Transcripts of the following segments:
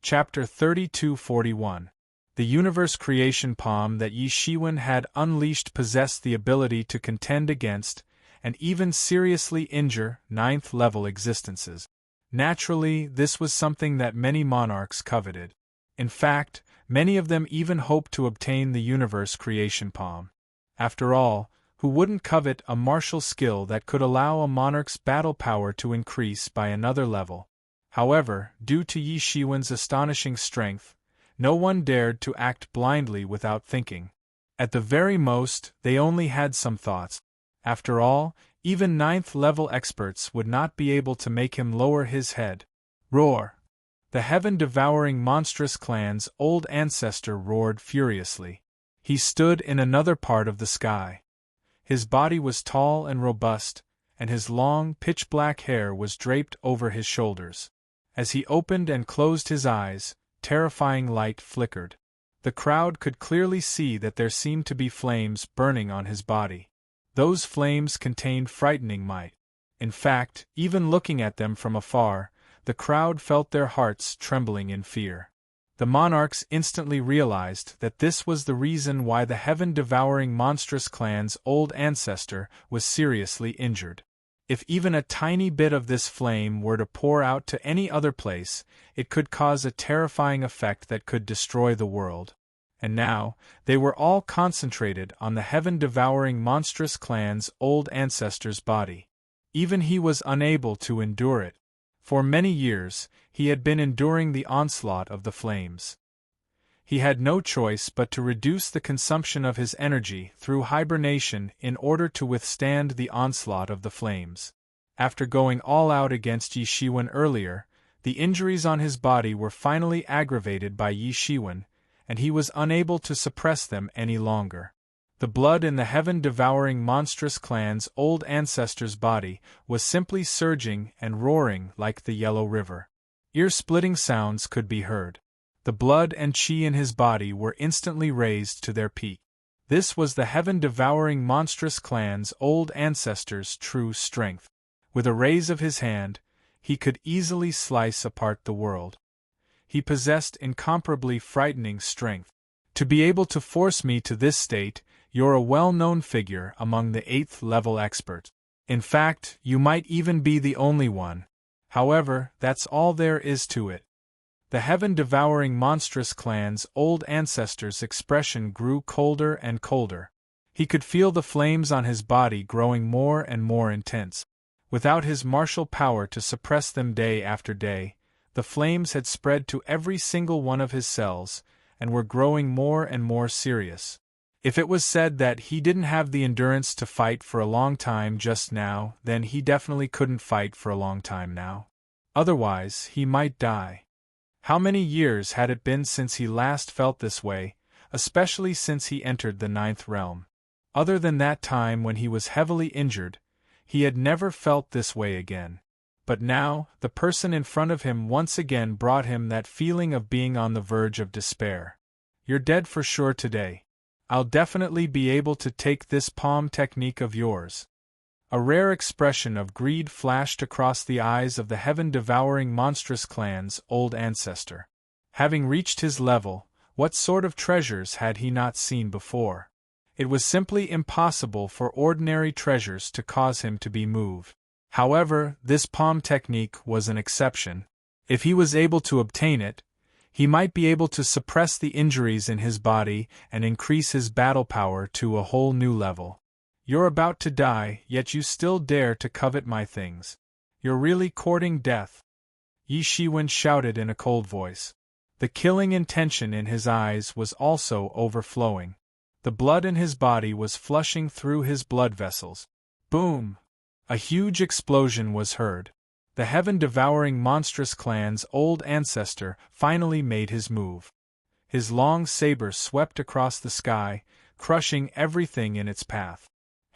Chapter 3241. The universe creation palm that Yi Shiwen had unleashed possessed the ability to contend against, and even seriously injure, ninth-level existences. Naturally, this was something that many monarchs coveted. In fact, many of them even hoped to obtain the universe creation palm. After all, who wouldn't covet a martial skill that could allow a monarch's battle power to increase by another level? However, due to Yi Shiwen's astonishing strength, no one dared to act blindly without thinking. At the very most, they only had some thoughts. After all, even ninth-level experts would not be able to make him lower his head. Roar! The heaven-devouring monstrous clan's old ancestor roared furiously. He stood in another part of the sky. His body was tall and robust, and his long, pitch-black hair was draped over his shoulders. As he opened and closed his eyes, terrifying light flickered. The crowd could clearly see that there seemed to be flames burning on his body. Those flames contained frightening might. In fact, even looking at them from afar, the crowd felt their hearts trembling in fear. The monarchs instantly realized that this was the reason why the heaven-devouring monstrous clan's old ancestor was seriously injured. If even a tiny bit of this flame were to pour out to any other place, it could cause a terrifying effect that could destroy the world. And now, they were all concentrated on the heaven-devouring monstrous clan's old ancestor's body. Even he was unable to endure it. For many years, he had been enduring the onslaught of the flames. He had no choice but to reduce the consumption of his energy through hibernation in order to withstand the onslaught of the flames. After going all out against Yi Shiwen earlier, the injuries on his body were finally aggravated by Yi Shiwen, and he was unable to suppress them any longer. The blood in the heaven-devouring monstrous clan's old ancestor's body was simply surging and roaring like the Yellow River. Ear-splitting sounds could be heard. The blood and qi in his body were instantly raised to their peak. This was the heaven-devouring monstrous clan's old ancestor's true strength. With a raise of his hand, he could easily slice apart the world. He possessed incomparably frightening strength. To be able to force me to this state, you're a well-known figure among the 8th-level experts. In fact, you might even be the only one. However, that's all there is to it. The heaven-devouring monstrous clan's old ancestor's expression grew colder and colder. He could feel the flames on his body growing more and more intense. Without his martial power to suppress them day after day, the flames had spread to every single one of his cells, and were growing more and more serious. If it was said that he didn't have the endurance to fight for a long time just now, then he definitely couldn't fight for a long time now. Otherwise, he might die. How many years had it been since he last felt this way, especially since he entered the 9th realm? Other than that time when he was heavily injured, he had never felt this way again. But now, the person in front of him once again brought him that feeling of being on the verge of despair. You're dead for sure today. I'll definitely be able to take this palm technique of yours. A rare expression of greed flashed across the eyes of the heaven-devouring monstrous clan's old ancestor. Having reached his level, what sort of treasures had he not seen before? It was simply impossible for ordinary treasures to cause him to be moved. However, this palm technique was an exception. If he was able to obtain it, he might be able to suppress the injuries in his body and increase his battle power to a whole new level. You're about to die, yet you still dare to covet my things. You're really courting death. Yi Shiwen shouted in a cold voice. The killing intention in his eyes was also overflowing. The blood in his body was flushing through his blood vessels. Boom! A huge explosion was heard. The heaven-devouring monstrous clan's old ancestor finally made his move. His long saber swept across the sky, crushing everything in its path.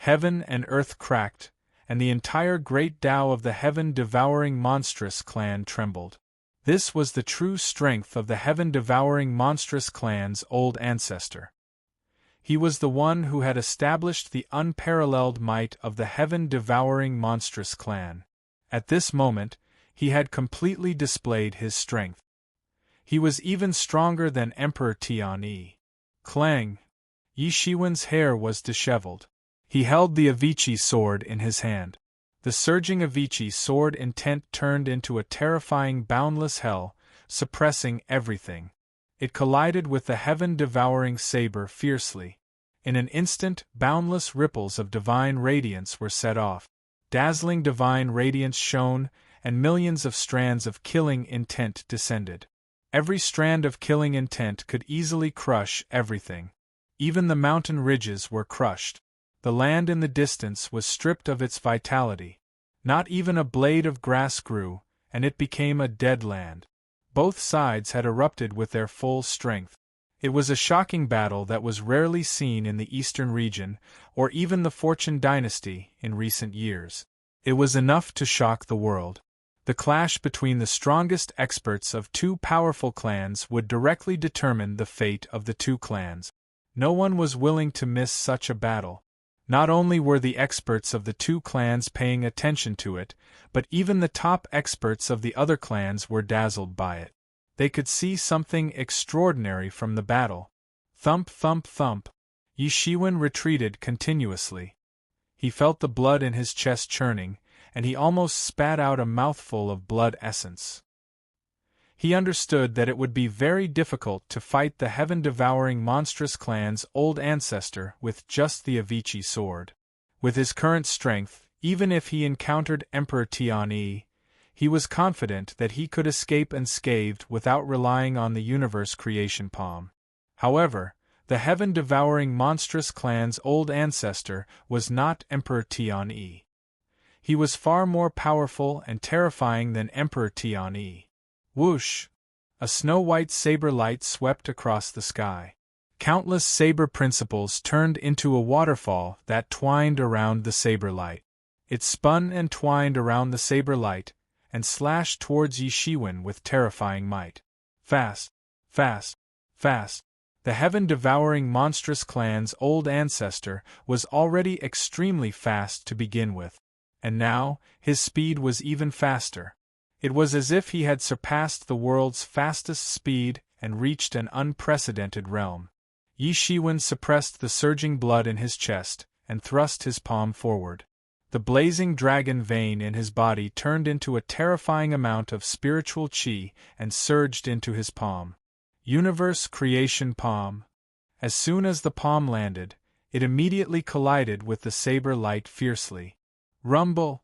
Heaven and earth cracked, and the entire great Tao of the heaven-devouring monstrous clan trembled. This was the true strength of the heaven-devouring monstrous clan's old ancestor. He was the one who had established the unparalleled might of the heaven-devouring monstrous clan. At this moment, he had completely displayed his strength. He was even stronger than Emperor Tianyi. Clang! Yi Shiwen's hair was disheveled. He held the Avicii sword in his hand. The surging Avicii sword intent turned into a terrifying boundless hell, suppressing everything. It collided with the heaven-devouring saber fiercely. In an instant, boundless ripples of divine radiance were set off. Dazzling divine radiance shone, and millions of strands of killing intent descended. Every strand of killing intent could easily crush everything. Even the mountain ridges were crushed. The land in the distance was stripped of its vitality. Not even a blade of grass grew, and it became a dead land. Both sides had erupted with their full strength. It was a shocking battle that was rarely seen in the eastern region, or even the Fortune dynasty, in recent years. It was enough to shock the world. The clash between the strongest experts of two powerful clans would directly determine the fate of the two clans. No one was willing to miss such a battle. Not only were the experts of the two clans paying attention to it, but even the top experts of the other clans were dazzled by it. They could see something extraordinary from the battle. Thump, thump, thump. Yi Shiwen retreated continuously. He felt the blood in his chest churning, and he almost spat out a mouthful of blood essence. He understood that it would be very difficult to fight the heaven-devouring monstrous clan's old ancestor with just the Avicii sword. With his current strength, even if he encountered Emperor Tianyi, he was confident that he could escape unscathed without relying on the universe creation palm. However, the heaven-devouring monstrous clan's old ancestor was not Emperor Tianyi. He was far more powerful and terrifying than Emperor Tianyi. Whoosh! A snow-white saber light swept across the sky. Countless saber principles turned into a waterfall that twined around the saber light. It spun and twined around the saber light, and slashed towards Yi Shiwen with terrifying might. Fast, fast, fast. The heaven-devouring monstrous clan's old ancestor was already extremely fast to begin with. And now, his speed was even faster. It was as if he had surpassed the world's fastest speed and reached an unprecedented realm. Yi Shiwen suppressed the surging blood in his chest and thrust his palm forward. The blazing dragon vein in his body turned into a terrifying amount of spiritual qi and surged into his palm. Universe creation palm. As soon as the palm landed, it immediately collided with the saber light fiercely. Rumble!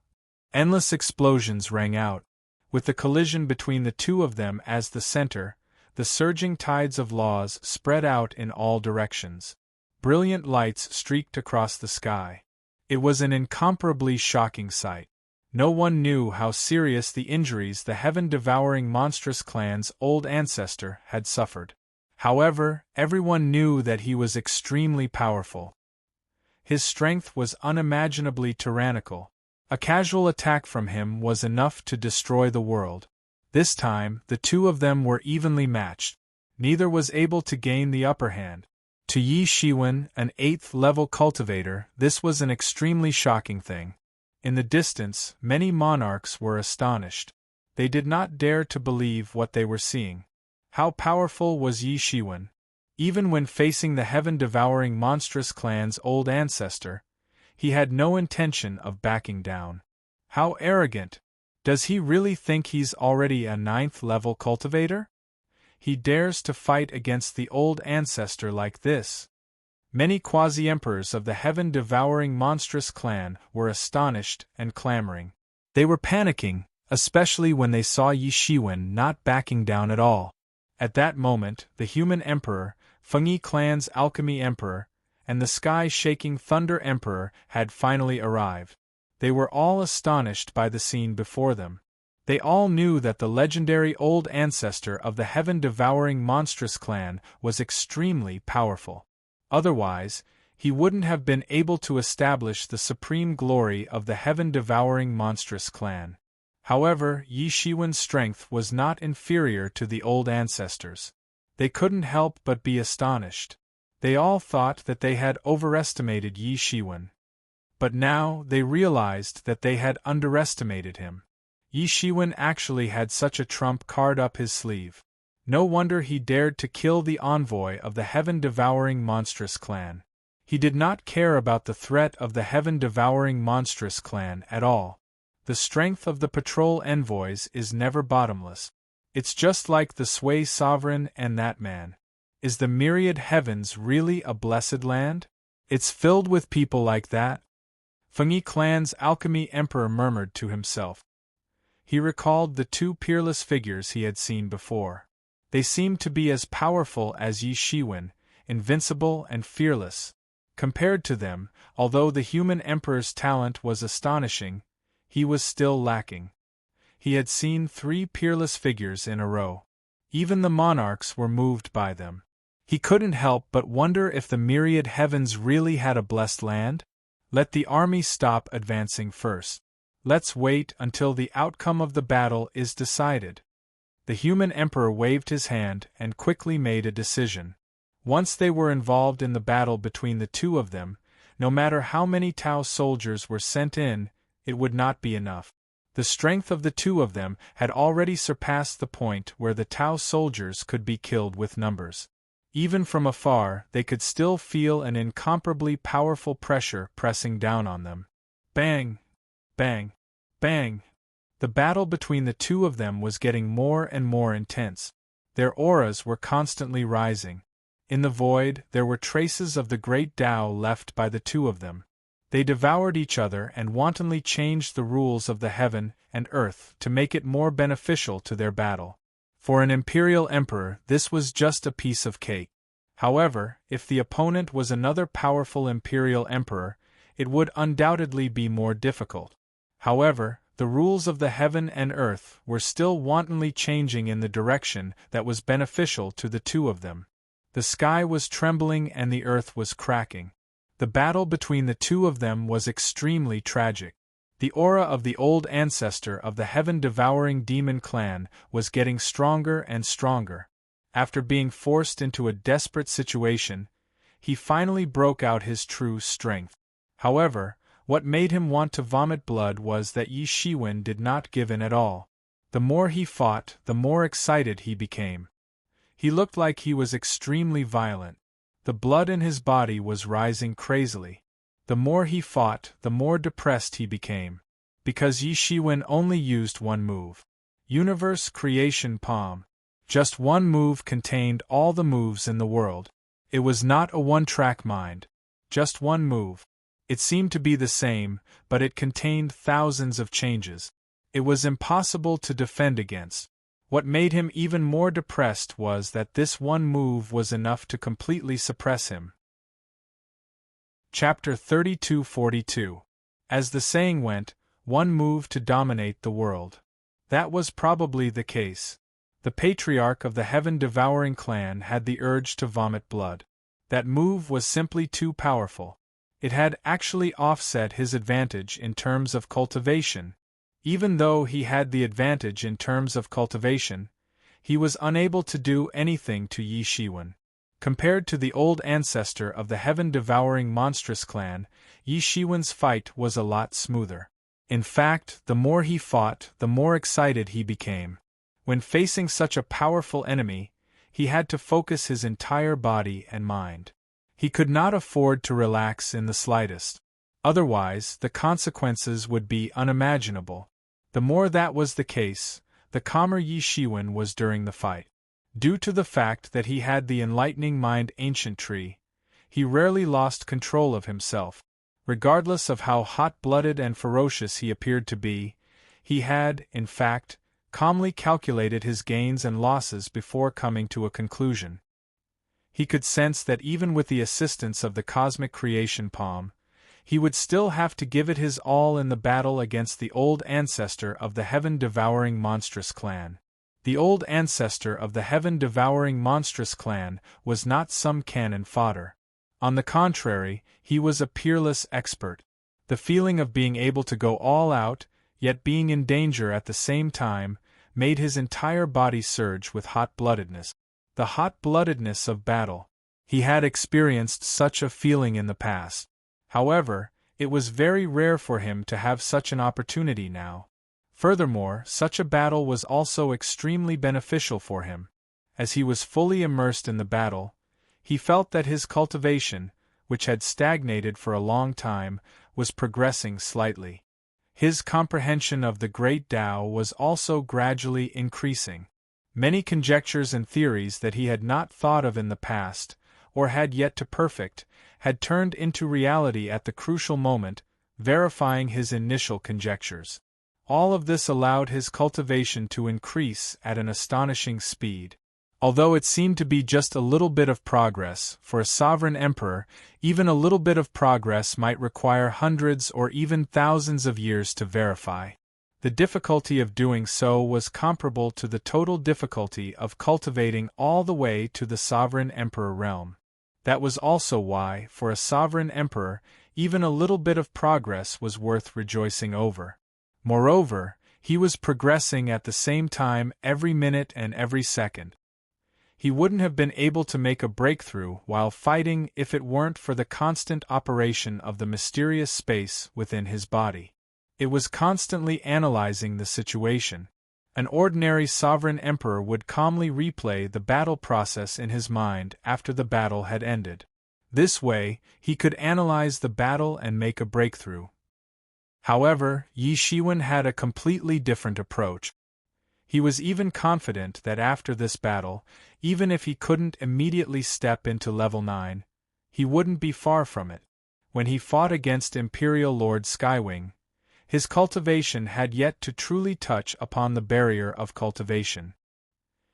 Endless explosions rang out. With the collision between the two of them as the center, the surging tides of laws spread out in all directions. Brilliant lights streaked across the sky. It was an incomparably shocking sight. No one knew how serious the injuries the heaven-devouring monstrous clan's old ancestor had suffered. However, everyone knew that he was extremely powerful. His strength was unimaginably tyrannical. A casual attack from him was enough to destroy the world. This time, the two of them were evenly matched. Neither was able to gain the upper hand. To Yi Shiwen, an 8th-level cultivator, this was an extremely shocking thing. In the distance, many monarchs were astonished. They did not dare to believe what they were seeing. How powerful was Yi Shiwen? Even when facing the heaven-devouring monstrous clan's old ancestor, he had no intention of backing down. How arrogant! Does he really think he's already a 9th-level cultivator? He dares to fight against the old ancestor like this. Many quasi-emperors of the heaven-devouring monstrous clan were astonished and clamoring. They were panicking, especially when they saw Yi Shiwen not backing down at all. At that moment, the human emperor, Fengyi clan's alchemy emperor, and the sky-shaking Thunder Emperor had finally arrived. They were all astonished by the scene before them. They all knew that the legendary old ancestor of the heaven-devouring monstrous clan was extremely powerful. Otherwise, he wouldn't have been able to establish the supreme glory of the heaven-devouring monstrous clan. However, Yi Shiwen's strength was not inferior to the old ancestors. They couldn't help but be astonished. They all thought that they had overestimated Yi Shiwen. But now they realized that they had underestimated him. Yi Shiwen actually had such a trump card up his sleeve. No wonder he dared to kill the envoy of the heaven-devouring monstrous clan. He did not care about the threat of the heaven-devouring monstrous clan at all. The strength of the patrol envoys is never bottomless. It's just like the sway sovereign and that man. Is the myriad heavens really a blessed land? It's filled with people like that? Fengyi clan's alchemy emperor murmured to himself. He recalled the two peerless figures he had seen before. They seemed to be as powerful as Yi Shiwen, invincible and fearless. Compared to them, although the human emperor's talent was astonishing, he was still lacking. He had seen three peerless figures in a row. Even the monarchs were moved by them. He couldn't help but wonder if the myriad heavens really had a blessed land. Let the army stop advancing first. Let's wait until the outcome of the battle is decided. The human emperor waved his hand and quickly made a decision. Once they were involved in the battle between the two of them, no matter how many Tao soldiers were sent in, it would not be enough. The strength of the two of them had already surpassed the point where the Tao soldiers could be killed with numbers. Even from afar, they could still feel an incomparably powerful pressure pressing down on them. Bang! Bang! Bang! The battle between the two of them was getting more and more intense. Their auras were constantly rising. In the void, there were traces of the great Tao left by the two of them. They devoured each other and wantonly changed the rules of the heaven and earth to make it more beneficial to their battle. For an imperial emperor, this was just a piece of cake. However, if the opponent was another powerful imperial emperor, it would undoubtedly be more difficult. However, the rules of the heaven and earth were still wantonly changing in the direction that was beneficial to the two of them. The sky was trembling and the earth was cracking. The battle between the two of them was extremely tragic. The aura of the old ancestor of the heaven-devouring demon clan was getting stronger and stronger. After being forced into a desperate situation, he finally broke out his true strength. However, what made him want to vomit blood was that Yi Shiwen did not give in at all. The more he fought, the more excited he became. He looked like he was extremely violent. The blood in his body was rising crazily. The more he fought, the more depressed he became. Because Yi Shiwen only used one move. Universe Creation Palm. Just one move contained all the moves in the world. It was not a one-track mind. Just one move. It seemed to be the same, but it contained thousands of changes. It was impossible to defend against. What made him even more depressed was that this one move was enough to completely suppress him. Chapter 3242. As the saying went, one move to dominate the world. That was probably the case. The patriarch of the heaven-devouring clan had the urge to vomit blood. That move was simply too powerful. It had actually offset his advantage in terms of cultivation. Even though he had the advantage in terms of cultivation, he was unable to do anything to Yi Shiwen. Compared to the old ancestor of the heaven-devouring monstrous clan, Yi Shiwen's fight was a lot smoother. In fact, the more he fought, the more excited he became. When facing such a powerful enemy, he had to focus his entire body and mind. He could not afford to relax in the slightest. Otherwise, the consequences would be unimaginable. The more that was the case, the calmer Yi Shiwen was during the fight. Due to the fact that he had the enlightening mind ancient tree, he rarely lost control of himself. Regardless of how hot-blooded and ferocious he appeared to be, he had, in fact, calmly calculated his gains and losses before coming to a conclusion. He could sense that even with the assistance of the cosmic creation palm, he would still have to give it his all in the battle against the old ancestor of the heaven-devouring monstrous clan. The old ancestor of the heaven-devouring monstrous clan was not some cannon fodder. On the contrary, he was a peerless expert. The feeling of being able to go all out, yet being in danger at the same time, made his entire body surge with hot-bloodedness. The hot-bloodedness of battle. He had experienced such a feeling in the past. However, it was very rare for him to have such an opportunity now. Furthermore, such a battle was also extremely beneficial for him. As he was fully immersed in the battle, he felt that his cultivation, which had stagnated for a long time, was progressing slightly. His comprehension of the great Tao was also gradually increasing. Many conjectures and theories that he had not thought of in the past, or had yet to perfect, had turned into reality at the crucial moment, verifying his initial conjectures. All of this allowed his cultivation to increase at an astonishing speed. Although it seemed to be just a little bit of progress, for a sovereign emperor, even a little bit of progress might require hundreds or even thousands of years to verify. The difficulty of doing so was comparable to the total difficulty of cultivating all the way to the sovereign emperor realm. That was also why, for a sovereign emperor, even a little bit of progress was worth rejoicing over. Moreover, he was progressing at the same time every minute and every second. He wouldn't have been able to make a breakthrough while fighting if it weren't for the constant operation of the mysterious space within his body. It was constantly analyzing the situation. An ordinary sovereign emperor would calmly replay the battle process in his mind after the battle had ended. This way, he could analyze the battle and make a breakthrough. However, Yi Shiwen had a completely different approach. He was even confident that after this battle, even if he couldn't immediately step into level 9, he wouldn't be far from it. When he fought against Imperial Lord Skywing, his cultivation had yet to truly touch upon the barrier of cultivation.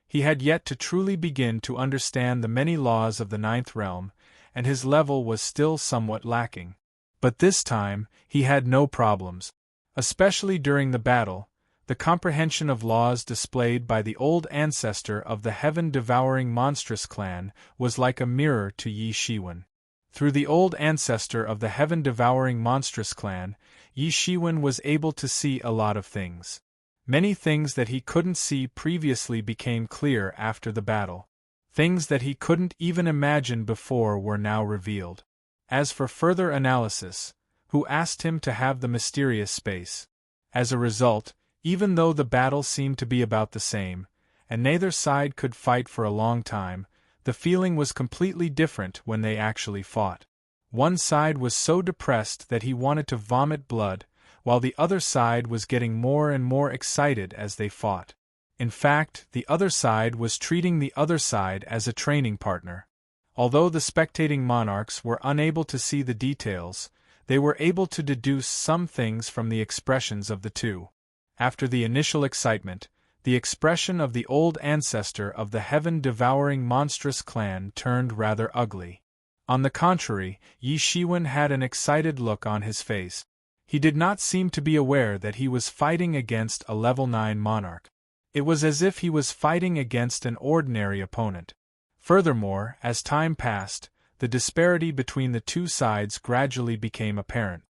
He had yet to truly begin to understand the many laws of the Ninth Realm, and his level was still somewhat lacking. But this time, he had no problems. Especially during the battle, the comprehension of laws displayed by the old ancestor of the heaven-devouring monstrous clan was like a mirror to Yi Shiwen. Through the old ancestor of the heaven-devouring monstrous clan, Yi Shiwen was able to see a lot of things. Many things that he couldn't see previously became clear after the battle. Things that he couldn't even imagine before were now revealed. As for further analysis, who asked him to have the mysterious space? As a result, even though the battle seemed to be about the same, and neither side could fight for a long time, the feeling was completely different when they actually fought. One side was so depressed that he wanted to vomit blood, while the other side was getting more and more excited as they fought. In fact, the other side was treating the other side as a training partner. Although the spectating monarchs were unable to see the details, they were able to deduce some things from the expressions of the two. After the initial excitement, the expression of the old ancestor of the heaven-devouring monstrous clan turned rather ugly. On the contrary, Yi Shiwen had an excited look on his face. He did not seem to be aware that he was fighting against a level 9 monarch. It was as if he was fighting against an ordinary opponent. Furthermore, as time passed, the disparity between the two sides gradually became apparent.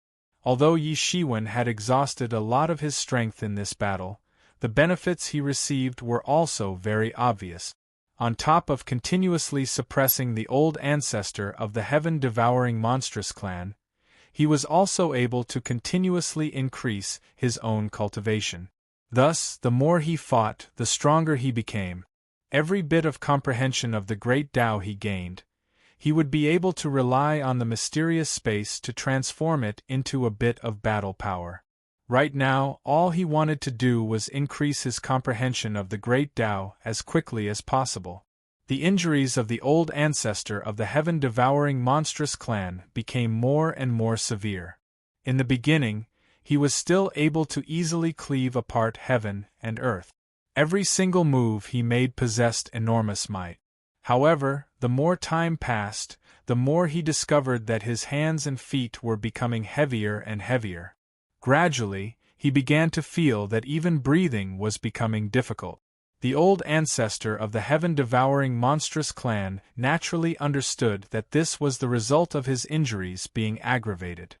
Although Yi Shiwen had exhausted a lot of his strength in this battle, the benefits he received were also very obvious. On top of continuously suppressing the old ancestor of the heaven-devouring monstrous clan, he was also able to continuously increase his own cultivation. Thus, the more he fought, the stronger he became. Every bit of comprehension of the great Tao he gained, he would be able to rely on the mysterious space to transform it into a bit of battle power. Right now, all he wanted to do was increase his comprehension of the great Tao as quickly as possible. The injuries of the old ancestor of the heaven-devouring monstrous clan became more and more severe. In the beginning, he was still able to easily cleave apart heaven and earth. Every single move he made possessed enormous might. However, the more time passed, the more he discovered that his hands and feet were becoming heavier and heavier. Gradually, he began to feel that even breathing was becoming difficult. The old ancestor of the heaven-devouring monstrous clan naturally understood that this was the result of his injuries being aggravated.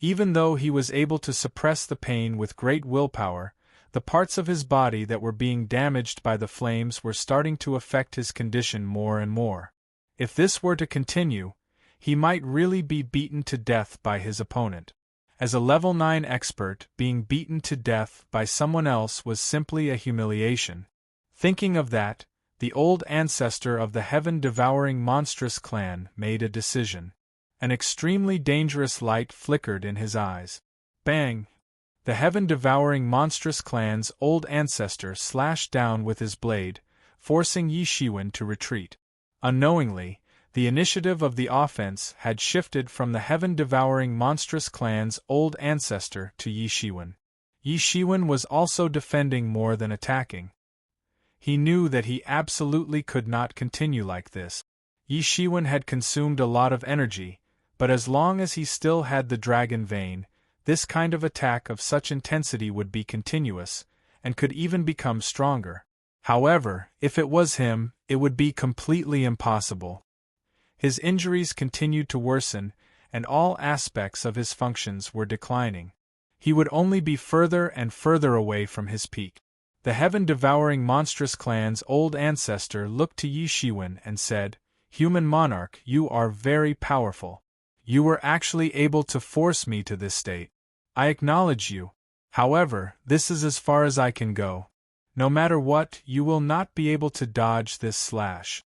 Even though he was able to suppress the pain with great willpower, the parts of his body that were being damaged by the flames were starting to affect his condition more and more. If this were to continue, he might really be beaten to death by his opponent. As a level 9 expert, being beaten to death by someone else was simply a humiliation. Thinking of that, the old ancestor of the heaven-devouring monstrous clan, made a decision. An extremely dangerous light flickered in his eyes. Bang! The heaven-devouring monstrous clan's old ancestor slashed down with his blade, forcing Yi Shiwen to retreat. Unknowingly, the initiative of the offense had shifted from the heaven-devouring monstrous clan's old ancestor to Yi Shiwen. Yi Shiwen was also defending more than attacking. He knew that he absolutely could not continue like this. Yi Shiwen had consumed a lot of energy, but as long as he still had the dragon vein, this kind of attack of such intensity would be continuous, and could even become stronger. However, if it was him, it would be completely impossible. His injuries continued to worsen, and all aspects of his functions were declining. He would only be further and further away from his peak. The heaven-devouring monstrous clan's old ancestor looked to Yi Shiwen and said, "Human monarch, you are very powerful. You were actually able to force me to this state. I acknowledge you. However, this is as far as I can go. No matter what, you will not be able to dodge this slash."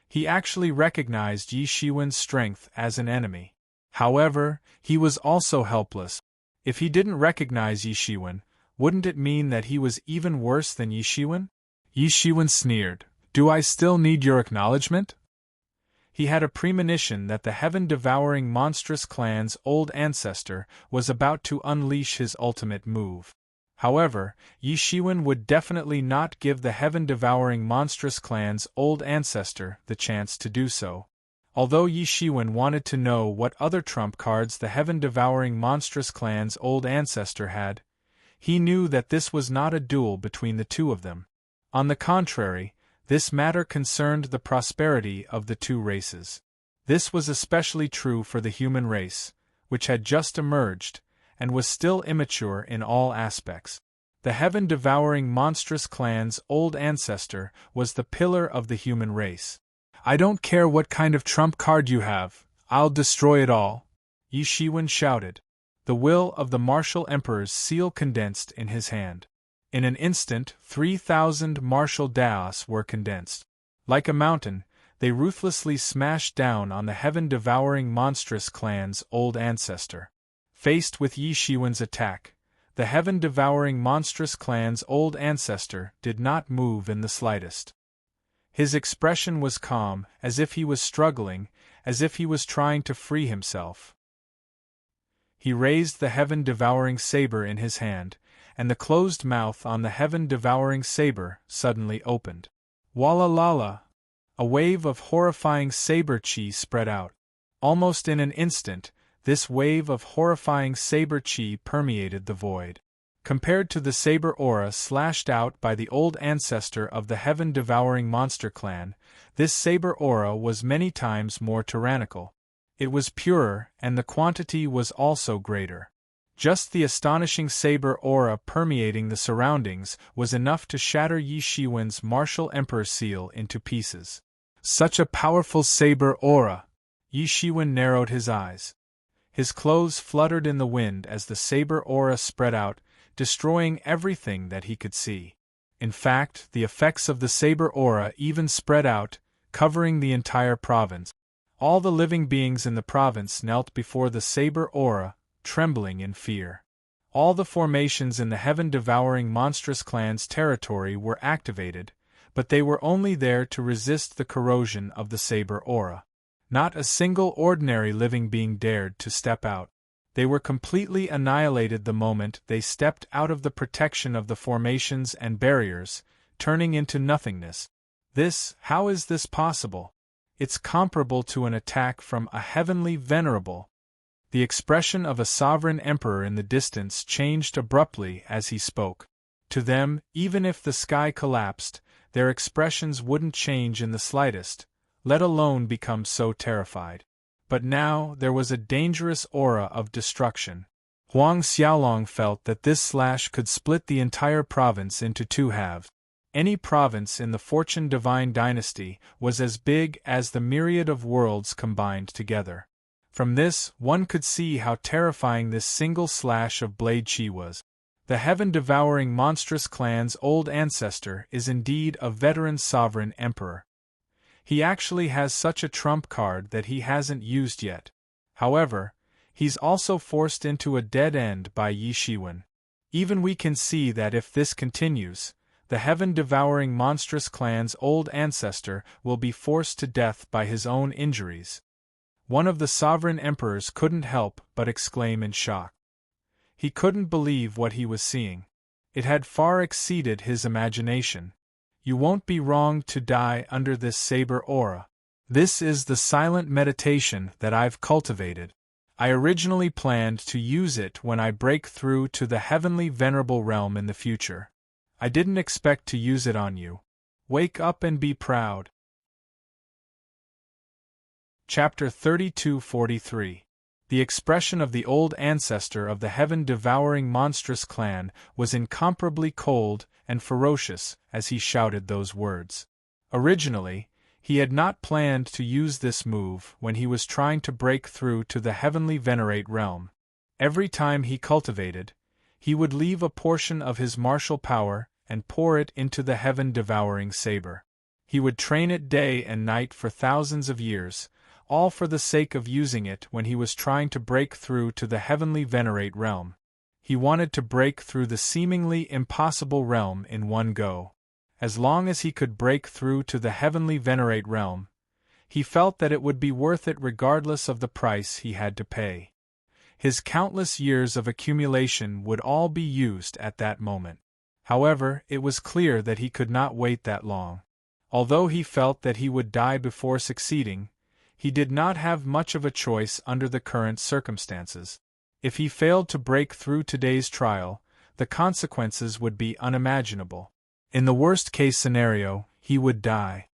He actually recognized Yi Shiwen's strength as an enemy. However, he was also helpless. If he didn't recognize Yi Shiwen, wouldn't it mean that he was even worse than Yi Shiwen? Yi Shiwen sneered, "Do I still need your acknowledgement?" He had a premonition that the heaven-devouring monstrous clan's old ancestor was about to unleash his ultimate move. However, Yi Shiwen would definitely not give the heaven-devouring monstrous clan's old ancestor the chance to do so. Although Yi Shiwen wanted to know what other trump cards the heaven-devouring monstrous clan's old ancestor had, he knew that this was not a duel between the two of them. On the contrary, this matter concerned the prosperity of the two races. This was especially true for the human race, which had just emerged, and was still immature in all aspects. The heaven-devouring monstrous clan's old ancestor was the pillar of the human race. "I don't care what kind of trump card you have, I'll destroy it all," Yi Shiwen shouted. The will of the martial emperor's seal condensed in his hand. In an instant, 3,000 martial daos were condensed. Like a mountain, they ruthlessly smashed down on the heaven-devouring monstrous clan's old ancestor. Faced with Yi Shiwen's attack, the heaven-devouring monstrous clan's old ancestor did not move in the slightest. His expression was calm, as if he was struggling, as if he was trying to free himself. He raised the heaven-devouring saber in his hand, and the closed mouth on the heaven-devouring saber suddenly opened. Walla lala! A wave of horrifying saber chi spread out. Almost in an instant, this wave of horrifying saber chi permeated the void. Compared to the saber aura slashed out by the old ancestor of the heaven-devouring monster clan, this saber aura was many times more tyrannical. It was purer, and the quantity was also greater. Just the astonishing saber aura permeating the surroundings was enough to shatter Yi Shiwen's martial emperor seal into pieces. Such a powerful saber aura! Yi Shiwen narrowed his eyes. His clothes fluttered in the wind as the saber aura spread out, destroying everything that he could see. In fact, the effects of the saber aura even spread out, covering the entire province. All the living beings in the province knelt before the saber aura, trembling in fear. All the formations in the heaven-devouring monstrous clan's territory were activated, but they were only there to resist the corrosion of the saber aura. Not a single ordinary living being dared to step out. They were completely annihilated the moment they stepped out of the protection of the formations and barriers, turning into nothingness. How is this possible? It's comparable to an attack from a heavenly venerable. The expression of a sovereign emperor in the distance changed abruptly as he spoke. To them, even if the sky collapsed, their expressions wouldn't change in the slightest, let alone become so terrified. But now there was a dangerous aura of destruction. Huang Xiaolong felt that this slash could split the entire province into two halves. Any province in the Fortune Divine Dynasty was as big as the myriad of worlds combined together. From this, one could see how terrifying this single slash of blade chi was. The heaven-devouring monstrous clan's old ancestor is indeed a veteran sovereign emperor. He actually has such a trump card that he hasn't used yet. However, he's also forced into a dead end by Yi Shiwen. Even we can see that if this continues, the heaven-devouring monstrous clan's old ancestor will be forced to death by his own injuries. One of the sovereign emperors couldn't help but exclaim in shock. He couldn't believe what he was seeing. It had far exceeded his imagination. You won't be wrong to die under this saber aura. This is the silent meditation that I've cultivated. I originally planned to use it when I break through to the heavenly venerable realm in the future. I didn't expect to use it on you. Wake up and be proud. Chapter 32-43. The expression of the old ancestor of the heaven-devouring monstrous clan was incomparably cold and ferocious as he shouted those words. Originally, he had not planned to use this move when he was trying to break through to the heavenly venerate realm. Every time he cultivated, he would leave a portion of his martial power and pour it into the heaven-devouring saber. He would train it day and night for thousands of years, all for the sake of using it when he was trying to break through to the heavenly venerate realm. He wanted to break through the seemingly impossible realm in one go. As long as he could break through to the heavenly venerate realm, he felt that it would be worth it regardless of the price he had to pay. His countless years of accumulation would all be used at that moment. However, it was clear that he could not wait that long. Although he felt that he would die before succeeding, he did not have much of a choice under the current circumstances. If he failed to break through today's trial, the consequences would be unimaginable. In the worst-case scenario, he would die.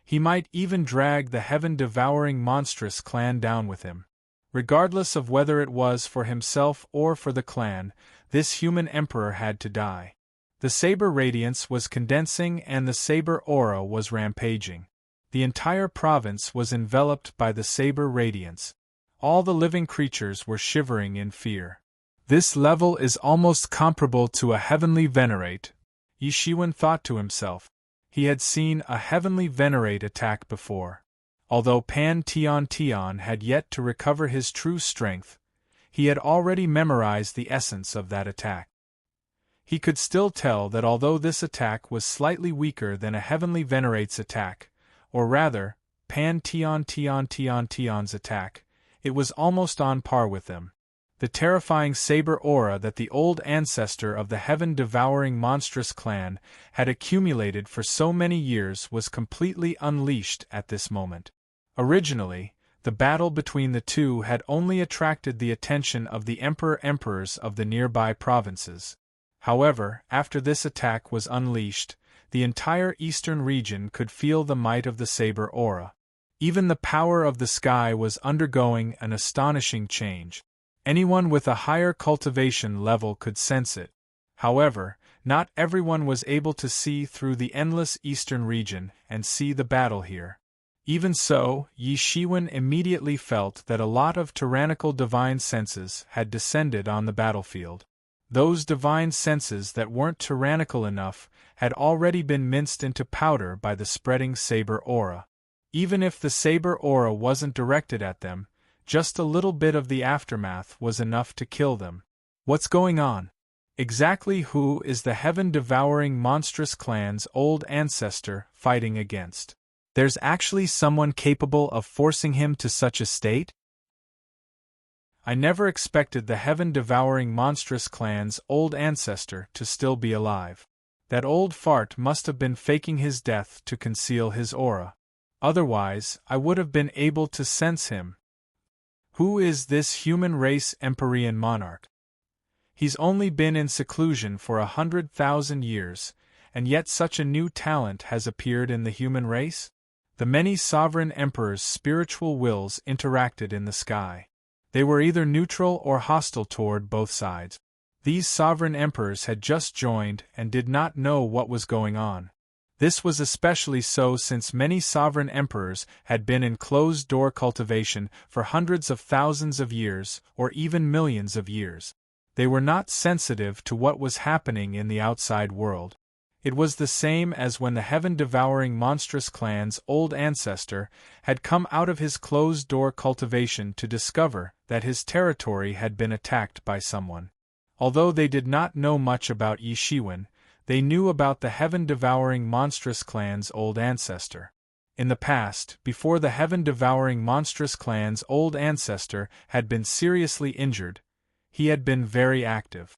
He might even drag the heaven-devouring monstrous clan down with him. Regardless of whether it was for himself or for the clan, this human emperor had to die. The saber radiance was condensing and the saber aura was rampaging. The entire province was enveloped by the saber radiance. All the living creatures were shivering in fear. This level is almost comparable to a heavenly venerate, Yi Shiwen thought to himself. He had seen a heavenly venerate attack before. Although Pan Tian had yet to recover his true strength, he had already memorized the essence of that attack. He could still tell that although this attack was slightly weaker than a heavenly venerate's attack, or rather, Pan Tian's attack, it was almost on par with them. The terrifying saber aura that the old ancestor of the heaven-devouring monstrous clan had accumulated for so many years was completely unleashed at this moment. Originally, the battle between the two had only attracted the attention of the emperors of the nearby provinces. However, after this attack was unleashed, the entire eastern region could feel the might of the saber aura. Even the power of the sky was undergoing an astonishing change. Anyone with a higher cultivation level could sense it. However, not everyone was able to see through the endless eastern region and see the battle here. Even so, Yi Shiwen immediately felt that a lot of tyrannical divine senses had descended on the battlefield. Those divine senses that weren't tyrannical enough had already been minced into powder by the spreading saber aura. Even if the saber aura wasn't directed at them, just a little bit of the aftermath was enough to kill them. What's going on? Exactly who is the heaven-devouring monstrous clan's old ancestor fighting against? There's actually someone capable of forcing him to such a state? I never expected the heaven-devouring monstrous clan's old ancestor to still be alive. That old fart must have been faking his death to conceal his aura. Otherwise, I would have been able to sense him. Who is this human race Empyrean monarch? He's only been in seclusion for 100,000 years, and yet such a new talent has appeared in the human race? The many sovereign emperors' spiritual wills interacted in the sky. They were either neutral or hostile toward both sides. These sovereign emperors had just joined and did not know what was going on. This was especially so since many sovereign emperors had been in closed-door cultivation for hundreds of thousands of years or even millions of years. They were not sensitive to what was happening in the outside world. It was the same as when the heaven-devouring monstrous clan's old ancestor had come out of his closed-door cultivation to discover that his territory had been attacked by someone. Although they did not know much about Yi Shiwen, they knew about the heaven-devouring monstrous clan's old ancestor. In the past, before the heaven-devouring monstrous clan's old ancestor had been seriously injured, he had been very active.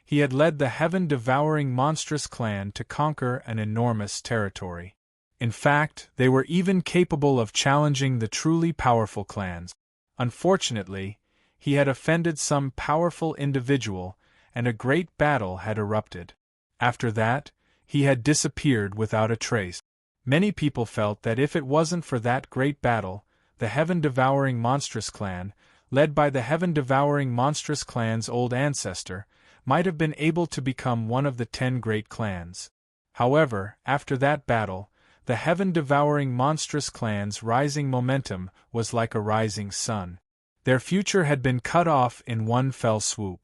He had led the heaven-devouring monstrous clan to conquer an enormous territory. In fact, they were even capable of challenging the truly powerful clans. Unfortunately, he had offended some powerful individual, and a great battle had erupted. After that, he had disappeared without a trace. Many people felt that if it wasn't for that great battle, the heaven-devouring monstrous clan, led by the heaven-devouring monstrous clan's old ancestor, might have been able to become one of the 10 great clans. However, after that battle, the heaven-devouring monstrous clan's rising momentum was like a rising sun. Their future had been cut off in one fell swoop.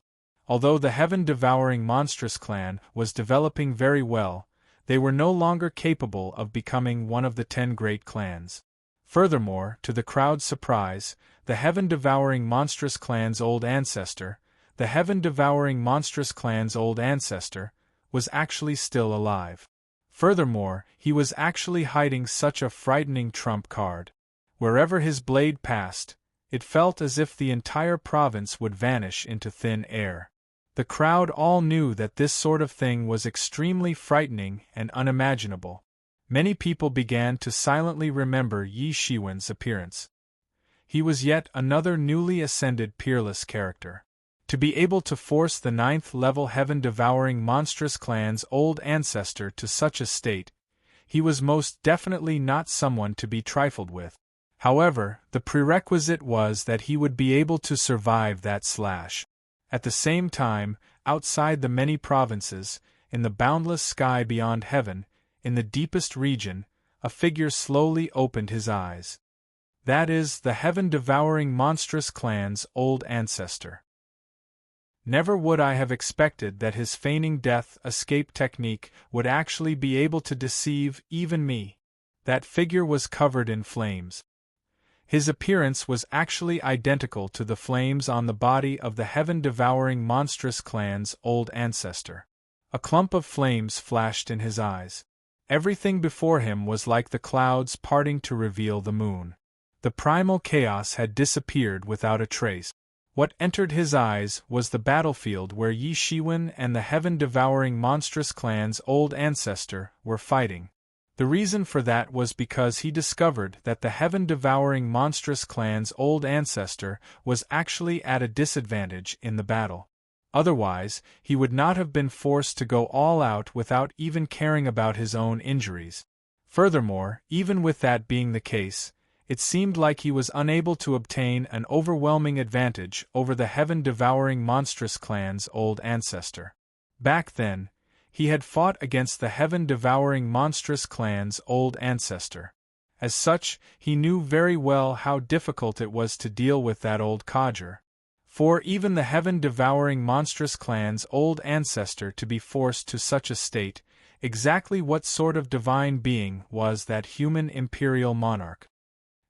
Although the heaven-devouring monstrous clan was developing very well, they were no longer capable of becoming one of the 10 great clans. Furthermore, to the crowd's surprise, the heaven-devouring monstrous clan's old ancestor, was actually still alive. Furthermore, he was actually hiding such a frightening trump card. Wherever his blade passed, it felt as if the entire province would vanish into thin air. The crowd all knew that this sort of thing was extremely frightening and unimaginable. Many people began to silently remember Yi Shiwen's appearance. He was yet another newly ascended peerless character. To be able to force the 9th-level heaven-devouring monstrous clan's old ancestor to such a state, he was most definitely not someone to be trifled with. However, the prerequisite was that he would be able to survive that slash. At the same time, outside the many provinces, in the boundless sky beyond heaven, in the deepest region, a figure slowly opened his eyes. That is the heaven-devouring monstrous clan's old ancestor. Never would I have expected that his feigning death escape technique would actually be able to deceive even me. That figure was covered in flames. His appearance was actually identical to the flames on the body of the heaven-devouring monstrous clan's old ancestor. A clump of flames flashed in his eyes. Everything before him was like the clouds parting to reveal the moon. The primal chaos had disappeared without a trace. What entered his eyes was the battlefield where Yi Shiwen and the heaven-devouring monstrous clan's old ancestor were fighting. The reason for that was because he discovered that the heaven-devouring monstrous clan's old ancestor was actually at a disadvantage in the battle. Otherwise, he would not have been forced to go all out without even caring about his own injuries. Furthermore, even with that being the case, it seemed like he was unable to obtain an overwhelming advantage over the heaven-devouring monstrous clan's old ancestor. Back then, he had fought against the heaven-devouring monstrous clan's old ancestor. As such, he knew very well how difficult it was to deal with that old codger. For even the heaven-devouring monstrous clan's old ancestor to be forced to such a state, exactly what sort of divine being was that human imperial monarch?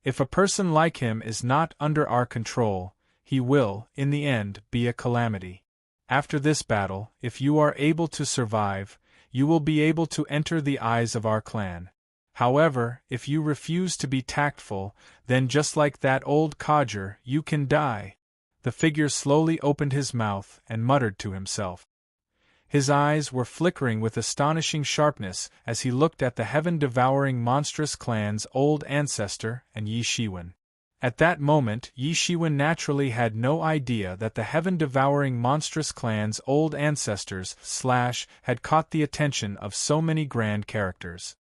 If a person like him is not under our control, he will, in the end, be a calamity. After this battle, if you are able to survive, you will be able to enter the eyes of our clan. However, if you refuse to be tactful, then just like that old codger, you can die. The figure slowly opened his mouth and muttered to himself. His eyes were flickering with astonishing sharpness as he looked at the heaven-devouring monstrous clan's old ancestor and Yi Shiwen. At that moment, Yi Shiwen naturally had no idea that the heaven-devouring monstrous clan's old ancestors had caught the attention of so many grand characters.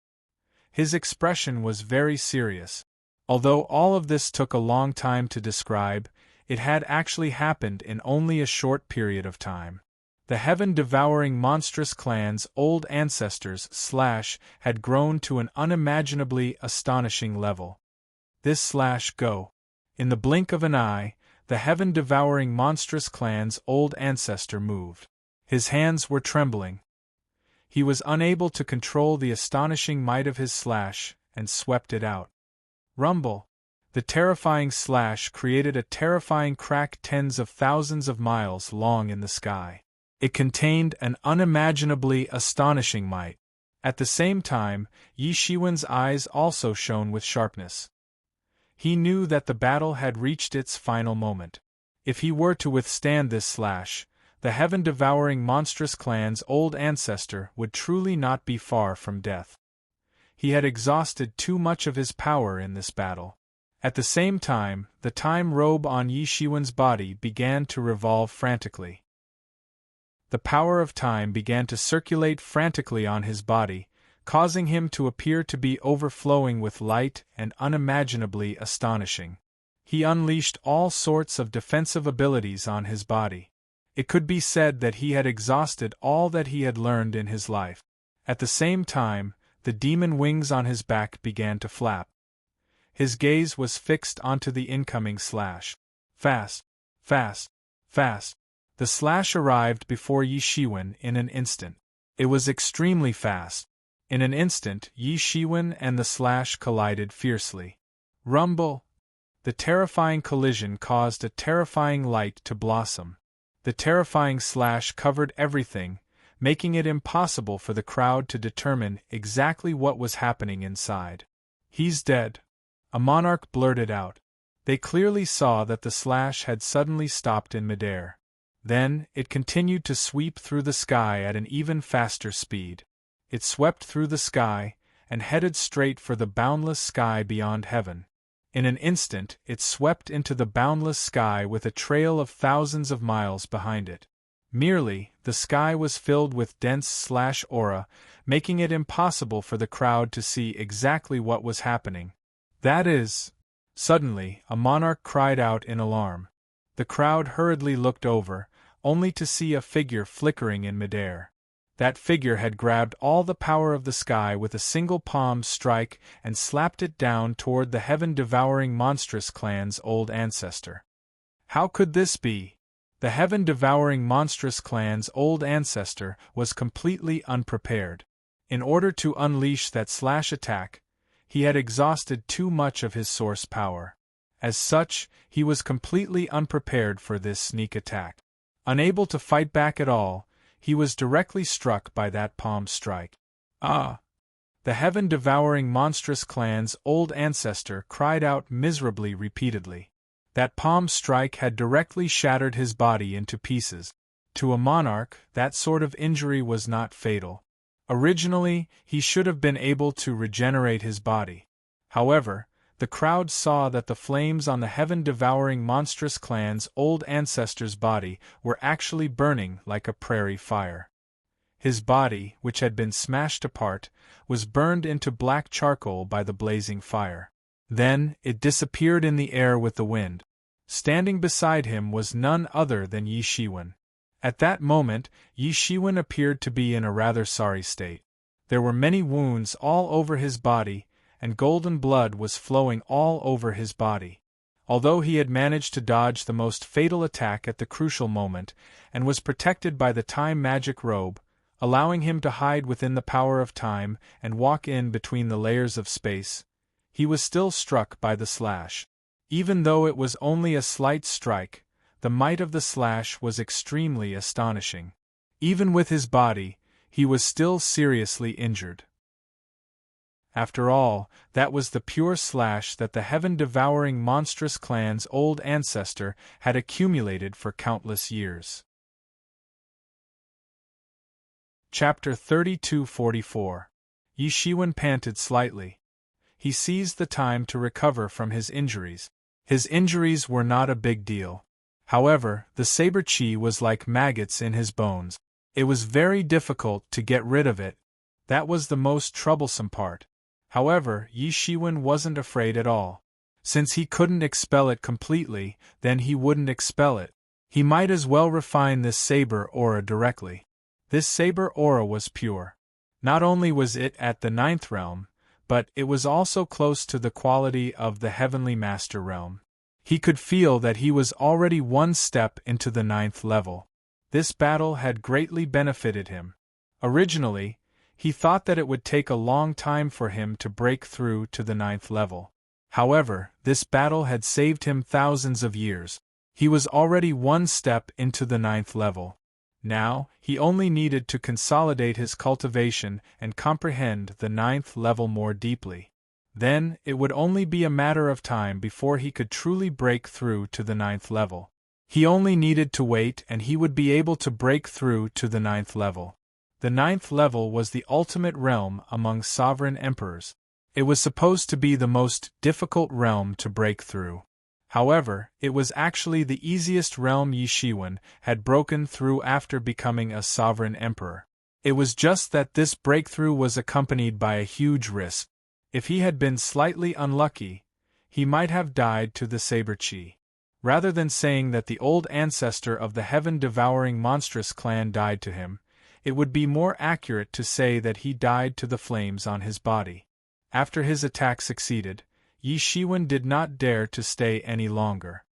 His expression was very serious. Although all of this took a long time to describe, it had actually happened in only a short period of time. The heaven-devouring monstrous clan's old ancestors had grown to an unimaginably astonishing level. This go. In the blink of an eye, the heaven-devouring monstrous clan's old ancestor moved. His hands were trembling. He was unable to control the astonishing might of his slash, and swept it out. Rumble! The terrifying slash created a terrifying crack tens of thousands of miles long in the sky. It contained an unimaginably astonishing might. At the same time, Yi Shiwen's eyes also shone with sharpness. He knew that the battle had reached its final moment. If he were to withstand this slash, the heaven-devouring monstrous clan's old ancestor would truly not be far from death. He had exhausted too much of his power in this battle. At the same time, the time robe on Yi Shiwen's body began to revolve frantically. The power of time began to circulate frantically on his body, causing him to appear to be overflowing with light and unimaginably astonishing. He unleashed all sorts of defensive abilities on his body. It could be said that he had exhausted all that he had learned in his life. At the same time, the demon wings on his back began to flap. His gaze was fixed onto the incoming slash. Fast, fast, fast. The slash arrived before Yi Shiwen in an instant. It was extremely fast. In an instant, Yi Shiwen and the slash collided fiercely. Rumble! The terrifying collision caused a terrifying light to blossom. The terrifying slash covered everything, making it impossible for the crowd to determine exactly what was happening inside. He's dead. A monarch blurted out. They clearly saw that the slash had suddenly stopped in midair. Then, it continued to sweep through the sky at an even faster speed. It swept through the sky, and headed straight for the boundless sky beyond heaven. In an instant, it swept into the boundless sky with a trail of thousands of miles behind it. Merely, the sky was filled with dense slash aura, making it impossible for the crowd to see exactly what was happening. That is... Suddenly, a monarch cried out in alarm. The crowd hurriedly looked over, only to see a figure flickering in midair. That figure had grabbed all the power of the sky with a single palm strike and slapped it down toward the heaven-devouring monstrous clan's old ancestor. How could this be? The heaven-devouring monstrous clan's old ancestor was completely unprepared. In order to unleash that slash attack, he had exhausted too much of his source power. As such, he was completely unprepared for this sneak attack. Unable to fight back at all, he was directly struck by that palm strike. Ah! The heaven-devouring monstrous clan's old ancestor cried out miserably repeatedly. That palm strike had directly shattered his body into pieces. To a monarch, that sort of injury was not fatal. Originally, he should have been able to regenerate his body. However, the crowd saw that the flames on the heaven-devouring monstrous clan's old ancestor's body were actually burning like a prairie fire. His body, which had been smashed apart, was burned into black charcoal by the blazing fire. Then, it disappeared in the air with the wind. Standing beside him was none other than Yi Shiwen. At that moment, Yi Shiwen appeared to be in a rather sorry state. There were many wounds all over his body, and golden blood was flowing all over his body. Although he had managed to dodge the most fatal attack at the crucial moment, and was protected by the time magic robe, allowing him to hide within the power of time and walk in between the layers of space, he was still struck by the slash. Even though it was only a slight strike, the might of the slash was extremely astonishing. Even with his body, he was still seriously injured. After all, that was the pure slash that the heaven-devouring monstrous clan's old ancestor had accumulated for countless years. Chapter 32-44. Yi Shiwen panted slightly. He seized the time to recover from his injuries. His injuries were not a big deal. However, the saber chi was like maggots in his bones. It was very difficult to get rid of it. That was the most troublesome part. However, Yi Shiwen wasn't afraid at all. Since he couldn't expel it completely, then he wouldn't expel it. He might as well refine this saber aura directly. This saber aura was pure. Not only was it at the 9th realm, but it was also close to the quality of the heavenly master realm. He could feel that he was already one step into the 9th level. This battle had greatly benefited him. Originally, he thought that it would take a long time for him to break through to the 9th level. However, this battle had saved him thousands of years. He was already one step into the 9th level. Now, he only needed to consolidate his cultivation and comprehend the 9th level more deeply. Then, it would only be a matter of time before he could truly break through to the 9th level. He only needed to wait and he would be able to break through to the 9th level. The 9th level was the ultimate realm among sovereign emperors. It was supposed to be the most difficult realm to break through. However, it was actually the easiest realm Yi Shiwen had broken through after becoming a sovereign emperor. It was just that this breakthrough was accompanied by a huge risk. If he had been slightly unlucky, he might have died to the saber chi. Rather than saying that the old ancestor of the heaven-devouring monstrous clan died to him, it would be more accurate to say that he died to the flames on his body. After his attack succeeded, Yi Shiwen did not dare to stay any longer.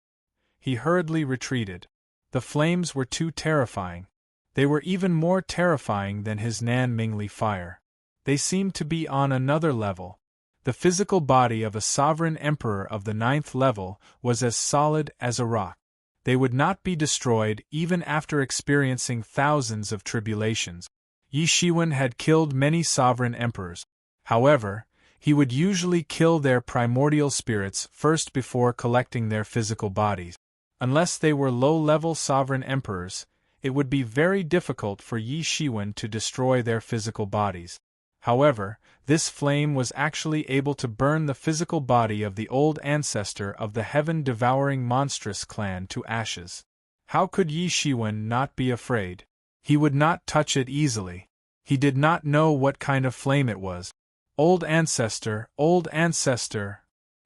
He hurriedly retreated. The flames were too terrifying. They were even more terrifying than his Nan Mingli fire. They seemed to be on another level. The physical body of a sovereign emperor of the 9th level was as solid as a rock. They would not be destroyed even after experiencing thousands of tribulations. Yi Shiwen had killed many sovereign emperors. However, he would usually kill their primordial spirits first before collecting their physical bodies. Unless they were low-level sovereign emperors, it would be very difficult for Yi Shiwen to destroy their physical bodies. However, this flame was actually able to burn the physical body of the old ancestor of the heaven-devouring monstrous clan to ashes. How could Yi Shiwen not be afraid? He would not touch it easily. He did not know what kind of flame it was. Old ancestor, old ancestor!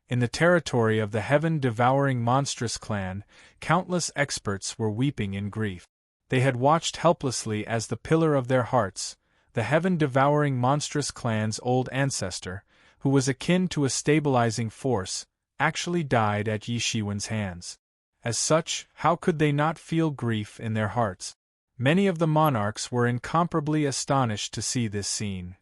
In the territory of the heaven-devouring monstrous clan, countless experts were weeping in grief. They had watched helplessly as the pillar of their hearts, the heaven-devouring monstrous clan's old ancestor, who was akin to a stabilizing force, actually died at Yi Shiwen's hands. As such, how could they not feel grief in their hearts? Many of the monarchs were incomparably astonished to see this scene.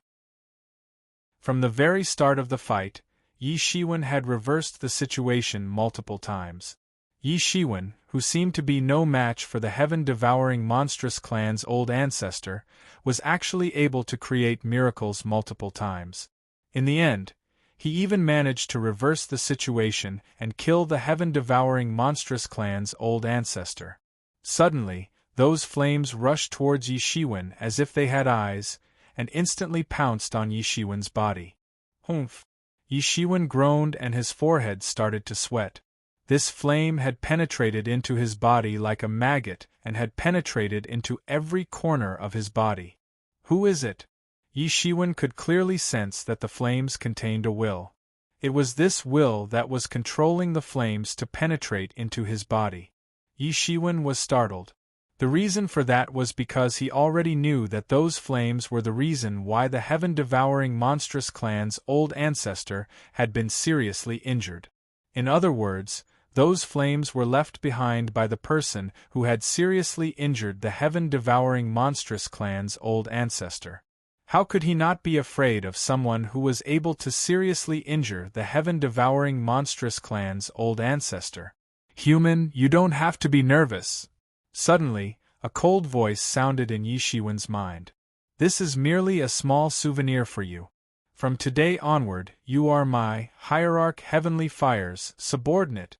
From the very start of the fight, Yi Shiwen had reversed the situation multiple times. Yi Shiwen, who seemed to be no match for the heaven-devouring monstrous clan's old ancestor, was actually able to create miracles multiple times. In the end, he even managed to reverse the situation and kill the heaven-devouring monstrous clan's old ancestor. Suddenly, those flames rushed towards Yi Shiwen as if they had eyes, and instantly pounced on Yi Shiwen's body. Humph! Yi Shiwen groaned and his forehead started to sweat. This flame had penetrated into his body like a maggot and had penetrated into every corner of his body. Who is it? Yi Shiwen could clearly sense that the flames contained a will. It was this will that was controlling the flames to penetrate into his body. Yi Shiwen was startled. The reason for that was because he already knew that those flames were the reason why the heaven-devouring monstrous clan's old ancestor had been seriously injured. In other words, those flames were left behind by the person who had seriously injured the heaven-devouring monstrous clan's old ancestor. How could he not be afraid of someone who was able to seriously injure the heaven-devouring monstrous clan's old ancestor? Human, you don't have to be nervous. Suddenly, a cold voice sounded in Yi Shiwen's mind. This is merely a small souvenir for you. From today onward, you are my Hierarch Heavenly Fire's subordinate.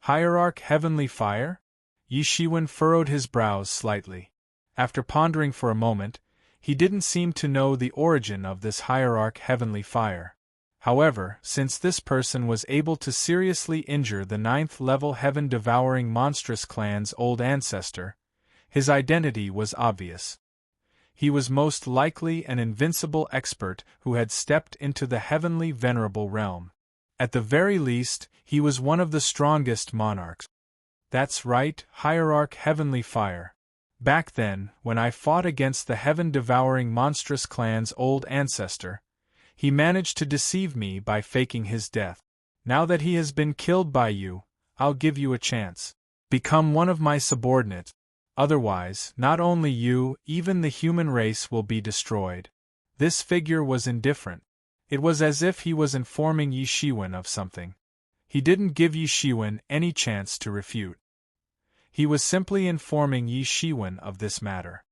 Hierarch Heavenly Fire? Yi Shiwen furrowed his brows slightly. After pondering for a moment, he didn't seem to know the origin of this Hierarch Heavenly Fire. However, since this person was able to seriously injure the 9th-level heaven-devouring monstrous clan's old ancestor, his identity was obvious. He was most likely an invincible expert who had stepped into the heavenly venerable realm. At the very least, he was one of the strongest monarchs. That's right, Hierarch Heavenly Fire. Back then, when I fought against the heaven-devouring monstrous clan's old ancestor, he managed to deceive me by faking his death. Now that he has been killed by you, I'll give you a chance. Become one of my subordinates. Otherwise, not only you, even the human race will be destroyed. This figure was indifferent. It was as if he was informing Yi Shiwen of something. He didn't give Yi Shiwen any chance to refute. He was simply informing Yi Shiwen of this matter.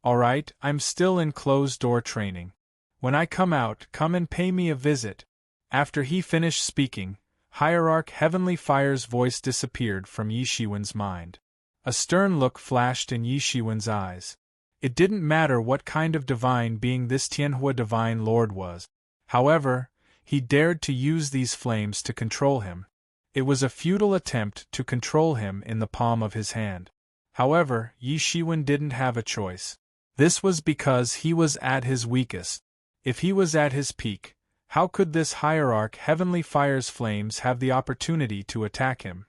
Alright, I'm still in closed-door training. When I come out, come and pay me a visit. After he finished speaking, Hierarch Heavenly Fire's voice disappeared from Yi Shiwen's mind. A stern look flashed in Yi Shiwen's eyes. It didn't matter what kind of divine being this Tianhua Divine Lord was. However, he dared to use these flames to control him. It was a futile attempt to control him in the palm of his hand. However, Yi Shiwen didn't have a choice. This was because he was at his weakest. If he was at his peak, how could this Hierarch Heavenly Fire's flames have the opportunity to attack him?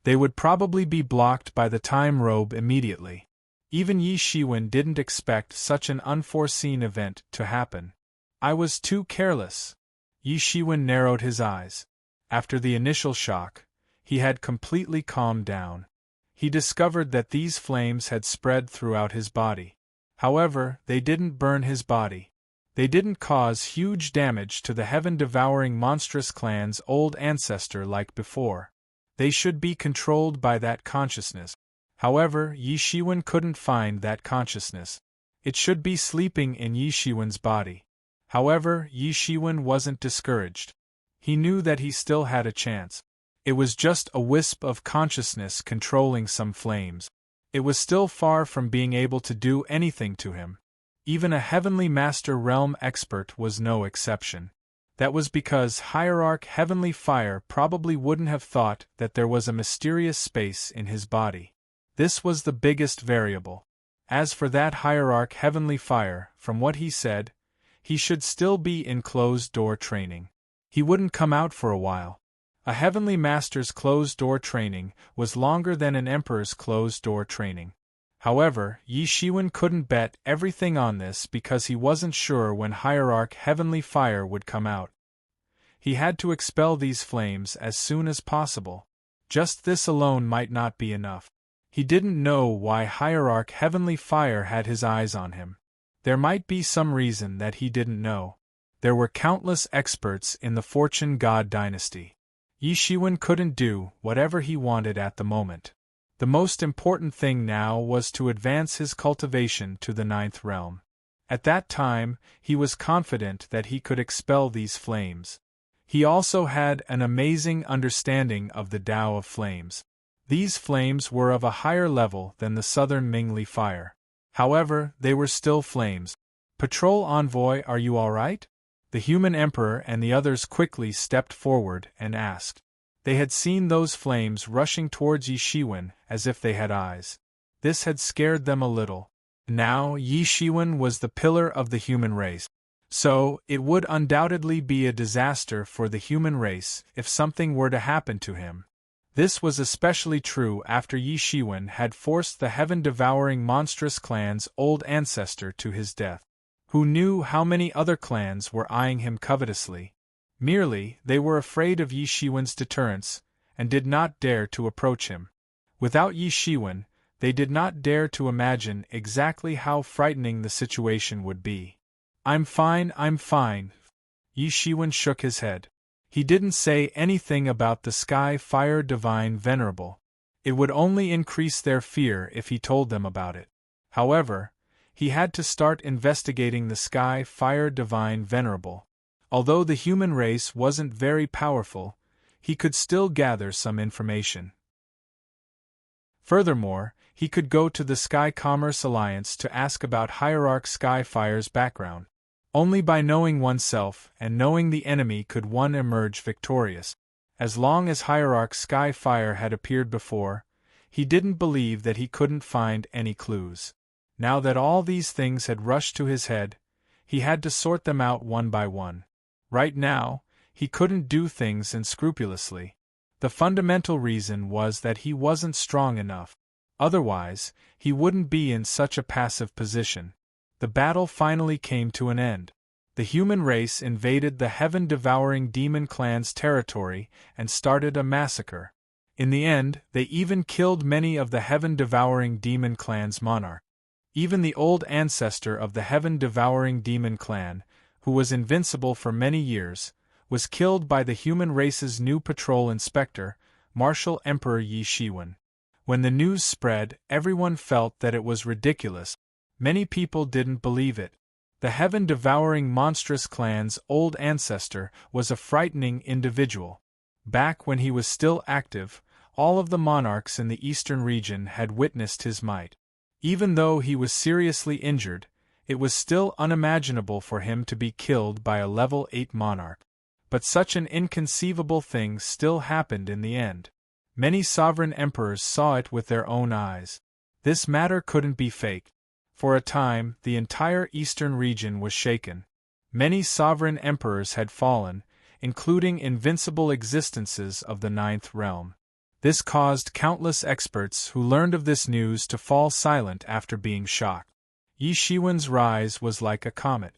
They would probably be blocked by the time robe immediately. Even Yi Shiwen didn't expect such an unforeseen event to happen. I was too careless. Yi Shiwen narrowed his eyes. After the initial shock, he had completely calmed down. He discovered that these flames had spread throughout his body. However, they didn't burn his body. They didn't cause huge damage to the heaven-devouring monstrous clan's old ancestor like before. They should be controlled by that consciousness. However, Yi Shiwen couldn't find that consciousness. It should be sleeping in Yi Shiwen's body. However, Yi Shiwen wasn't discouraged. He knew that he still had a chance. It was just a wisp of consciousness controlling some flames. It was still far from being able to do anything to him. Even a Heavenly Master Realm expert was no exception. That was because Hierarch Heavenly Fire probably wouldn't have thought that there was a mysterious space in his body. This was the biggest variable. As for that Hierarch Heavenly Fire, from what he said, he should still be in closed-door training. He wouldn't come out for a while. A Heavenly Master's closed-door training was longer than an Emperor's closed-door training. However, Yi Shiwen couldn't bet everything on this because he wasn't sure when Hierarch Heavenly Fire would come out. He had to expel these flames as soon as possible. Just this alone might not be enough. He didn't know why Hierarch Heavenly Fire had his eyes on him. There might be some reason that he didn't know. There were countless experts in the Fortune God dynasty. Yi Shiwen couldn't do whatever he wanted at the moment. The most important thing now was to advance his cultivation to the 9th realm. At that time, he was confident that he could expel these flames. He also had an amazing understanding of the Tao of Flames. These flames were of a higher level than the Southern Mingli fire. However, they were still flames. Patrol Envoy, are you all right? The human emperor and the others quickly stepped forward and asked. They had seen those flames rushing towards Yi Shiwen as if they had eyes. This had scared them a little. Now Yi Shiwen was the pillar of the human race. So, it would undoubtedly be a disaster for the human race if something were to happen to him. This was especially true after Yi Shiwen had forced the heaven-devouring monstrous clan's old ancestor to his death. Who knew how many other clans were eyeing him covetously? Merely, they were afraid of Yi Shiwen's deterrence, and did not dare to approach him. Without Yi Shiwen, they did not dare to imagine exactly how frightening the situation would be. I'm fine. Yi Shiwen shook his head. He didn't say anything about the Sky Fire Divine Venerable. It would only increase their fear if he told them about it. However, he had to start investigating the Sky Fire Divine Venerable. Although the human race wasn't very powerful, he could still gather some information. Furthermore, he could go to the Sky Commerce Alliance to ask about Hierarch Skyfire's background. Only by knowing oneself and knowing the enemy could one emerge victorious. As long as Hierarch Skyfire had appeared before, he didn't believe that he couldn't find any clues. Now that all these things had rushed to his head, he had to sort them out one by one. Right now, he couldn't do things unscrupulously. The fundamental reason was that he wasn't strong enough. Otherwise, he wouldn't be in such a passive position. The battle finally came to an end. The human race invaded the heaven-devouring demon clan's territory and started a massacre. In the end, they even killed many of the heaven-devouring demon clan's monarchs. Even the old ancestor of the heaven-devouring demon clan, who was invincible for many years, was killed by the human race's new patrol inspector, Martial Emperor Yi Shiwen. When the news spread, everyone felt that it was ridiculous. Many people didn't believe it. The heaven-devouring monstrous clan's old ancestor was a frightening individual. Back when he was still active, all of the monarchs in the eastern region had witnessed his might. Even though he was seriously injured, it was still unimaginable for him to be killed by a level 8 monarch. But such an inconceivable thing still happened in the end. Many sovereign emperors saw it with their own eyes. This matter couldn't be faked. For a time, the entire eastern region was shaken. Many sovereign emperors had fallen, including invincible existences of the ninth realm. This caused countless experts who learned of this news to fall silent after being shocked. Yi Shiwen's rise was like a comet.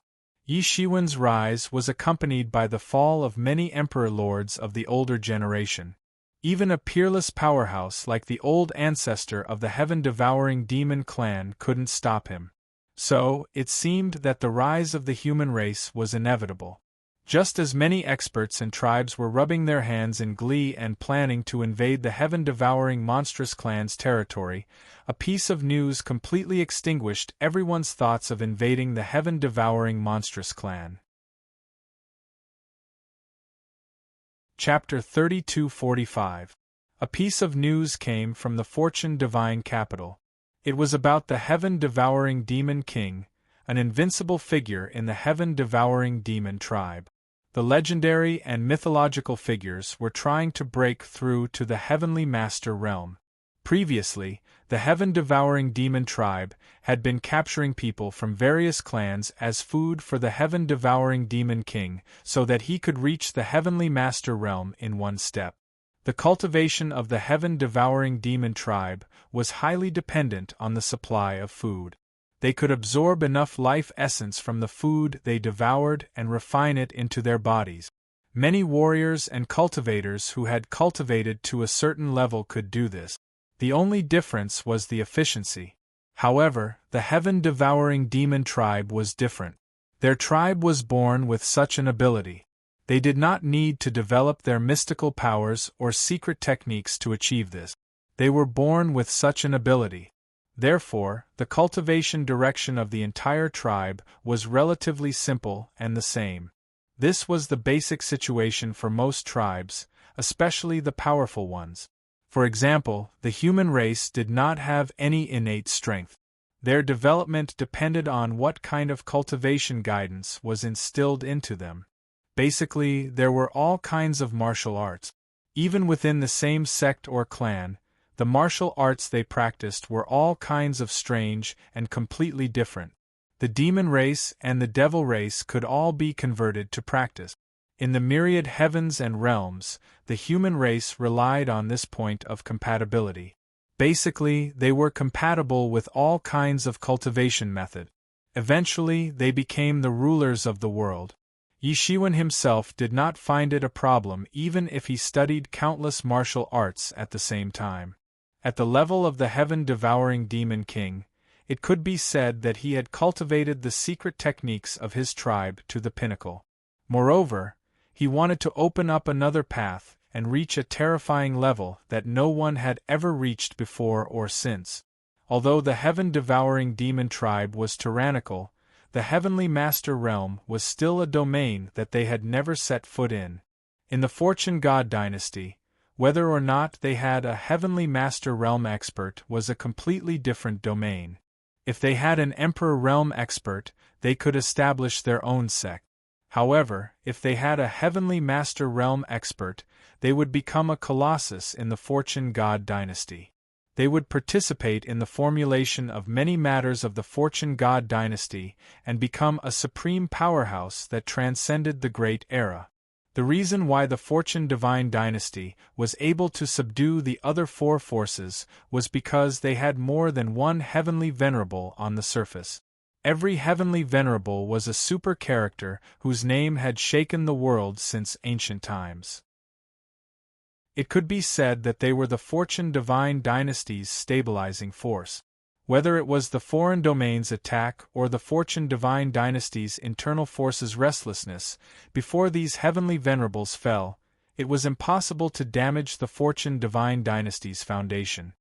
Yi Shiwen's rise was accompanied by the fall of many emperor lords of the older generation. Even a peerless powerhouse like the old ancestor of the heaven-devouring demon clan couldn't stop him. So, it seemed that the rise of the human race was inevitable. Just as many experts and tribes were rubbing their hands in glee and planning to invade the heaven-devouring monstrous clan's territory, a piece of news completely extinguished everyone's thoughts of invading the heaven-devouring monstrous clan. Chapter 3245. A piece of news came from the Fortune Divine capital. It was about the heaven-devouring demon king, an invincible figure in the heaven-devouring demon tribe. The legendary and mythological figures were trying to break through to the heavenly master realm. Previously, the heaven-devouring demon tribe had been capturing people from various clans as food for the heaven-devouring demon king so that he could reach the heavenly master realm in one step. The cultivation of the heaven-devouring demon tribe was highly dependent on the supply of food. They could absorb enough life essence from the food they devoured and refine it into their bodies. Many warriors and cultivators who had cultivated to a certain level could do this. The only difference was the efficiency. However, the heaven-devouring demon tribe was different. Their tribe was born with such an ability. They did not need to develop their mystical powers or secret techniques to achieve this. They were born with such an ability. Therefore, the cultivation direction of the entire tribe was relatively simple and the same. This was the basic situation for most tribes, especially the powerful ones. For example, the human race did not have any innate strength. Their development depended on what kind of cultivation guidance was instilled into them. Basically, there were all kinds of martial arts. Even within the same sect or clan, the martial arts they practiced were all kinds of strange and completely different. The demon race and the devil race could all be converted to practice. In the myriad heavens and realms, the human race relied on this point of compatibility. Basically, they were compatible with all kinds of cultivation method. Eventually, they became the rulers of the world. Yi Shiwen himself did not find it a problem even if he studied countless martial arts at the same time. At the level of the heaven-devouring demon king, it could be said that he had cultivated the secret techniques of his tribe to the pinnacle. Moreover, he wanted to open up another path and reach a terrifying level that no one had ever reached before or since. Although the heaven-devouring demon tribe was tyrannical, the heavenly master realm was still a domain that they had never set foot in. In the Fortune God dynasty, whether or not they had a heavenly master realm expert was a completely different domain. If they had an emperor realm expert, they could establish their own sect. However, if they had a heavenly master realm expert, they would become a colossus in the Fortune God dynasty. They would participate in the formulation of many matters of the Fortune God dynasty and become a supreme powerhouse that transcended the Great Era. The reason why the Fortune Divine dynasty was able to subdue the other four forces was because they had more than one heavenly venerable on the surface. Every heavenly venerable was a super character whose name had shaken the world since ancient times. It could be said that they were the fortune divine dynasty's stabilizing force. Whether it was the foreign domain's attack or the fortune divine dynasty's internal forces' restlessness, before these heavenly venerables fell, it was impossible to damage the fortune divine dynasty's foundation.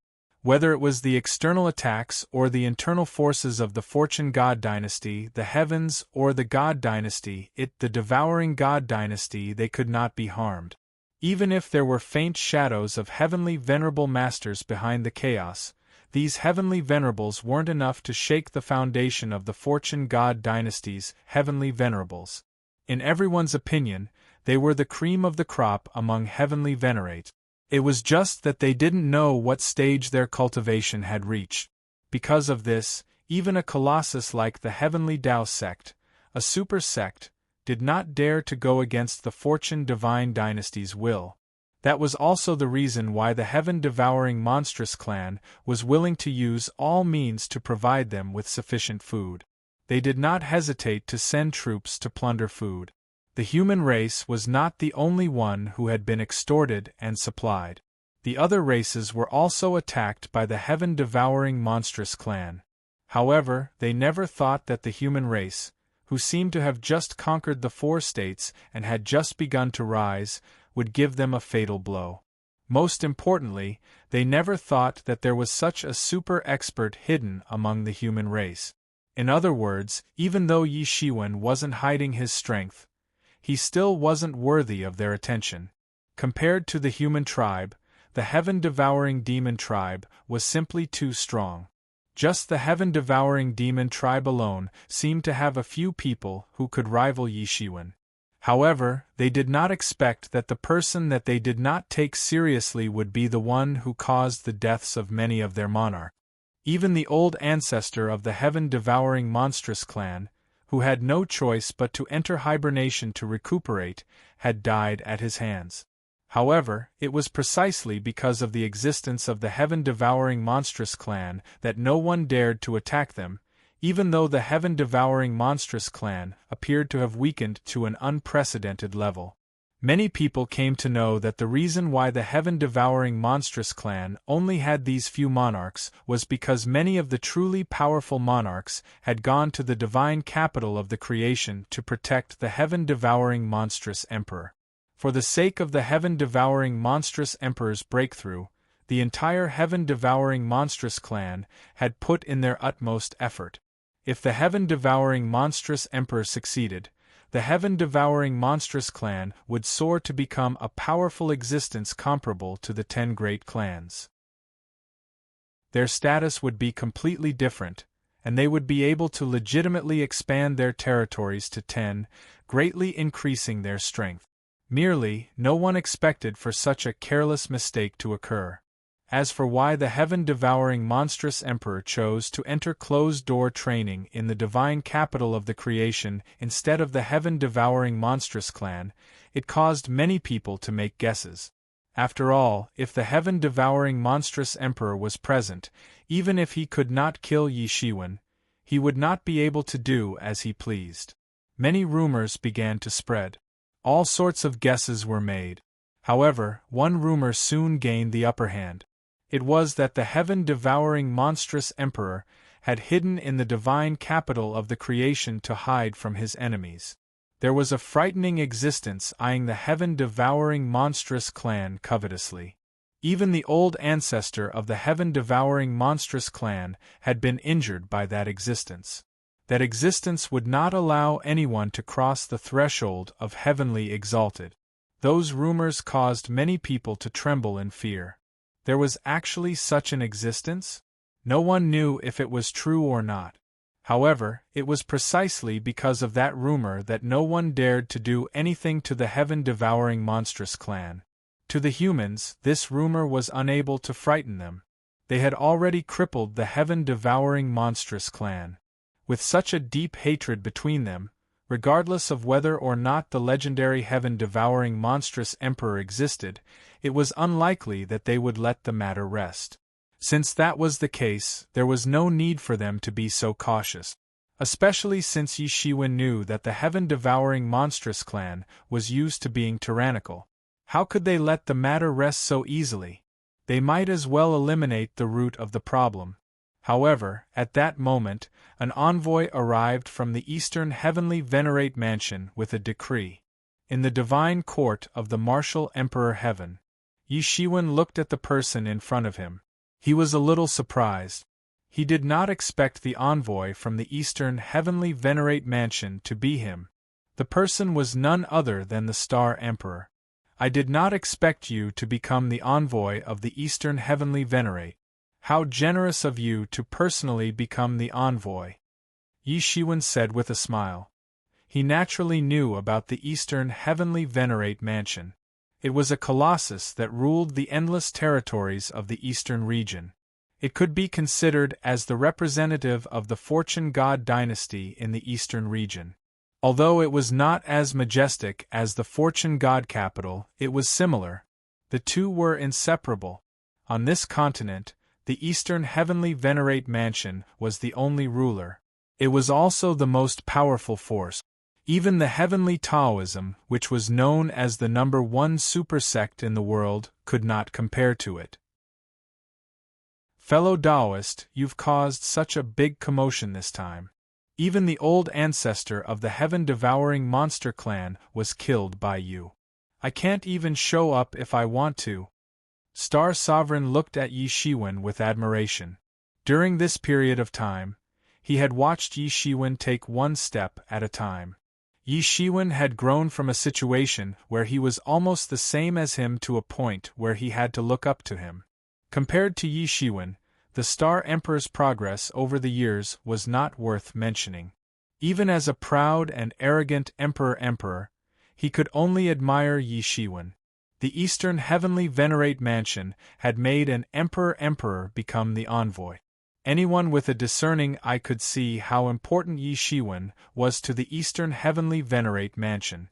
Whether it was the external attacks or the internal forces of the fortune god dynasty, the heavens, or the god dynasty, the devouring god dynasty, they could not be harmed. Even if there were faint shadows of heavenly venerable masters behind the chaos, these heavenly venerables weren't enough to shake the foundation of the fortune god dynasty's heavenly venerables. In everyone's opinion, they were the cream of the crop among heavenly venerates. It was just that they didn't know what stage their cultivation had reached. Because of this, even a colossus like the Heavenly Tao sect, a super sect, did not dare to go against the fortune divine dynasty's will. That was also the reason why the heaven-devouring monstrous clan was willing to use all means to provide them with sufficient food. They did not hesitate to send troops to plunder food. The human race was not the only one who had been extorted and supplied. The other races were also attacked by the heaven-devouring monstrous clan. However, they never thought that the human race, who seemed to have just conquered the 4 states and had just begun to rise, would give them a fatal blow. Most importantly, they never thought that there was such a super expert hidden among the human race. In other words, even though Yi Shiwen wasn't hiding his strength, he still wasn't worthy of their attention. Compared to the human tribe, the heaven-devouring demon tribe was simply too strong. Just the heaven-devouring demon tribe alone seemed to have a few people who could rival Yi Shiwen. However, they did not expect that the person that they did not take seriously would be the one who caused the deaths of many of their monarchs. Even the old ancestor of the heaven-devouring monstrous clan, who had no choice but to enter hibernation to recuperate, had died at his hands. However, it was precisely because of the existence of the heaven-devouring monstrous clan that no one dared to attack them, even though the heaven-devouring monstrous clan appeared to have weakened to an unprecedented level. Many people came to know that the reason why the heaven-devouring monstrous clan only had these few monarchs was because many of the truly powerful monarchs had gone to the divine capital of the creation to protect the heaven-devouring monstrous emperor. For the sake of the heaven-devouring monstrous emperor's breakthrough, the entire heaven-devouring monstrous clan had put in their utmost effort. If the heaven-devouring monstrous emperor succeeded, the heaven-devouring monstrous clan would soar to become a powerful existence comparable to the 10 great clans. Their status would be completely different, and they would be able to legitimately expand their territories to 10, greatly increasing their strength. Merely, no one expected for such a careless mistake to occur. As for why the heaven-devouring monstrous emperor chose to enter closed-door training in the divine capital of the creation instead of the heaven-devouring monstrous clan, it caused many people to make guesses. After all, if the heaven-devouring monstrous emperor was present, even if he could not kill Yi Shiwen, he would not be able to do as he pleased. Many rumors began to spread. All sorts of guesses were made. However, one rumor soon gained the upper hand. It was that the heaven-devouring monstrous emperor had hidden in the divine capital of the creation to hide from his enemies. There was a frightening existence eyeing the heaven-devouring monstrous clan covetously. Even the old ancestor of the heaven-devouring monstrous clan had been injured by that existence. That existence would not allow anyone to cross the threshold of heavenly exalted. Those rumors caused many people to tremble in fear. There was actually such an existence? No one knew if it was true or not. However, it was precisely because of that rumor that no one dared to do anything to the heaven-devouring monstrous clan. To the humans, this rumor was unable to frighten them. They had already crippled the heaven-devouring monstrous clan. With such a deep hatred between them, regardless of whether or not the legendary heaven-devouring monstrous emperor existed, it was unlikely that they would let the matter rest. Since that was the case, there was no need for them to be so cautious. especially since Yi Shiwen knew that the heaven-devouring monstrous clan was used to being tyrannical. How could they let the matter rest so easily? They might as well eliminate the root of the problem. However, at that moment, an envoy arrived from the Eastern Heavenly Venerate Mansion with a decree. In the divine court of the martial Emperor Heaven, Yi Shiwen looked at the person in front of him. He was a little surprised. He did not expect the envoy from the Eastern Heavenly Venerate Mansion to be him. The person was none other than the Star Emperor. I did not expect you to become the envoy of the Eastern Heavenly Venerate. How generous of you to personally become the envoy, Yi Shiwen said with a smile. He naturally knew about the Eastern Heavenly Venerate Mansion. It was a colossus that ruled the endless territories of the Eastern region. It could be considered as the representative of the Fortune God dynasty in the Eastern region. Although it was not as majestic as the Fortune God capital, it was similar. The two were inseparable. On this continent, the Eastern Heavenly Venerate Mansion was the only ruler. It was also the most powerful force. Even the Heavenly Taoism, which was known as the #1 super sect in the world, could not compare to it. Fellow Taoist, you've caused such a big commotion this time. Even the old ancestor of the heaven-devouring monster clan was killed by you. I can't even show up if I want to. Star Sovereign looked at Yi Shiwen with admiration. During this period of time, he had watched Yi Shiwen take one step at a time. Yi Shiwen had grown from a situation where he was almost the same as him to a point where he had to look up to him. Compared to Yi Shiwen, the Star Emperor's progress over the years was not worth mentioning. Even as a proud and arrogant emperor, he could only admire Yi Shiwen. The Eastern Heavenly Venerate Mansion had made an emperor become the envoy. Anyone with a discerning eye could see how important Yi Shiwen was to the Eastern Heavenly Venerate Mansion.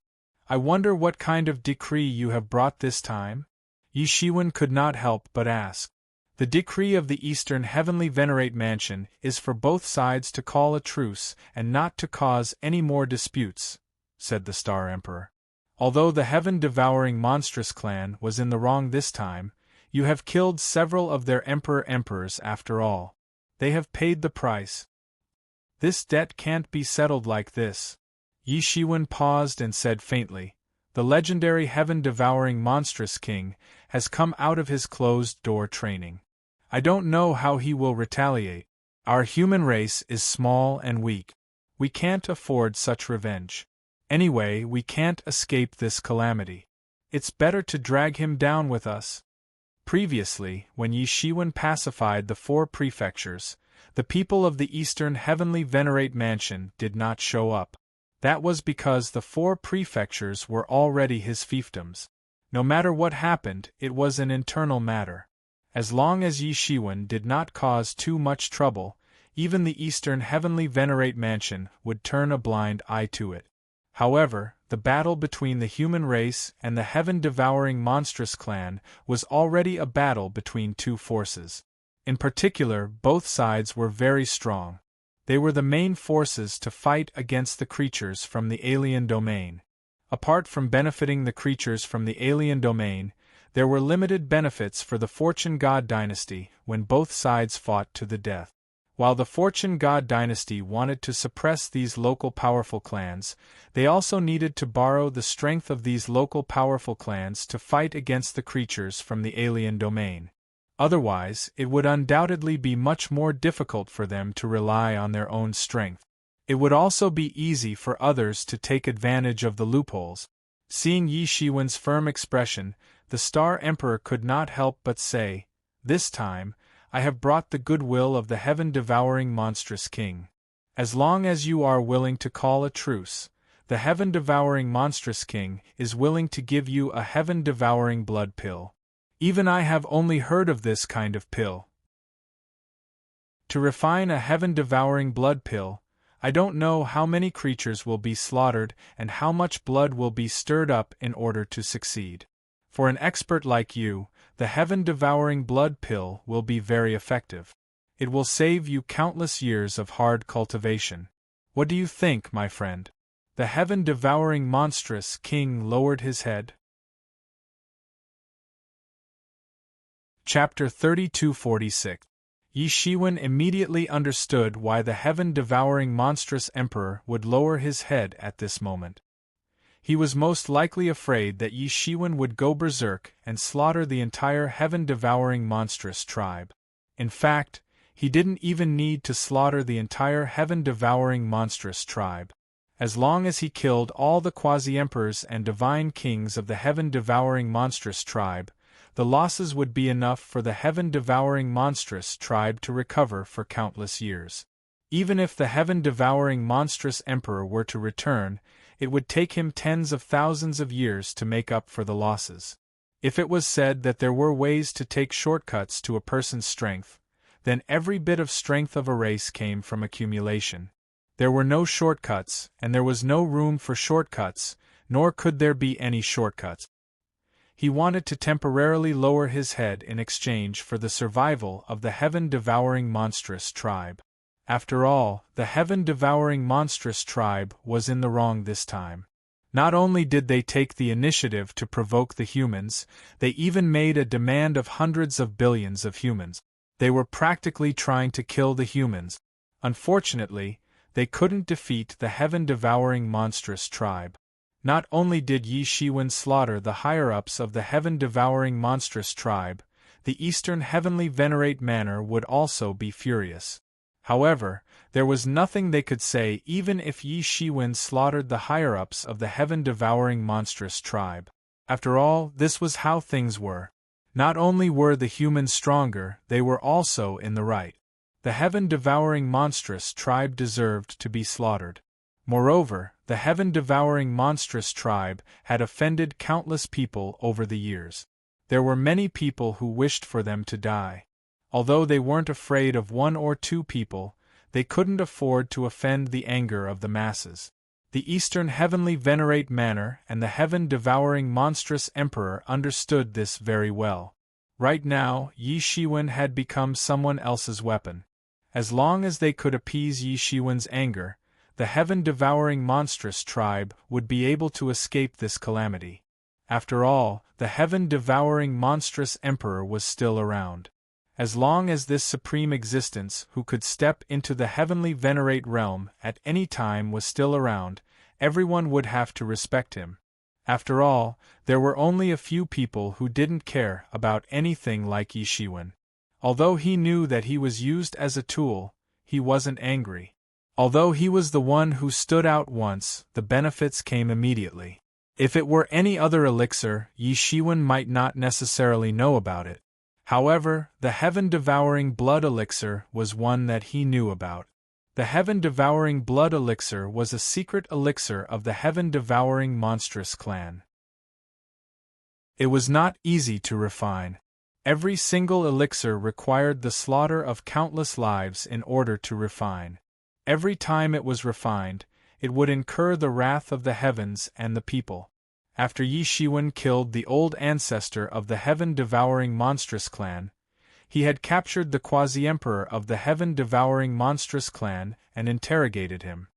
I wonder what kind of decree you have brought this time? Yi Shiwen could not help but ask. The decree of the Eastern Heavenly Venerate Mansion is for both sides to call a truce and not to cause any more disputes, said the Star Emperor. Although the heaven-devouring monstrous clan was in the wrong this time, you have killed several of their emperors after all. They have paid the price. This debt can't be settled like this. Yi Shiwen paused and said faintly, the legendary heaven-devouring monstrous king has come out of his closed-door training. I don't know how he will retaliate. Our human race is small and weak. We can't afford such revenge. Anyway, we can't escape this calamity. It's better to drag him down with us. Previously, when Yi Shiwen pacified the 4 prefectures, the people of the Eastern Heavenly Venerate Mansion did not show up. That was because the 4 prefectures were already his fiefdoms. No matter what happened, it was an internal matter. As long as Yi Shiwen did not cause too much trouble, even the Eastern Heavenly Venerate Mansion would turn a blind eye to it. However, the battle between the human race and the heaven-devouring monstrous clan was already a battle between 2 forces. In particular, both sides were very strong. They were the main forces to fight against the creatures from the alien domain. Apart from benefiting the creatures from the alien domain, there were limited benefits for the Fortune God dynasty when both sides fought to the death. While the Fortune God dynasty wanted to suppress these local powerful clans, they also needed to borrow the strength of these local powerful clans to fight against the creatures from the alien domain. Otherwise, it would undoubtedly be much more difficult for them to rely on their own strength. It would also be easy for others to take advantage of the loopholes. Seeing Yi Shiwen's firm expression, the Star Emperor could not help but say, "This time, I have brought the goodwill of the heaven-devouring monstrous king. As long as you are willing to call a truce, the heaven-devouring monstrous king is willing to give you a heaven-devouring blood pill. Even I have only heard of this kind of pill. To refine a heaven-devouring blood pill, I don't know how many creatures will be slaughtered and how much blood will be stirred up in order to succeed. For an expert like you, the heaven-devouring blood pill will be very effective. It will save you countless years of hard cultivation. What do you think, my friend? The heaven-devouring monstrous king lowered his head. Chapter 3246. Yi Shiwen immediately understood why the heaven-devouring monstrous emperor would lower his head at this moment. He was most likely afraid that Yi Shiwen would go berserk and slaughter the entire heaven-devouring monstrous tribe. In fact, he didn't even need to slaughter the entire heaven-devouring monstrous tribe. As long as he killed all the quasi-emperors and divine kings of the heaven-devouring monstrous tribe, the losses would be enough for the heaven-devouring monstrous tribe to recover for countless years. Even if the heaven-devouring monstrous emperor were to return, it would take him tens of thousands of years to make up for the losses. If it was said that there were ways to take shortcuts to a person's strength, then every bit of strength of a race came from accumulation. There were no shortcuts, and there was no room for shortcuts, nor could there be any shortcuts. He wanted to temporarily lower his head in exchange for the survival of the heaven-devouring monstrous tribe. After all, the heaven-devouring monstrous tribe was in the wrong this time. Not only did they take the initiative to provoke the humans, they even made a demand of hundreds of billions of humans. They were practically trying to kill the humans. Unfortunately, they couldn't defeat the heaven-devouring monstrous tribe. Not only did Yi Shiwen slaughter the higher-ups of the heaven-devouring monstrous tribe, the Eastern Heavenly Venerate Manor would also be furious. However, there was nothing they could say even if Yi Shiwen slaughtered the higher-ups of the heaven-devouring monstrous tribe. After all, this was how things were. Not only were the humans stronger, they were also in the right. The heaven-devouring monstrous tribe deserved to be slaughtered. Moreover, the heaven-devouring monstrous tribe had offended countless people over the years. There were many people who wished for them to die. Although they weren't afraid of one or two people, they couldn't afford to offend the anger of the masses. The Eastern Heavenly Venerate Manor and the heaven-devouring monstrous emperor understood this very well. Right now, Yi Shiwen had become someone else's weapon. As long as they could appease Yi Shiwen's anger, the heaven-devouring monstrous tribe would be able to escape this calamity. After all, the heaven-devouring monstrous emperor was still around. As long as this supreme existence who could step into the heavenly venerate realm at any time was still around, everyone would have to respect him. After all, there were only a few people who didn't care about anything like Yi Shiwen. Although he knew that he was used as a tool, he wasn't angry. Although he was the one who stood out once, the benefits came immediately. If it were any other elixir, Yi Shiwen might not necessarily know about it. However, the heaven-devouring blood elixir was one that he knew about. The heaven-devouring blood elixir was a secret elixir of the heaven-devouring monstrous clan. It was not easy to refine. Every single elixir required the slaughter of countless lives in order to refine. Every time it was refined, it would incur the wrath of the heavens and the people. After Yi Shiwen killed the old ancestor of the heaven-devouring monstrous clan, he had captured the quasi-emperor of the heaven-devouring monstrous clan and interrogated him.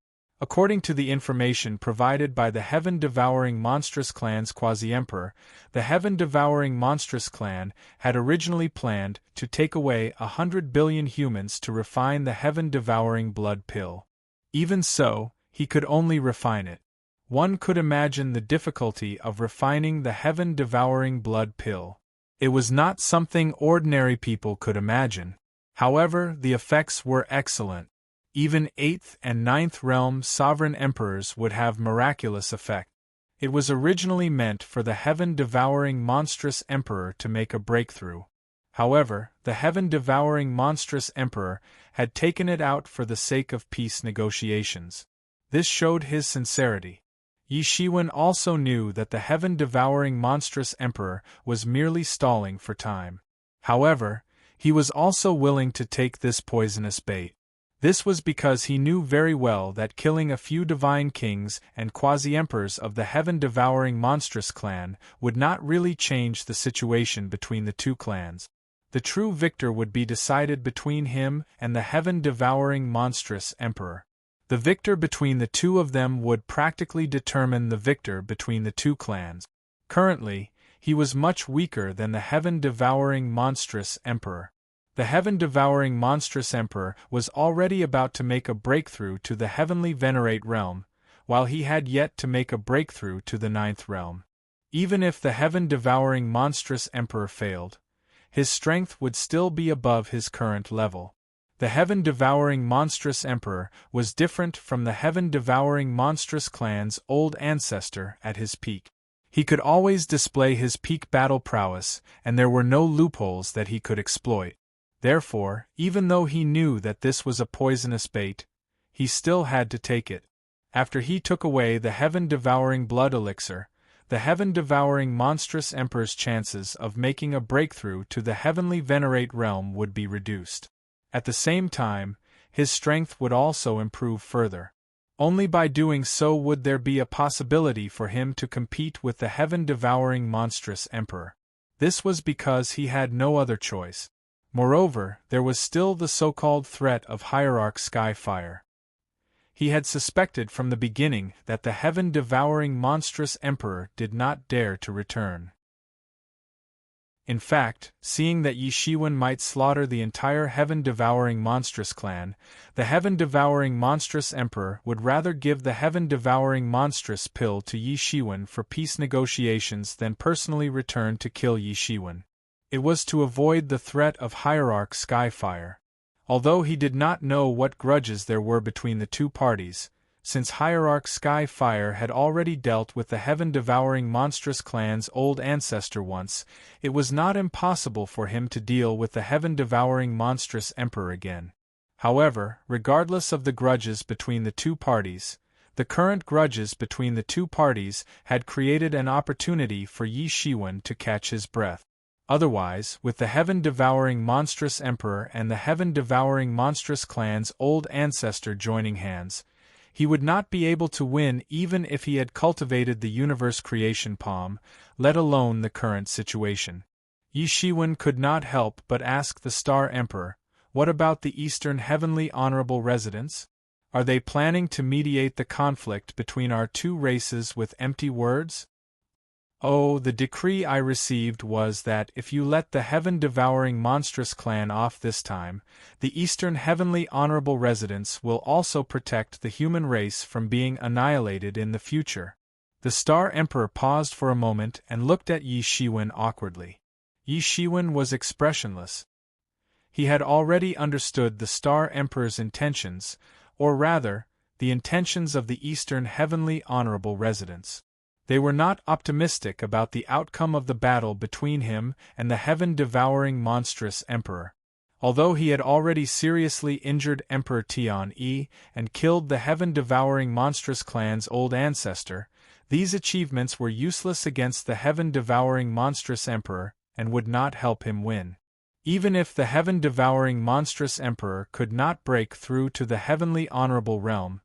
According to the information provided by the heaven-devouring monstrous clan's quasi-emperor, the heaven-devouring monstrous clan had originally planned to take away 100 billion humans to refine the heaven-devouring blood pill. Even so, he could only refine it. One could imagine the difficulty of refining the heaven-devouring blood pill. It was not something ordinary people could imagine. However, the effects were excellent. Even 8th and 9th realm sovereign emperors would have miraculous effect. It was originally meant for the heaven-devouring monstrous emperor to make a breakthrough. However, the heaven-devouring monstrous emperor had taken it out for the sake of peace negotiations. This showed his sincerity. Yi Shiwen also knew that the heaven-devouring monstrous emperor was merely stalling for time. However, he was also willing to take this poisonous bait. This was because he knew very well that killing a few divine kings and quasi-emperors of the heaven-devouring monstrous clan would not really change the situation between the two clans. The true victor would be decided between him and the heaven-devouring monstrous emperor. The victor between the two of them would practically determine the victor between the two clans. Currently, he was much weaker than the heaven-devouring monstrous emperor. The heaven-devouring monstrous emperor was already about to make a breakthrough to the heavenly venerate realm, while he had yet to make a breakthrough to the ninth realm. Even if the heaven-devouring monstrous emperor failed, his strength would still be above his current level. The heaven-devouring monstrous emperor was different from the heaven-devouring monstrous clan's old ancestor at his peak. He could always display his peak battle prowess, and there were no loopholes that he could exploit. Therefore, even though he knew that this was a poisonous bait, he still had to take it. After he took away the heaven-devouring blood elixir, the heaven-devouring monstrous emperor's chances of making a breakthrough to the heavenly venerate realm would be reduced. At the same time, his strength would also improve further. Only by doing so would there be a possibility for him to compete with the heaven-devouring monstrous emperor. This was because he had no other choice. Moreover, there was still the so-called threat of Hierarch Skyfire. He had suspected from the beginning that the heaven-devouring monstrous emperor did not dare to return. In fact, seeing that Yi Shiwen might slaughter the entire heaven-devouring monstrous clan, the heaven-devouring monstrous emperor would rather give the heaven-devouring monstrous pill to Yi Shiwen for peace negotiations than personally return to kill Yi Shiwen. It was to avoid the threat of Hierarch Skyfire. Although he did not know what grudges there were between the two parties, since Hierarch Skyfire had already dealt with the heaven-devouring monstrous clan's old ancestor once, it was not impossible for him to deal with the heaven-devouring monstrous emperor again. However, regardless of the grudges between the two parties, the current grudges between the two parties had created an opportunity for Yi Shiwen to catch his breath. Otherwise, with the heaven-devouring monstrous emperor and the heaven-devouring monstrous clan's old ancestor joining hands, he would not be able to win even if he had cultivated the universe creation palm, let alone the current situation. Yi Shiwen could not help but ask the Star Emperor, what about the Eastern Heavenly Honorable Residents? Are they planning to mediate the conflict between our two races with empty words? Oh, the decree I received was that if you let the heaven-devouring monstrous clan off this time, the Eastern Heavenly Honorable Residents will also protect the human race from being annihilated in the future. The Star Emperor paused for a moment and looked at Yi Shiwen awkwardly. Yi Shiwen was expressionless. He had already understood the Star Emperor's intentions, or rather, the intentions of the Eastern Heavenly Honorable Residents. They were not optimistic about the outcome of the battle between him and the heaven-devouring monstrous emperor. Although he had already seriously injured Emperor Tian-Yi and killed the heaven-devouring monstrous clan's old ancestor, these achievements were useless against the heaven-devouring monstrous emperor and would not help him win. Even if the heaven-devouring monstrous emperor could not break through to the heavenly honorable realm,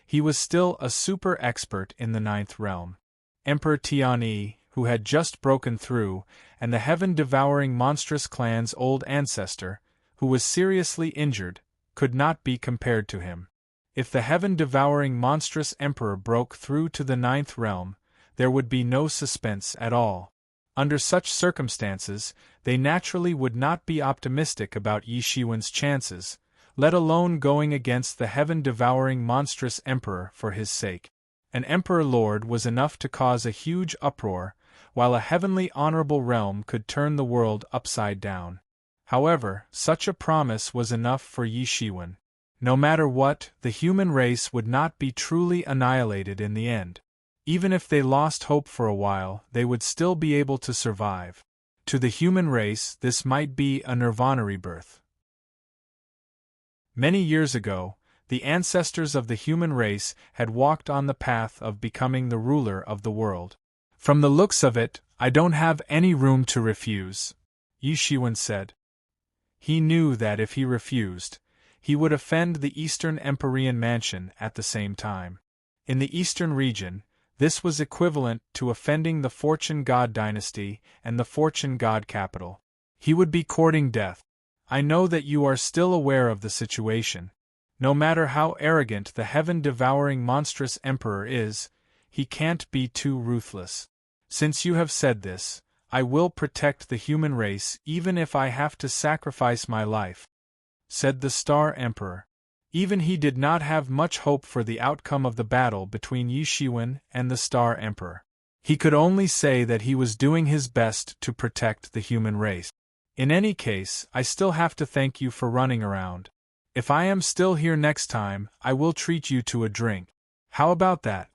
he was still a super expert in the ninth realm. Emperor Tian-Yi, who had just broken through, and the heaven-devouring monstrous clan's old ancestor, who was seriously injured, could not be compared to him. If the heaven-devouring monstrous emperor broke through to the ninth realm, there would be no suspense at all. Under such circumstances, they naturally would not be optimistic about Yi Shiwen's chances, let alone going against the heaven-devouring monstrous emperor for his sake. An emperor lord was enough to cause a huge uproar, while a heavenly honorable realm could turn the world upside down. However, such a promise was enough for Yi Shiwen. No matter what, the human race would not be truly annihilated in the end. Even if they lost hope for a while, they would still be able to survive. To the human race, this might be a nirvana rebirth. Many years ago, the ancestors of the human race had walked on the path of becoming the ruler of the world. From the looks of it, I don't have any room to refuse, Yi Shiwen said. He knew that if he refused, he would offend the Eastern Empyrean Mansion at the same time. In the Eastern region, this was equivalent to offending the Fortune God dynasty and the Fortune God capital. He would be courting death. I know that you are still aware of the situation. No matter how arrogant the heaven-devouring monstrous emperor is, he can't be too ruthless. Since you have said this, I will protect the human race even if I have to sacrifice my life," said the Star Emperor. Even he did not have much hope for the outcome of the battle between Yi Shiwen and the Star Emperor. He could only say that he was doing his best to protect the human race. "In any case, I still have to thank you for running around. If I am still here next time, I will treat you to a drink. How about that?"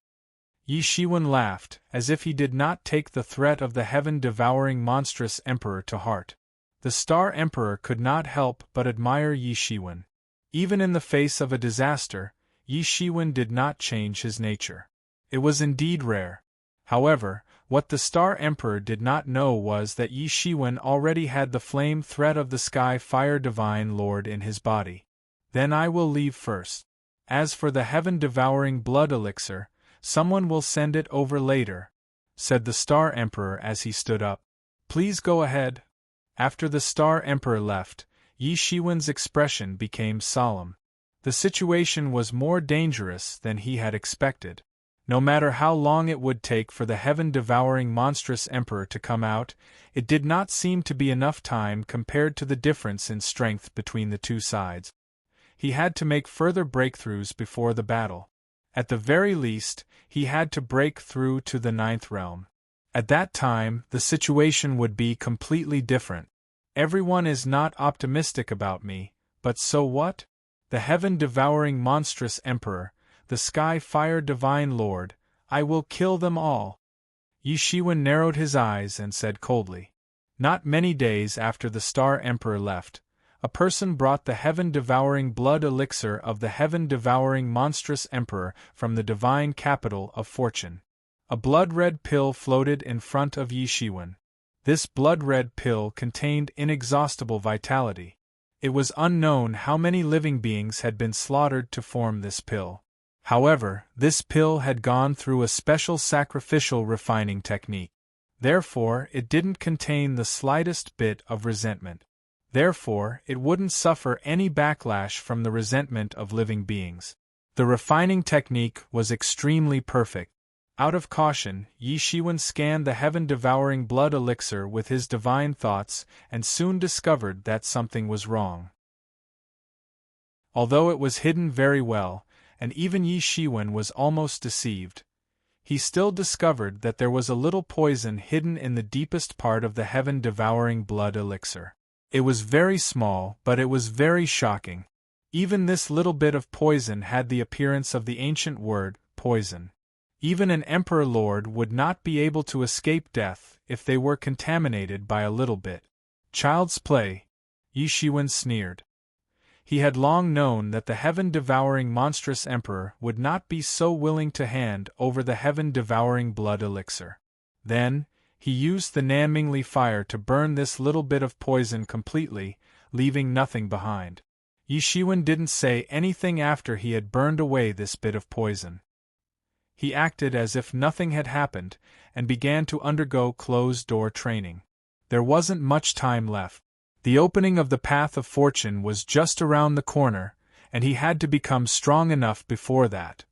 Yi Shiwen laughed, as if he did not take the threat of the heaven-devouring monstrous emperor to heart. The Star Emperor could not help but admire Yi Shiwen. Even in the face of a disaster, Yi Shiwen did not change his nature. It was indeed rare. However, what the Star Emperor did not know was that Yi Shiwen already had the flame threat of the Sky Fire Divine Lord in his body. "Then I will leave first. As for the heaven-devouring blood elixir, someone will send it over later," said the Star Emperor as he stood up. "Please go ahead." After the Star Emperor left, Yi Shiwen's expression became solemn. The situation was more dangerous than he had expected. No matter how long it would take for the heaven-devouring monstrous emperor to come out, it did not seem to be enough time compared to the difference in strength between the two sides. He had to make further breakthroughs before the battle. At the very least, he had to break through to the 9th realm. At that time, the situation would be completely different. Everyone is not optimistic about me, but so what? The heaven-devouring monstrous emperor, the Sky Fire Divine Lord, I will kill them all. Yi Shiwen narrowed his eyes and said coldly. Not many days after the Star Emperor left, a person brought the heaven-devouring blood elixir of the heaven-devouring monstrous emperor from the divine capital of fortune. A blood-red pill floated in front of Yi Shiwen. This blood-red pill contained inexhaustible vitality. It was unknown how many living beings had been slaughtered to form this pill. However, this pill had gone through a special sacrificial refining technique. Therefore, it didn't contain the slightest bit of resentment. Therefore, it wouldn't suffer any backlash from the resentment of living beings. The refining technique was extremely perfect. Out of caution, Yi Shiwen scanned the heaven-devouring blood elixir with his divine thoughts and soon discovered that something was wrong. Although it was hidden very well, and even Yi Shiwen was almost deceived, he still discovered that there was a little poison hidden in the deepest part of the heaven-devouring blood elixir. It was very small, but it was very shocking. Even this little bit of poison had the appearance of the ancient word, poison. Even an Emperor Lord would not be able to escape death if they were contaminated by a little bit. Child's play, Yi Shiwen sneered. He had long known that the heaven-devouring monstrous emperor would not be so willing to hand over the heaven-devouring blood elixir. Then, he used the Nanmingli fire to burn this little bit of poison completely, leaving nothing behind. Yi Shiwen didn't say anything after he had burned away this bit of poison. He acted as if nothing had happened, and began to undergo closed-door training. There wasn't much time left. The opening of the path of fortune was just around the corner, and he had to become strong enough before that.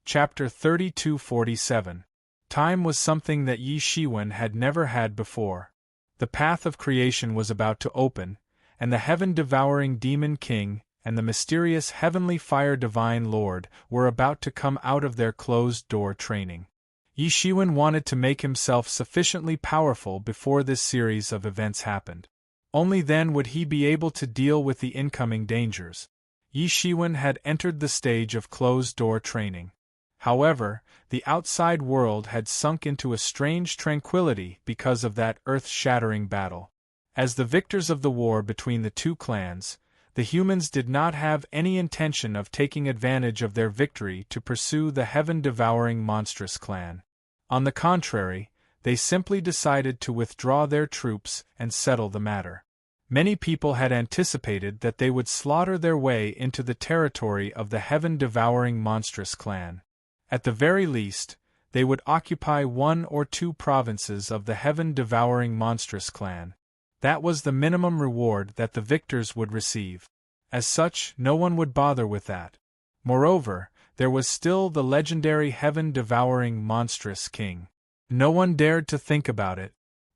Chapter 3247. Time was something that Yi Shiwen had never had before. The path of creation was about to open, and the heaven-devouring demon king and the mysterious heavenly fire divine lord were about to come out of their closed-door training. Yi Shiwen wanted to make himself sufficiently powerful before this series of events happened. Only then would he be able to deal with the incoming dangers. Yi Shiwen had entered the stage of closed-door training. However, the outside world had sunk into a strange tranquility because of that earth-shattering battle. As the victors of the war between the two clans, the humans did not have any intention of taking advantage of their victory to pursue the heaven-devouring monstrous clan. On the contrary, they simply decided to withdraw their troops and settle the matter. Many people had anticipated that they would slaughter their way into the territory of the heaven-devouring monstrous clan. At the very least, they would occupy 1 or 2 provinces of the heaven-devouring monstrous clan. That was the minimum reward that the victors would receive. As such, no one would bother with that. Moreover, there was still the legendary heaven-devouring monstrous king. No one dared to think about it.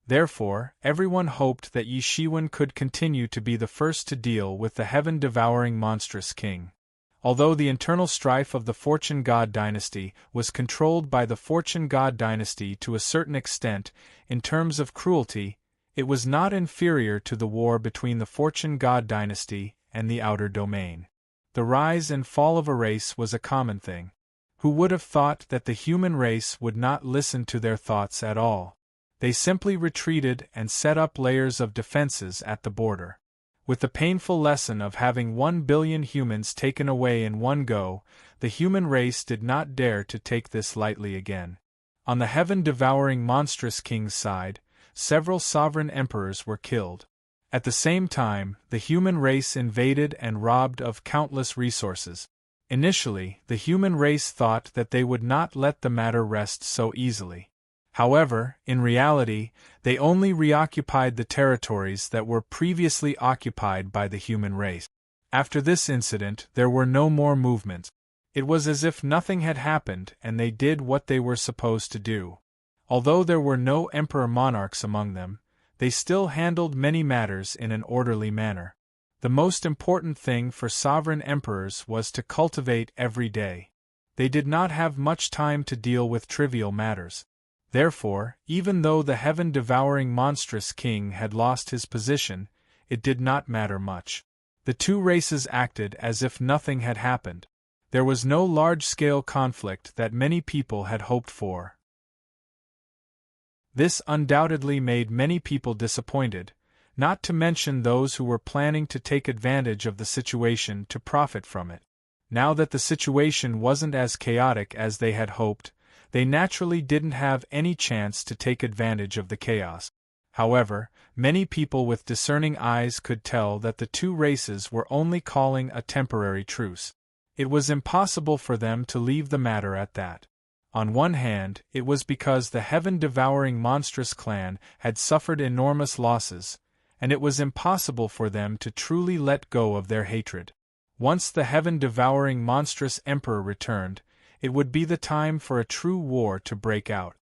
Therefore, everyone hoped that Yi Shiwen could continue to be the first to deal with the heaven-devouring monstrous king. Although the internal strife of the Fortune God dynasty was controlled by the Fortune God dynasty to a certain extent in terms of cruelty, it was not inferior to the war between the Fortune God dynasty and the Outer Domain. The rise and fall of a race was a common thing. Who would have thought that the human race would not listen to their thoughts at all? They simply retreated and set up layers of defenses at the border. With the painful lesson of having 1 billion humans taken away in one go, the human race did not dare to take this lightly again. On the heaven-devouring monstrous king's side, several sovereign emperors were killed. At the same time, the human race invaded and robbed of countless resources. Initially, the human race thought that they would not let the matter rest so easily. However, in reality, they only reoccupied the territories that were previously occupied by the human race. After this incident, there were no more movements. It was as if nothing had happened and they did what they were supposed to do. Although there were no emperor-monarchs among them, they still handled many matters in an orderly manner. The most important thing for sovereign emperors was to cultivate every day. They did not have much time to deal with trivial matters. Therefore, even though the heaven-devouring monstrous king had lost his position, it did not matter much. The two races acted as if nothing had happened. There was no large-scale conflict that many people had hoped for. This undoubtedly made many people disappointed, not to mention those who were planning to take advantage of the situation to profit from it. Now that the situation wasn't as chaotic as they had hoped, they naturally didn't have any chance to take advantage of the chaos. However, many people with discerning eyes could tell that the two races were only calling a temporary truce. It was impossible for them to leave the matter at that. On one hand, it was because the heaven-devouring monstrous clan had suffered enormous losses, and it was impossible for them to truly let go of their hatred. Once the heaven-devouring monstrous emperor returned, it would be the time for a true war to break out.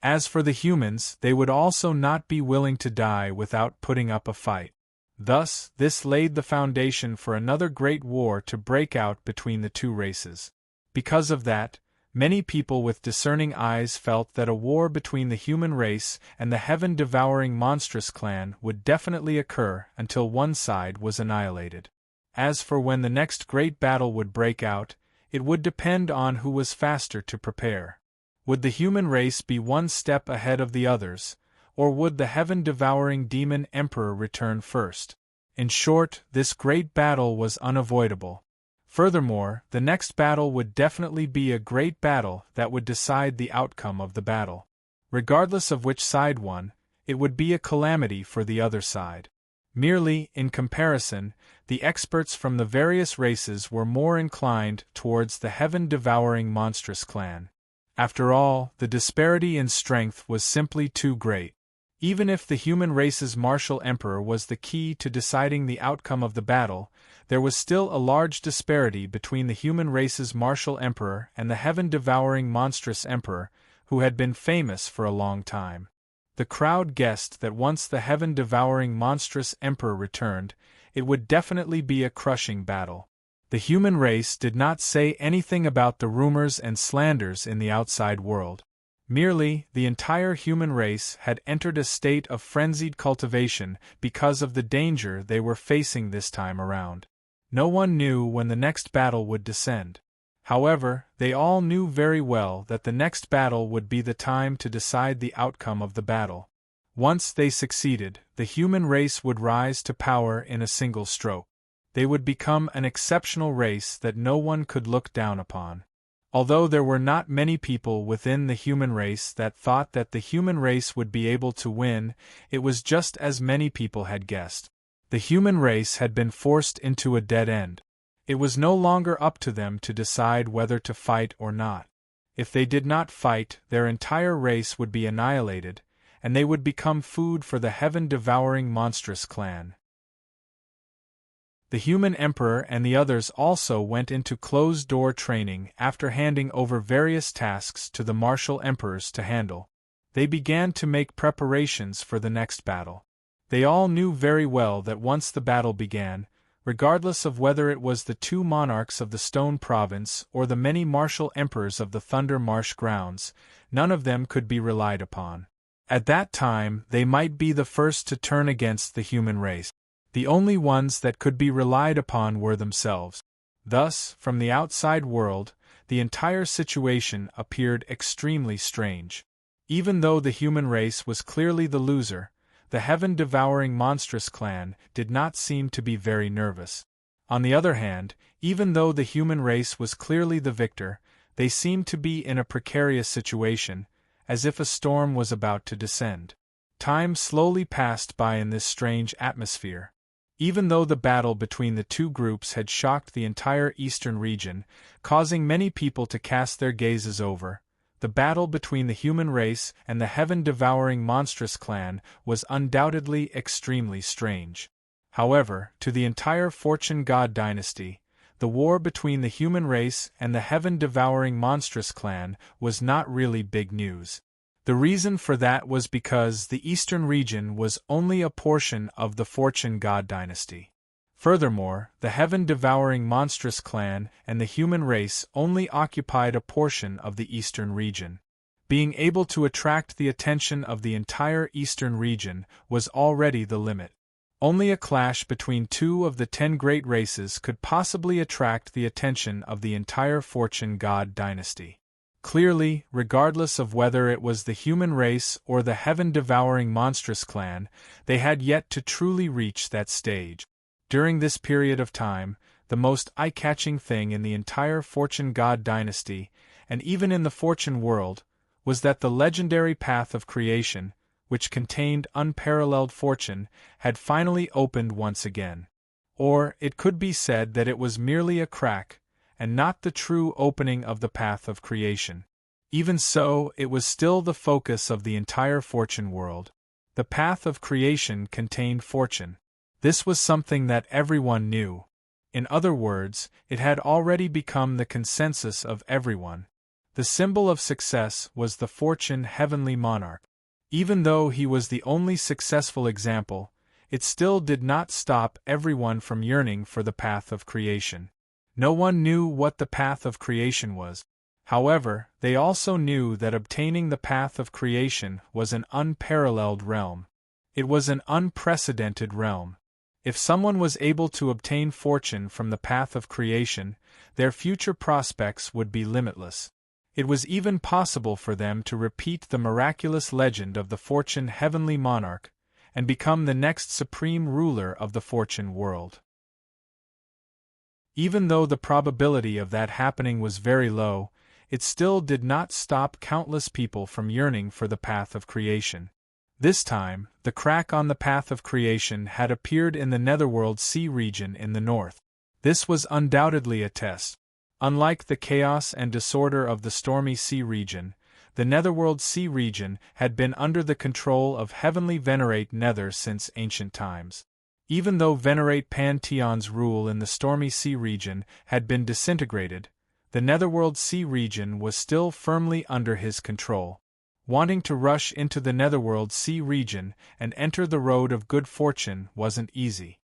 As for the humans, they would also not be willing to die without putting up a fight. Thus, this laid the foundation for another great war to break out between the two races. Because of that, many people with discerning eyes felt that a war between the human race and the heaven-devouring monstrous clan would definitely occur until one side was annihilated. As for when the next great battle would break out, it would depend on who was faster to prepare. Would the human race be one step ahead of the others, or would the heaven-devouring demon emperor return first? In short, this great battle was unavoidable. Furthermore, the next battle would definitely be a great battle that would decide the outcome of the battle. Regardless of which side won, it would be a calamity for the other side. Merely, in comparison, the experts from the various races were more inclined towards the heaven-devouring monstrous clan. After all, the disparity in strength was simply too great. Even if the human race's martial emperor was the key to deciding the outcome of the battle, there was still a large disparity between the human race's martial emperor and the heaven-devouring monstrous emperor, who had been famous for a long time. The crowd guessed that once the heaven-devouring monstrous emperor returned, it would definitely be a crushing battle. The human race did not say anything about the rumors and slanders in the outside world. Merely, the entire human race had entered a state of frenzied cultivation because of the danger they were facing this time around. No one knew when the next battle would descend. However, they all knew very well that the next battle would be the time to decide the outcome of the battle. Once they succeeded, the human race would rise to power in a single stroke. They would become an exceptional race that no one could look down upon. Although there were not many people within the human race that thought that the human race would be able to win, it was just as many people had guessed. The human race had been forced into a dead end. It was no longer up to them to decide whether to fight or not. If they did not fight, their entire race would be annihilated, and they would become food for the heaven-devouring monstrous clan. The human emperor and the others also went into closed-door training after handing over various tasks to the martial emperors to handle. They began to make preparations for the next battle. They all knew very well that once the battle began, regardless of whether it was the two monarchs of the Stone Province or the many martial emperors of the Thunder Marsh grounds, none of them could be relied upon. At that time they might be the first to turn against the human race. The only ones that could be relied upon were themselves. Thus, from the outside world, the entire situation appeared extremely strange. Even though the human race was clearly the loser, the heaven-devouring monstrous clan did not seem to be very nervous. On the other hand, even though the human race was clearly the victor, they seemed to be in a precarious situation, as if a storm was about to descend. Time slowly passed by in this strange atmosphere. Even though the battle between the two groups had shocked the entire eastern region, causing many people to cast their gazes over, the battle between the human race and the heaven-devouring monstrous clan was undoubtedly extremely strange. However, to the entire Fortune God dynasty, the war between the human race and the heaven-devouring monstrous clan was not really big news. The reason for that was because the eastern region was only a portion of the Fortune God dynasty. Furthermore, the heaven-devouring monstrous clan and the human race only occupied a portion of the eastern region. Being able to attract the attention of the entire eastern region was already the limit. Only a clash between two of the 10 great races could possibly attract the attention of the entire Fortune God dynasty. Clearly, regardless of whether it was the human race or the heaven-devouring monstrous clan, they had yet to truly reach that stage. During this period of time, the most eye-catching thing in the entire Fortune God dynasty, and even in the Fortune world, was that the legendary path of creation, which contained unparalleled fortune, had finally opened once again. Or, it could be said that it was merely a crack, and not the true opening of the path of creation. Even so, it was still the focus of the entire Fortune world. The path of creation contained fortune. This was something that everyone knew. In other words, it had already become the consensus of everyone. The symbol of success was the Fortune Heavenly Monarch. Even though he was the only successful example, it still did not stop everyone from yearning for the path of creation. No one knew what the path of creation was. However, they also knew that obtaining the path of creation was an unparalleled realm. It was an unprecedented realm. If someone was able to obtain fortune from the path of creation, their future prospects would be limitless. It was even possible for them to repeat the miraculous legend of the Fortune Heavenly Monarch, and become the next supreme ruler of the Fortune world. Even though the probability of that happening was very low, it still did not stop countless people from yearning for the path of creation. This time, the crack on the path of creation had appeared in the Netherworld Sea region in the north. This was undoubtedly a test. Unlike the chaos and disorder of the stormy sea region, the Netherworld Sea region had been under the control of Heavenly Venerate Nether since ancient times. Even though Venerate Pantheon's rule in the stormy sea region had been disintegrated, the Netherworld Sea region was still firmly under his control. Wanting to rush into the Netherworld Sea region and enter the road of good fortune wasn't easy.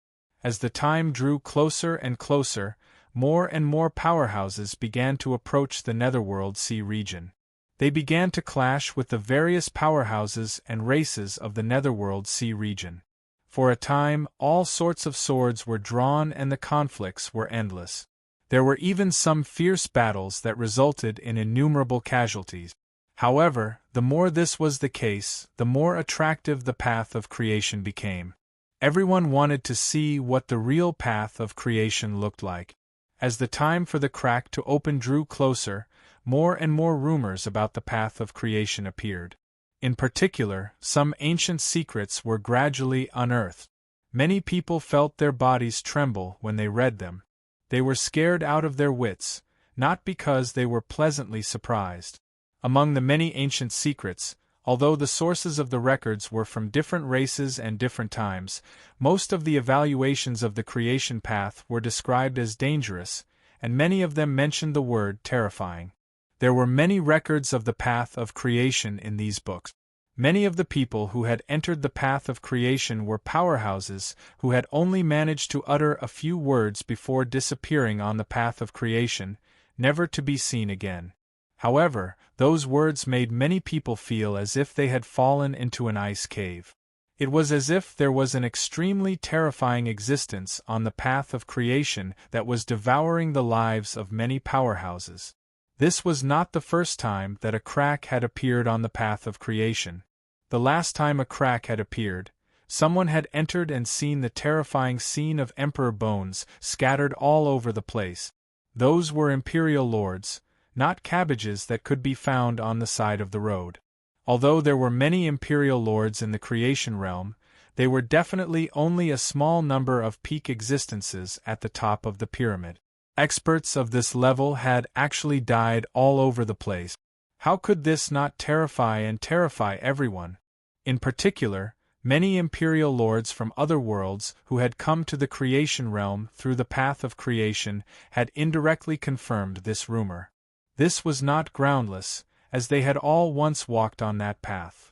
As the time drew closer and closer, more and more powerhouses began to approach the Netherworld Sea region. They began to clash with the various powerhouses and races of the Netherworld Sea region. For a time, all sorts of swords were drawn and the conflicts were endless. There were even some fierce battles that resulted in innumerable casualties. However, the more this was the case, the more attractive the path of creation became. Everyone wanted to see what the real path of creation looked like. As the time for the crack to open drew closer, more and more rumors about the path of creation appeared. In particular, some ancient secrets were gradually unearthed. Many people felt their bodies tremble when they read them. They were scared out of their wits, not because they were pleasantly surprised. Among the many ancient secrets, Although the sources of the records were from different races and different times, most of the evaluations of the creation path were described as dangerous, and many of them mentioned the word terrifying. There were many records of the path of creation in these books. Many of the people who had entered the path of creation were powerhouses who had only managed to utter a few words before disappearing on the path of creation, never to be seen again. However, those words made many people feel as if they had fallen into an ice cave. It was as if there was an extremely terrifying existence on the path of creation that was devouring the lives of many powerhouses. This was not the first time that a crack had appeared on the path of creation. The last time a crack had appeared, someone had entered and seen the terrifying scene of emperor bones scattered all over the place. Those were imperial lords, not cabbages that could be found on the side of the road. Although there were many imperial lords in the creation realm, they were definitely only a small number of peak existences at the top of the pyramid. Experts of this level had actually died all over the place. How could this not terrify everyone? In particular, many imperial lords from other worlds who had come to the creation realm through the path of creation had indirectly confirmed this rumor. This was not groundless, as they had all once walked on that path.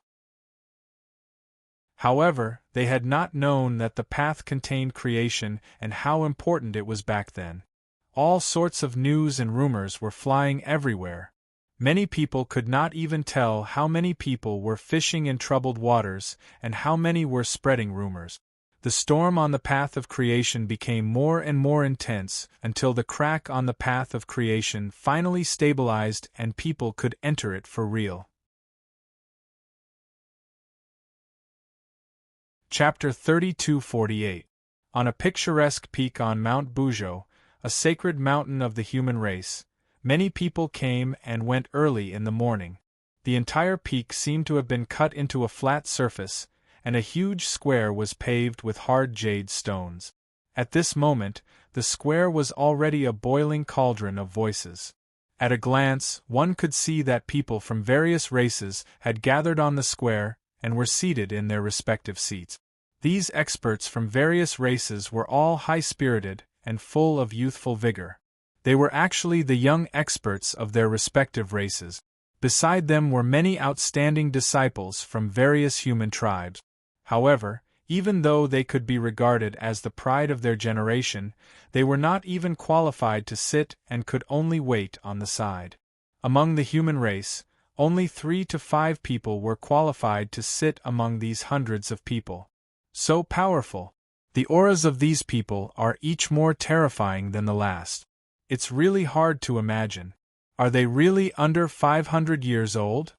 However, they had not known that the path contained creation and how important it was back then. All sorts of news and rumors were flying everywhere. Many people could not even tell how many people were fishing in troubled waters and how many were spreading rumors. The storm on the path of creation became more and more intense until the crack on the path of creation finally stabilized and people could enter it for real. Chapter 32:48. On a picturesque peak on Mount Bujo, a sacred mountain of the human race, many people came and went early in the morning. The entire peak seemed to have been cut into a flat surface, and a huge square was paved with hard jade stones. At this moment, the square was already a boiling cauldron of voices. At a glance, one could see that people from various races had gathered on the square and were seated in their respective seats. These experts from various races were all high-spirited and full of youthful vigor. They were actually the young experts of their respective races. Beside them were many outstanding disciples from various human tribes. However, even though they could be regarded as the pride of their generation, they were not even qualified to sit and could only wait on the side. Among the human race, only 3 to 5 people were qualified to sit among these hundreds of people. So powerful! The auras of these people are each more terrifying than the last. It's really hard to imagine. Are they really under 500 years old?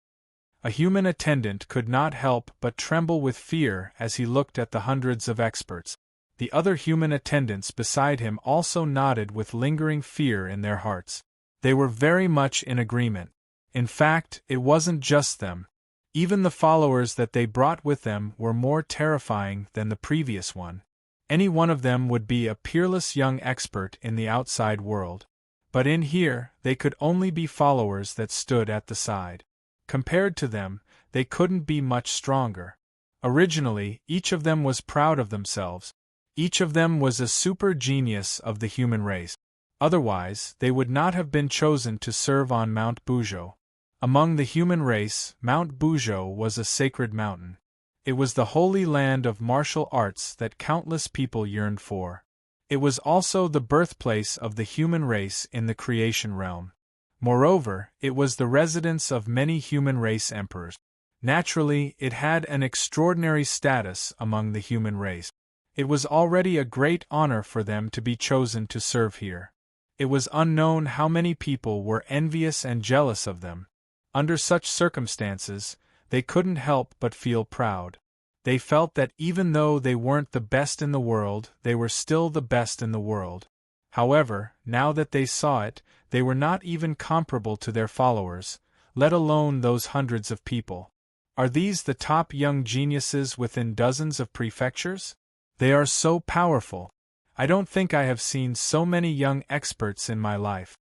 A human attendant could not help but tremble with fear as he looked at the hundreds of experts. The other human attendants beside him also nodded with lingering fear in their hearts. They were very much in agreement. In fact, it wasn't just them. Even the followers that they brought with them were more terrifying than the previous one. Any one of them would be a peerless young expert in the outside world. But in here, they could only be followers that stood at the side. Compared to them, they couldn't be much stronger. Originally, each of them was proud of themselves. Each of them was a super genius of the human race. Otherwise, they would not have been chosen to serve on Mount Bujo. Among the human race, Mount Bujo was a sacred mountain. It was the holy land of martial arts that countless people yearned for. It was also the birthplace of the human race in the creation realm. Moreover, it was the residence of many human race emperors. Naturally, it had an extraordinary status among the human race. It was already a great honor for them to be chosen to serve here. It was unknown how many people were envious and jealous of them. Under such circumstances, they couldn't help but feel proud. They felt that even though they weren't the best in the world, they were still the best in the world. However, now that they saw it, they were not even comparable to their followers, let alone those hundreds of people. Are these the top young geniuses within dozens of prefectures? They are so powerful. I don't think I have seen so many young experts in my life.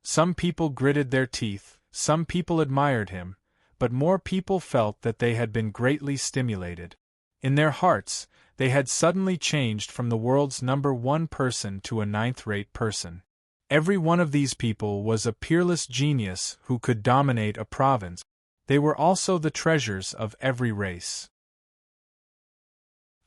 Some people gritted their teeth, some people admired him, but more people felt that they had been greatly stimulated. In their hearts, they had suddenly changed from the world's #1 person to a ninth-rate person. Every one of these people was a peerless genius who could dominate a province. They were also the treasures of every race.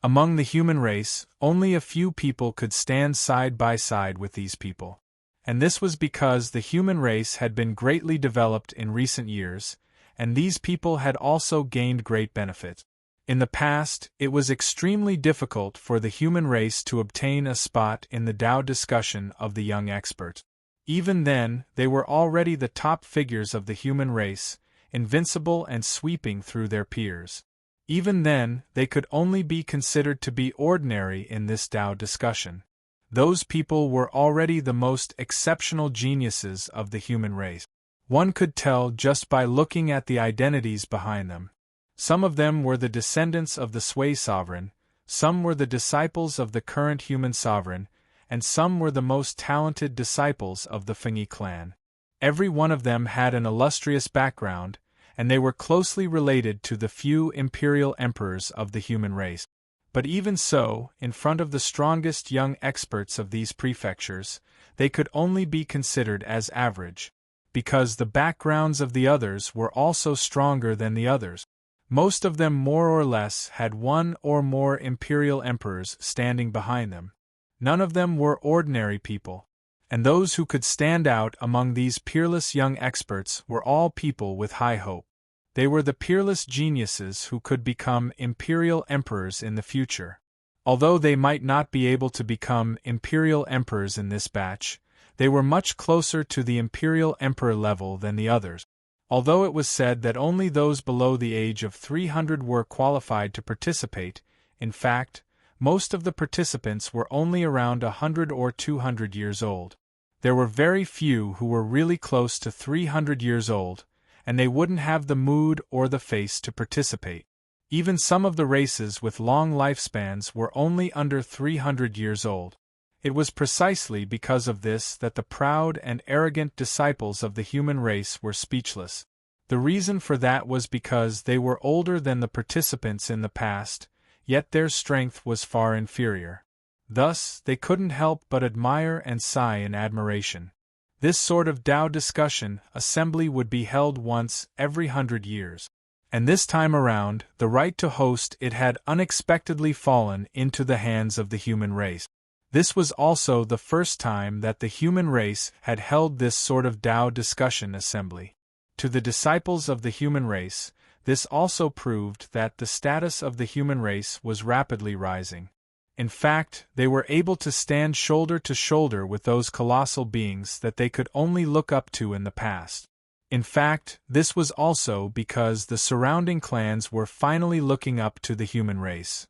Among the human race, only a few people could stand side by side with these people. And this was because the human race had been greatly developed in recent years, and these people had also gained great benefit. In the past, it was extremely difficult for the human race to obtain a spot in the Tao discussion of the young expert. Even then, they were already the top figures of the human race, invincible and sweeping through their peers. Even then, they could only be considered to be ordinary in this Tao discussion. Those people were already the most exceptional geniuses of the human race. One could tell just by looking at the identities behind them. Some of them were the descendants of the Sui sovereign, some were the disciples of the current human sovereign, and some were the most talented disciples of the Fengyi clan. Every one of them had an illustrious background, and they were closely related to the few imperial emperors of the human race. But even so, in front of the strongest young experts of these prefectures, they could only be considered as average, because the backgrounds of the others were also stronger than the others. Most of them more or less had one or more imperial emperors standing behind them. None of them were ordinary people, and those who could stand out among these peerless young experts were all people with high hope. They were the peerless geniuses who could become imperial emperors in the future. Although they might not be able to become imperial emperors in this batch, they were much closer to the imperial emperor level than the others. Although it was said that only those below the age of 300 were qualified to participate, in fact, most of the participants were only around 100 or 200 years old. There were very few who were really close to 300 years old, and they wouldn't have the mood or the face to participate. Even some of the races with long lifespans were only under 300 years old. It was precisely because of this that the proud and arrogant disciples of the human race were speechless. The reason for that was because they were older than the participants in the past, yet their strength was far inferior. Thus, they couldn't help but admire and sigh in admiration. This sort of Tao discussion assembly would be held once every 100 years. And this time around, the right to host it had unexpectedly fallen into the hands of the human race. This was also the first time that the human race had held this sort of Tao discussion assembly. To the disciples of the human race, this also proved that the status of the human race was rapidly rising. In fact, they were able to stand shoulder to shoulder with those colossal beings that they could only look up to in the past. In fact, this was also because the surrounding clans were finally looking up to the human race.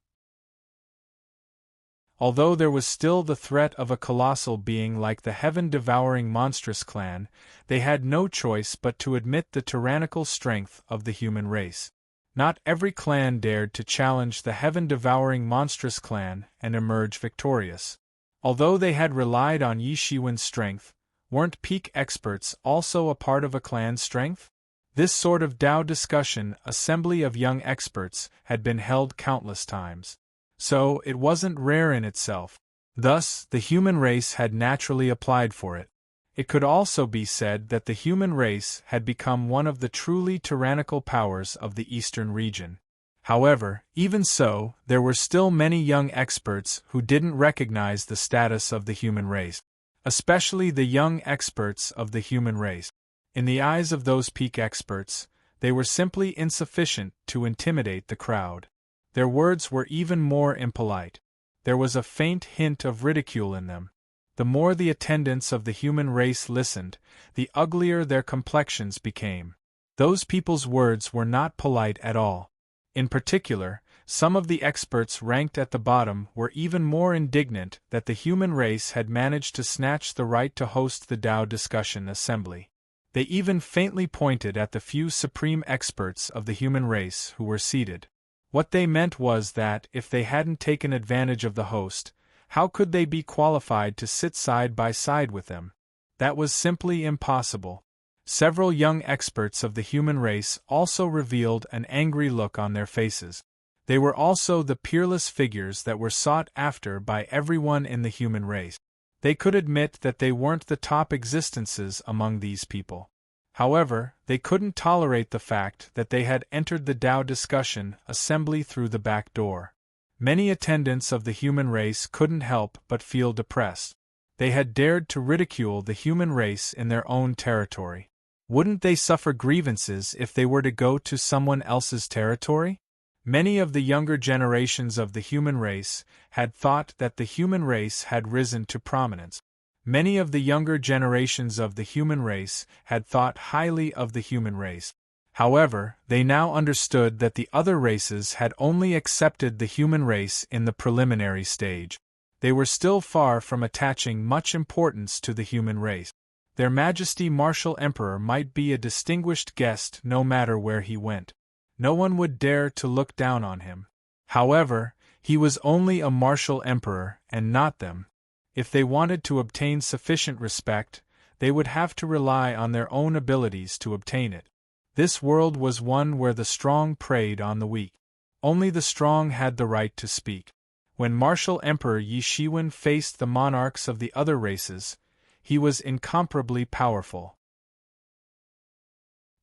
Although there was still the threat of a colossal being like the heaven-devouring monstrous clan, they had no choice but to admit the tyrannical strength of the human race. Not every clan dared to challenge the heaven-devouring monstrous clan and emerge victorious. Although they had relied on Yi Shiwen's strength, weren't peak experts also a part of a clan's strength? This sort of Tao discussion assembly of young experts had been held countless times. So, it wasn't rare in itself. Thus, the human race had naturally applied for it. It could also be said that the human race had become one of the truly tyrannical powers of the eastern region. However, even so, there were still many young experts who didn't recognize the status of the human race. Especially the young experts of the human race. In the eyes of those peak experts, they were simply insufficient to intimidate the crowd. Their words were even more impolite. There was a faint hint of ridicule in them. The more the attendants of the human race listened, the uglier their complexions became. Those people's words were not polite at all. In particular, some of the experts ranked at the bottom were even more indignant that the human race had managed to snatch the right to host the Tao discussion assembly. They even faintly pointed at the few supreme experts of the human race who were seated. What they meant was that if they hadn't taken advantage of the host, how could they be qualified to sit side by side with them? That was simply impossible. Several young experts of the human race also revealed an angry look on their faces. They were also the peerless figures that were sought after by everyone in the human race. They could admit that they weren't the top existences among these people. However, they couldn't tolerate the fact that they had entered the Tao discussion assembly through the back door. Many attendants of the human race couldn't help but feel depressed. They had dared to ridicule the human race in their own territory. Wouldn't they suffer grievances if they were to go to someone else's territory? Many of the younger generations of the human race had thought that the human race had risen to prominence. Many of the younger generations of the human race had thought highly of the human race. However, they now understood that the other races had only accepted the human race in the preliminary stage. They were still far from attaching much importance to the human race. Their Majesty Martial Emperor might be a distinguished guest no matter where he went. No one would dare to look down on him. However, he was only a martial emperor and not them. If they wanted to obtain sufficient respect, they would have to rely on their own abilities to obtain it. This world was one where the strong preyed on the weak. Only the strong had the right to speak. When Martial Emperor Yi Shiwen faced the monarchs of the other races, he was incomparably powerful.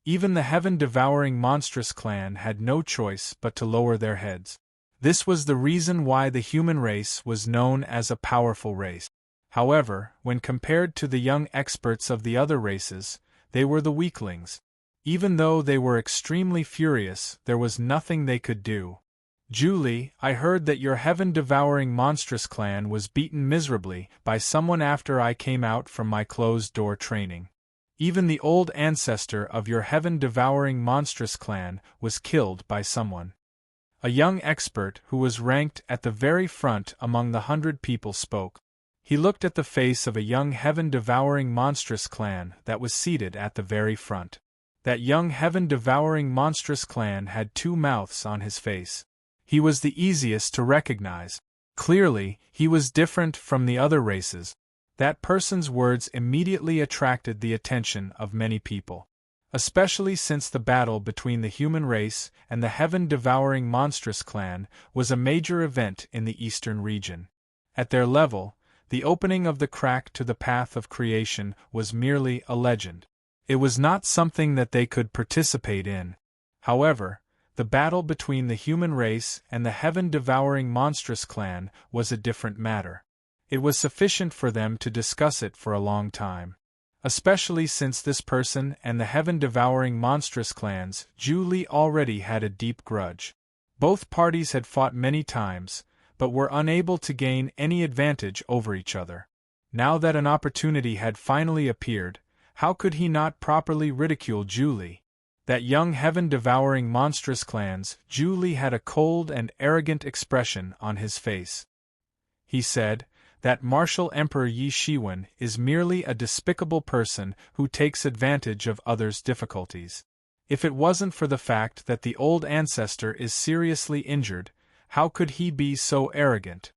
Even the heaven-devouring monstrous clan had no choice but to lower their heads. This was the reason why the human race was known as a powerful race. However, when compared to the young experts of the other races, they were the weaklings. Even though they were extremely furious, there was nothing they could do. Julie, I heard that your heaven-devouring monstrous clan was beaten miserably by someone after I came out from my closed-door training. Even the old ancestor of your heaven-devouring monstrous clan was killed by someone. A young expert who was ranked at the very front among the 100 people spoke. He looked at the face of a young heaven-devouring monstrous clan that was seated at the very front. That young heaven-devouring monstrous clan had 2 mouths on his face. He was the easiest to recognize. Clearly, he was different from the other races. That person's words immediately attracted the attention of many people. Especially since the battle between the human race and the heaven-devouring monstrous clan was a major event in the eastern region. At their level, the opening of the crack to the path of creation was merely a legend. It was not something that they could participate in. However, the battle between the human race and the heaven-devouring monstrous clan was a different matter. It was sufficient for them to discuss it for a long time. Especially since this person and the heaven-devouring monstrous clans, Julie already had a deep grudge. Both parties had fought many times, but were unable to gain any advantage over each other. Now that an opportunity had finally appeared, how could he not properly ridicule Julie? That young heaven-devouring monstrous clans, Julie had a cold and arrogant expression on his face. He said, that martial Emperor Yi Shiwen is merely a despicable person who takes advantage of others' difficulties. If it wasn't for the fact that the old ancestor is seriously injured, how could he be so arrogant?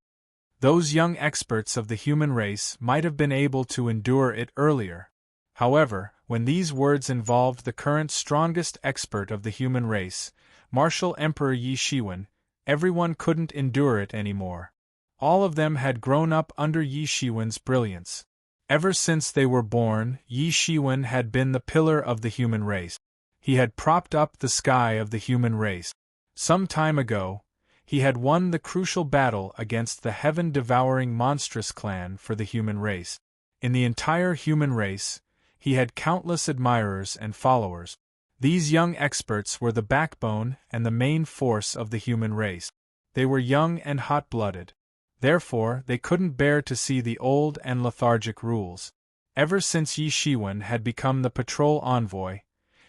Those young experts of the human race might have been able to endure it earlier. However, when these words involved the current strongest expert of the human race, Martial Emperor Yi Shiwen, everyone couldn't endure it anymore. All of them had grown up under Yi Shiwen's brilliance. Ever since they were born, Yi Shiwen had been the pillar of the human race. He had propped up the sky of the human race. Some time ago, he had won the crucial battle against the heaven-devouring monstrous clan for the human race. In the entire human race, he had countless admirers and followers. These young experts were the backbone and the main force of the human race. They were young and hot-blooded. Therefore, they couldn't bear to see the old and lethargic rules. Ever since Yi Shiwen had become the patrol envoy,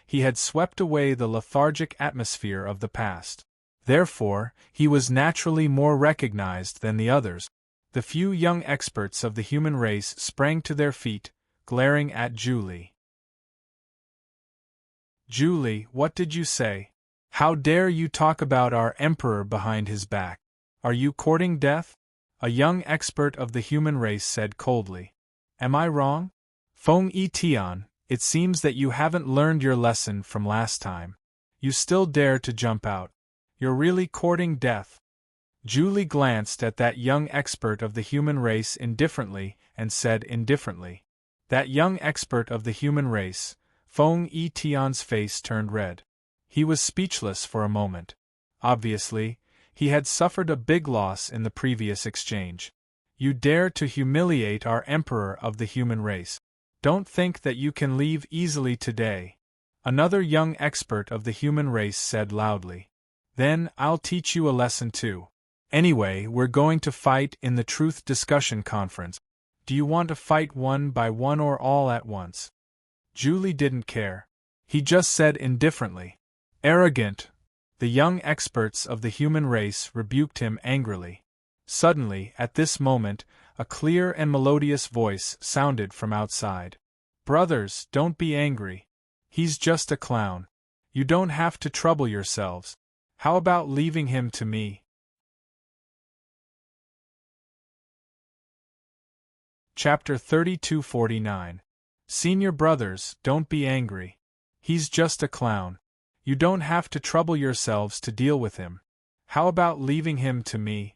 he had swept away the lethargic atmosphere of the past. Therefore, he was naturally more recognized than the others. The few young experts of the human race sprang to their feet, glaring at Julie. Julie, what did you say? How dare you talk about our emperor behind his back? Are you courting death? A young expert of the human race said coldly. Am I wrong? Feng Yi Tian, It seems that you haven't learned your lesson from last time. You still dare to jump out. You're really courting death." Julie glanced at that young expert of the human race indifferently and said indifferently. That young expert of the human race, Feng Yi-Tian's face turned red. He was speechless for a moment. Obviously, he had suffered a big loss in the previous exchange. "You dare to humiliate our emperor of the human race. Don't think that you can leave easily today," another young expert of the human race said loudly. "Then I'll teach you a lesson too. Anyway, we're going to fight in the Truth Discussion Conference. Do you want to fight one by one or all at once?" Julie didn't care. He just said indifferently. "Arrogant!" The young experts of the human race rebuked him angrily. Suddenly, at this moment, a clear and melodious voice sounded from outside. "Brothers, don't be angry. He's just a clown. You don't have to trouble yourselves. How about leaving him to me?" Chapter 3249. Senior brothers, don't be angry. He's just a clown. You don't have to trouble yourselves to deal with him. How about leaving him to me?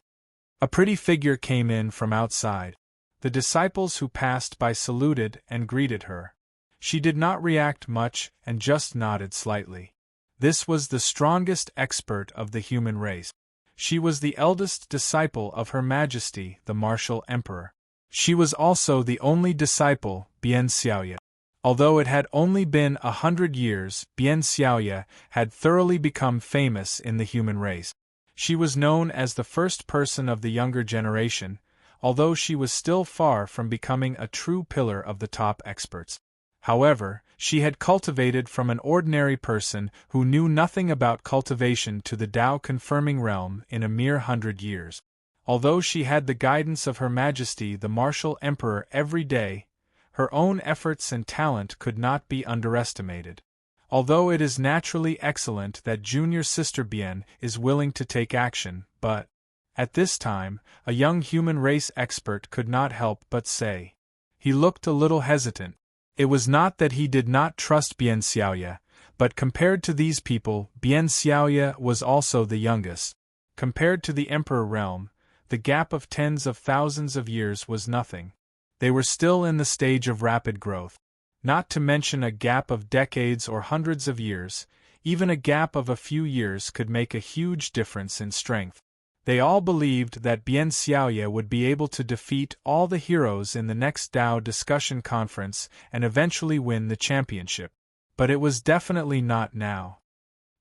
A pretty figure came in from outside. The disciples who passed by saluted and greeted her. She did not react much and just nodded slightly. This was the strongest expert of the human race. She was the eldest disciple of Her Majesty, the Martial Emperor. She was also the only disciple, Bian Xiaoye. Although it had only been 100 years, Bian Xiaoye had thoroughly become famous in the human race. She was known as the first person of the younger generation, although she was still far from becoming a true pillar of the top experts. However, she had cultivated from an ordinary person who knew nothing about cultivation to the Tao-confirming realm in a mere 100 years. Although she had the guidance of Her Majesty the Martial Emperor every day, her own efforts and talent could not be underestimated. Although it is naturally excellent that junior sister Bian is willing to take action, but, at this time, a young human race expert could not help but say. He looked a little hesitant. It was not that he did not trust Bian Xiaoye, but compared to these people, Bian Xiaoye was also the youngest. Compared to the Emperor realm, the gap of tens of thousands of years was nothing. They were still in the stage of rapid growth. Not to mention a gap of decades or hundreds of years, even a gap of a few years could make a huge difference in strength. They all believed that Bian Xiaoye would be able to defeat all the heroes in the next Tao discussion conference and eventually win the championship. But it was definitely not now.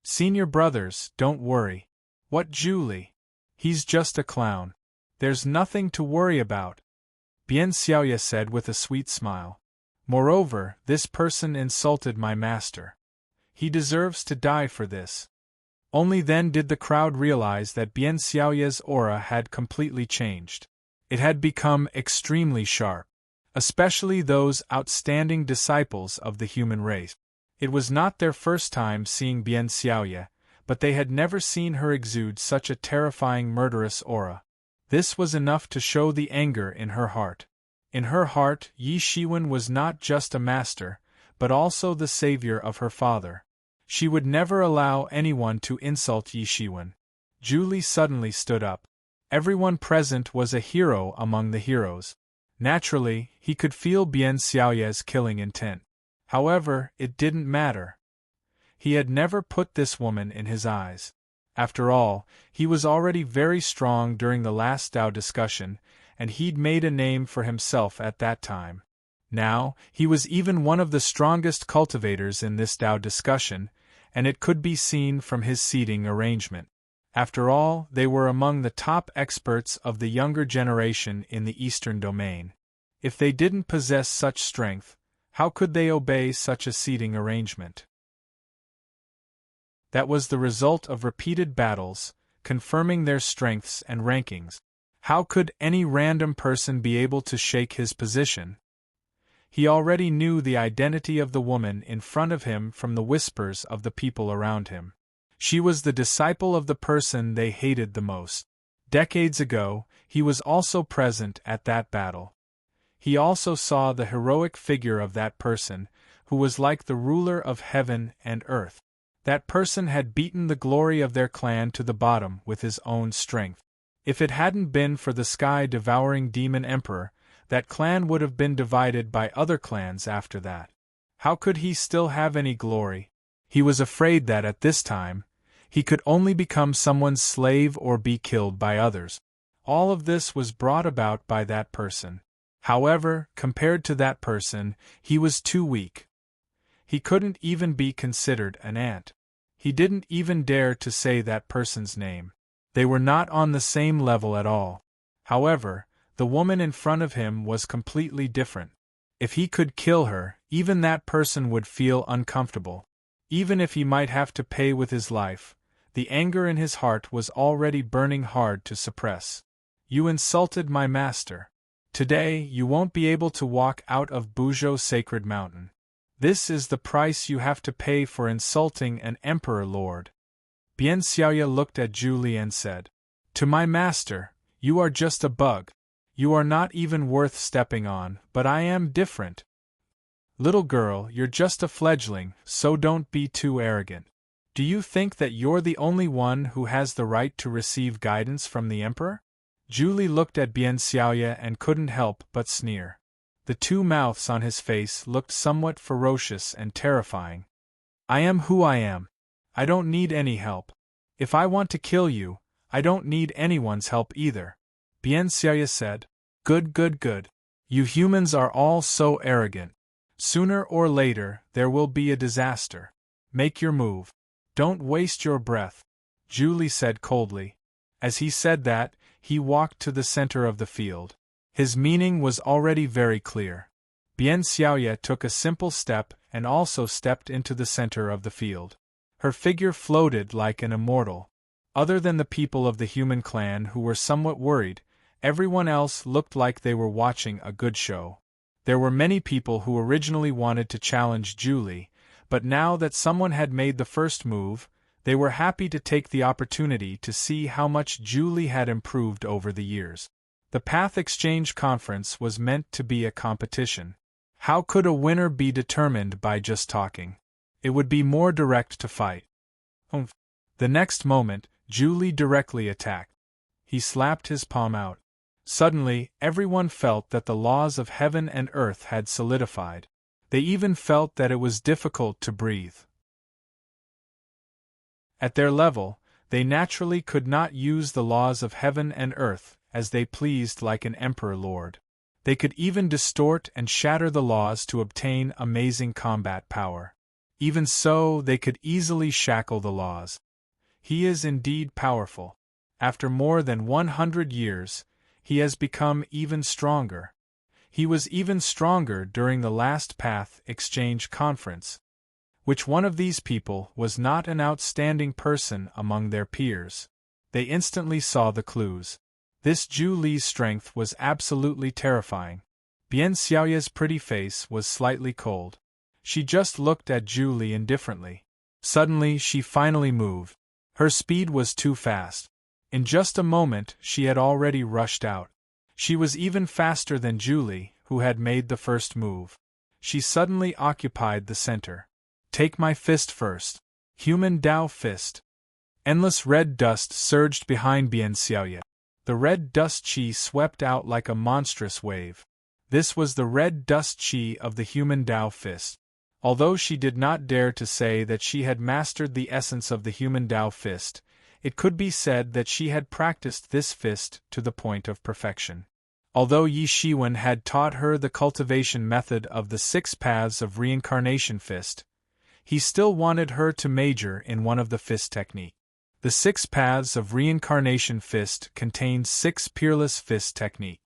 "Senior brothers, don't worry. What Julie? He's just a clown. There's nothing to worry about," Bian Xiaoye said with a sweet smile. "Moreover, this person insulted my master. He deserves to die for this." Only then did the crowd realize that Bian Xiaoye's aura had completely changed. It had become extremely sharp. Especially those outstanding disciples of the human race. It was not their first time seeing Bian Xiaoye, but they had never seen her exude such a terrifying murderous aura. This was enough to show the anger in her heart. In her heart, Yi Shiwen was not just a master, but also the savior of her father. She would never allow anyone to insult Yi Shiwen. Julie suddenly stood up. Everyone present was a hero among the heroes. Naturally, he could feel Bian Xiaoye's killing intent. However, it didn't matter. He had never put this woman in his eyes. After all, he was already very strong during the last Tao discussion, and he'd made a name for himself at that time. Now, he was even one of the strongest cultivators in this Tao discussion, and it could be seen from his seating arrangement. After all, they were among the top experts of the younger generation in the Eastern domain. If they didn't possess such strength, how could they obey such a seating arrangement? That was the result of repeated battles, confirming their strengths and rankings. How could any random person be able to shake his position? He already knew the identity of the woman in front of him from the whispers of the people around him. She was the disciple of the person they hated the most. Decades ago, he was also present at that battle. He also saw the heroic figure of that person, who was like the ruler of heaven and earth. That person had beaten the glory of their clan to the bottom with his own strength. If it hadn't been for the sky-devouring demon emperor, that clan would have been divided by other clans after that. How could he still have any glory? He was afraid that at this time, he could only become someone's slave or be killed by others. All of this was brought about by that person. However, compared to that person, he was too weak. He couldn't even be considered an ant. He didn't even dare to say that person's name. They were not on the same level at all. However, the woman in front of him was completely different. If he could kill her, even that person would feel uncomfortable. Even if he might have to pay with his life, the anger in his heart was already burning hard to suppress. You insulted my master. Today you won't be able to walk out of Buzhou Sacred Mountain. This is the price you have to pay for insulting an emperor lord. Bian Xiaoya looked at Zhu Li and said, "To my master, you are just a bug. You are not even worth stepping on, but I am different. Little girl, you're just a fledgling, so don't be too arrogant. Do you think that you're the only one who has the right to receive guidance from the emperor?" Zhu Li looked at Bian Xiaoya and couldn't help but sneer. The two mouths on his face looked somewhat ferocious and terrifying. "I am who I am. I don't need any help. If I want to kill you, I don't need anyone's help either," Bian Xiaoya said. Good, good, good. You humans are all so arrogant. Sooner or later, there will be a disaster. Make your move. Don't waste your breath, Zhu Li said coldly. As he said that, he walked to the center of the field. His meaning was already very clear. Bian Xiaoya took a simple step and also stepped into the center of the field. Her figure floated like an immortal. Other than the people of the human clan who were somewhat worried, everyone else looked like they were watching a good show. There were many people who originally wanted to challenge Zhu Li, but now that someone had made the first move, they were happy to take the opportunity to see how much Zhu Li had improved over the years. The Path Exchange Conference was meant to be a competition. How could a winner be determined by just talking? It would be more direct to fight. The next moment, Zhu Li directly attacked. He slapped his palm out. Suddenly, everyone felt that the laws of heaven and earth had solidified. They even felt that it was difficult to breathe. At their level, they naturally could not use the laws of heaven and earth as they pleased like an emperor lord. They could even distort and shatter the laws to obtain amazing combat power. Even so, they could easily shackle the laws. He is indeed powerful. After more than 100 years, he has become even stronger. He was even stronger during the last Path Exchange Conference. Which one of these people was not an outstanding person among their peers? They instantly saw the clues. This Zhu Li's strength was absolutely terrifying. Bian Xiaoya's pretty face was slightly cold. She just looked at Zhu Li indifferently. Suddenly she finally moved. Her speed was too fast. In just a moment she had already rushed out. She was even faster than Zhu Li, who had made the first move. She suddenly occupied the center. Take my fist first. Human Dao Fist. Endless red dust surged behind Bian Xiaoya. The red dust qi swept out like a monstrous wave. This was the red dust qi of the human Dao Fist. Although she did not dare to say that she had mastered the essence of the human Dao Fist, it could be said that she had practiced this fist to the point of perfection. Although Yi Shiwen had taught her the cultivation method of the 6 paths of reincarnation fist, he still wanted her to major in one of the fist technique. The 6 paths of reincarnation fist contained 6 peerless fist technique.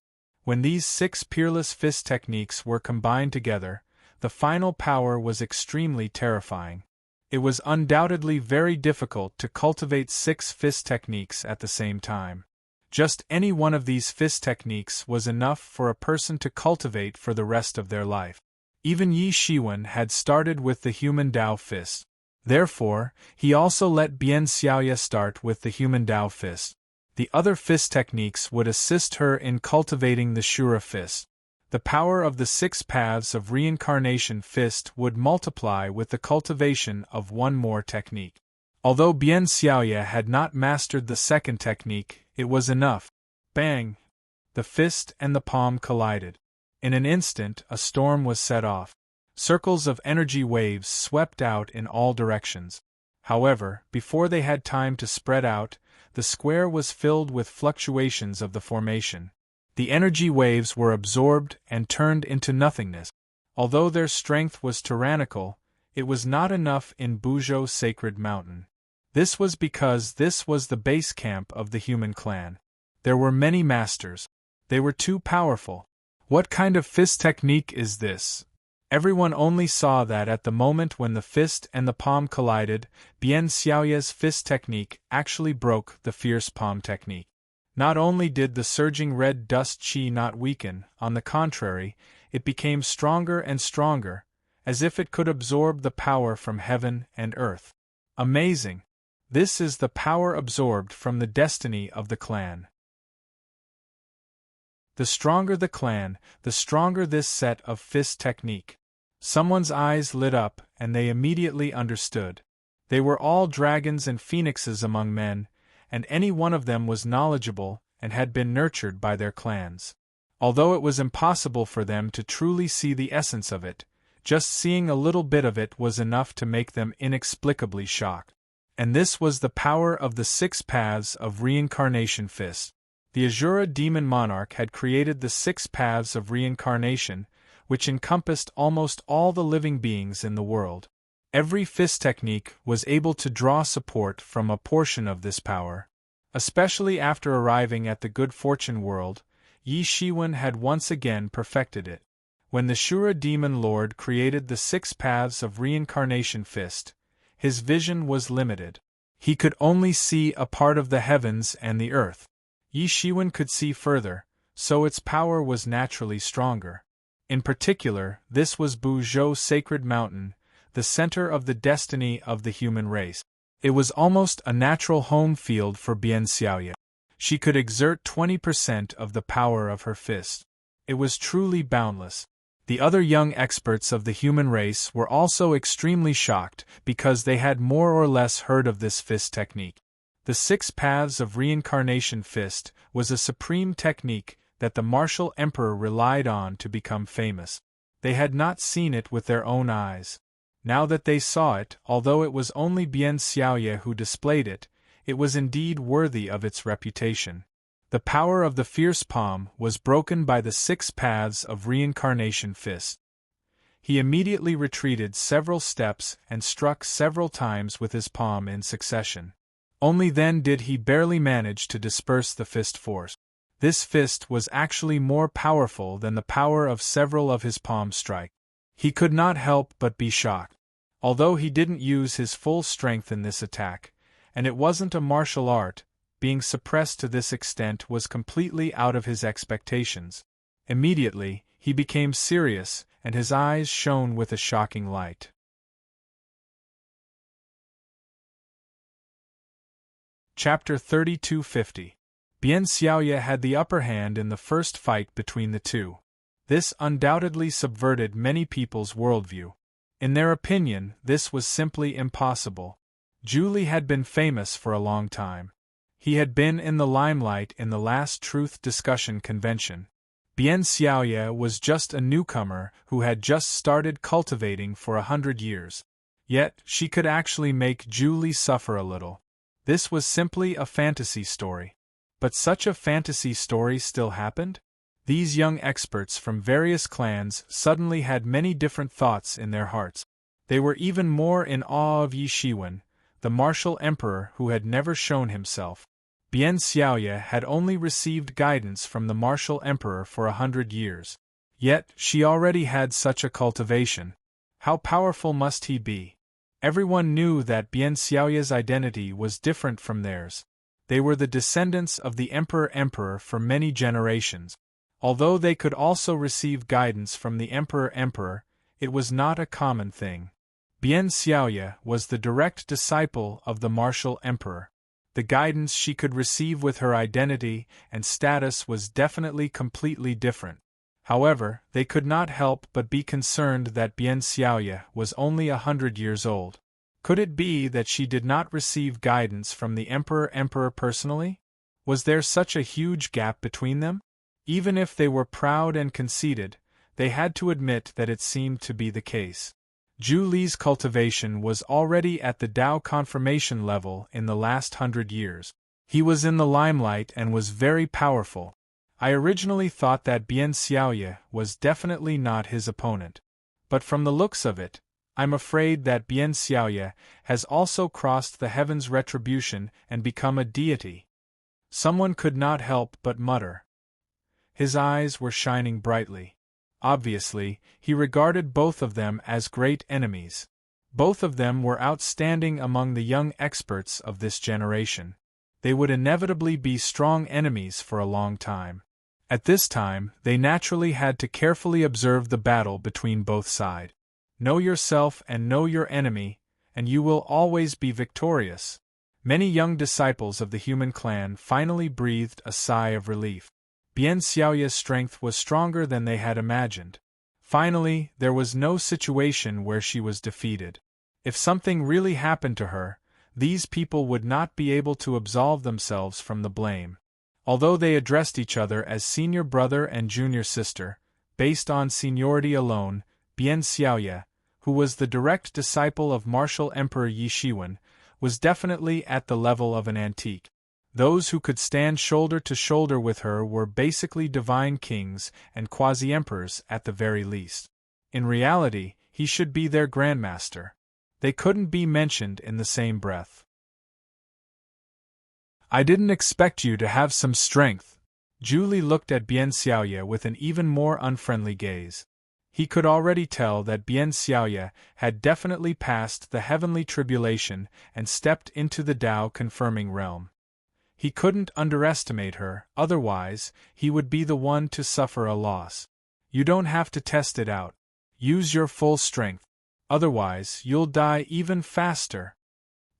When these 6 peerless fist techniques were combined together, the final power was extremely terrifying. It was undoubtedly very difficult to cultivate 6 fist techniques at the same time. Just any one of these fist techniques was enough for a person to cultivate for the rest of their life. Even Yi Shiwen had started with the human Dao Fist. Therefore, he also let Bian Xiaoya start with the human Dao Fist. The other fist techniques would assist her in cultivating the Shura Fist. The power of the 6 paths of reincarnation fist would multiply with the cultivation of one more technique. Although Bien Xiaoye had not mastered the second technique, it was enough. Bang! The fist and the palm collided. In an instant, a storm was set off. Circles of energy waves swept out in all directions. However, before they had time to spread out, the square was filled with fluctuations of the formation. The energy waves were absorbed and turned into nothingness. Although their strength was tyrannical, it was not enough in Buzhou Sacred Mountain. This was because this was the base camp of the human clan. There were many masters. They were too powerful. What kind of fist technique is this? Everyone only saw that at the moment when the fist and the palm collided, Bien Xiaoye's fist technique actually broke the fierce palm technique. Not only did the surging red dust qi not weaken, on the contrary, it became stronger and stronger, as if it could absorb the power from heaven and earth. Amazing! This is the power absorbed from the destiny of the clan. The stronger the clan, the stronger this set of fist technique. Someone's eyes lit up, and they immediately understood. They were all dragons and phoenixes among men, and any one of them was knowledgeable and had been nurtured by their clans. Although it was impossible for them to truly see the essence of it, just seeing a little bit of it was enough to make them inexplicably shocked. And this was the power of the 6 paths of reincarnation fist. The Azura demon monarch had created the 6 paths of reincarnation, which encompassed almost all the living beings in the world. Every fist technique was able to draw support from a portion of this power. Especially after arriving at the good fortune world, Yi Shiwen had once again perfected it. When the Shura demon lord created the 6 paths of reincarnation fist, his vision was limited. He could only see a part of the heavens and the earth. Yi Shiwen could see further, so its power was naturally stronger. In particular, this was Buzhou Sacred Mountain, the center of the destiny of the human race. It was almost a natural home field for Bien Xiaoye. She could exert 20% of the power of her fist. It was truly boundless. The other young experts of the human race were also extremely shocked because they had more or less heard of this fist technique. The 6 paths of reincarnation fist was a supreme technique that the martial emperor relied on to become famous. They had not seen it with their own eyes. Now that they saw it, although it was only Bien Xiaoye who displayed it, it was indeed worthy of its reputation. The power of the fierce palm was broken by the 6 paths of reincarnation fist. He immediately retreated several steps and struck several times with his palm in succession. Only then did he barely manage to disperse the fist force. This fist was actually more powerful than the power of several of his palm strikes. He could not help but be shocked. Although he didn't use his full strength in this attack, and it wasn't a martial art, being suppressed to this extent was completely out of his expectations. Immediately, he became serious, and his eyes shone with a shocking light. Chapter 3250. Bien Xiaoye had the upper hand in the first fight between the two. This undoubtedly subverted many people's worldview. In their opinion, this was simply impossible. Zhu Li had been famous for a long time. He had been in the limelight in the last Truth Discussion Convention. Bien Xiaoye was just a newcomer who had just started cultivating for 100 years. Yet, she could actually make Zhu Li suffer a little. This was simply a fantasy story. But such a fantasy story still happened? These young experts from various clans suddenly had many different thoughts in their hearts. They were even more in awe of Yi Shiwen, the martial emperor who had never shown himself. Bien Xiaoye had only received guidance from the martial emperor for 100 years. Yet, she already had such a cultivation. How powerful must he be? Everyone knew that Bien Xiaoye's identity was different from theirs. They were the descendants of the emperor for many generations. Although they could also receive guidance from the emperor, it was not a common thing. Bien Xiaoye was the direct disciple of the martial emperor. The guidance she could receive with her identity and status was definitely completely different. However, they could not help but be concerned that Bian Xiaoye was only 100 years old. Could it be that she did not receive guidance from the Emperor personally? Was there such a huge gap between them? Even if they were proud and conceited, they had to admit that it seemed to be the case. Zhu Li's cultivation was already at the Dao confirmation level in the last 100 years. He was in the limelight and was very powerful. I originally thought that Bian Xiaoye was definitely not his opponent. But from the looks of it, I'm afraid that Bian Xiaoye has also crossed the heavens' retribution and become a deity. Someone could not help but mutter. His eyes were shining brightly. Obviously, he regarded both of them as great enemies. Both of them were outstanding among the young experts of this generation. They would inevitably be strong enemies for a long time. At this time, they naturally had to carefully observe the battle between both sides. Know yourself and know your enemy, and you will always be victorious. Many young disciples of the human clan finally breathed a sigh of relief. Bian Xiaoye's strength was stronger than they had imagined. Finally, there was no situation where she was defeated. If something really happened to her, these people would not be able to absolve themselves from the blame. Although they addressed each other as senior brother and junior sister, based on seniority alone, Bian Xiaoye, who was the direct disciple of martial Emperor Yi Shiwen, was definitely at the level of an antique. Those who could stand shoulder to shoulder with her were basically divine kings and quasi-emperors at the very least. In reality, he should be their grandmaster. They couldn't be mentioned in the same breath. I didn't expect you to have some strength. Zhu Li looked at Bian Xiaoye with an even more unfriendly gaze. He could already tell that Bian Xiaoye had definitely passed the heavenly tribulation and stepped into the Dao confirming realm. He couldn't underestimate her, otherwise, he would be the one to suffer a loss. You don't have to test it out. Use your full strength. Otherwise, you'll die even faster.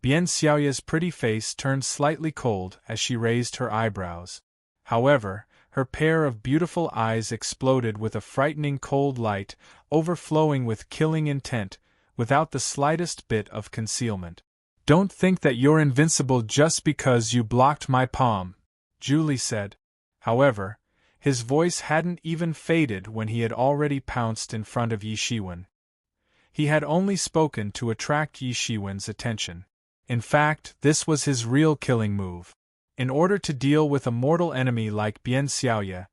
Bian Xiaoye's pretty face turned slightly cold as she raised her eyebrows. However, her pair of beautiful eyes exploded with a frightening cold light, overflowing with killing intent, without the slightest bit of concealment. Don't think that you're invincible just because you blocked my palm, Zhu Li said. However, his voice hadn't even faded when he had already pounced in front of Yi Shiwen. He had only spoken to attract Yi Shiwen's attention. In fact, this was his real killing move. In order to deal with a mortal enemy like Bian Xiaoye,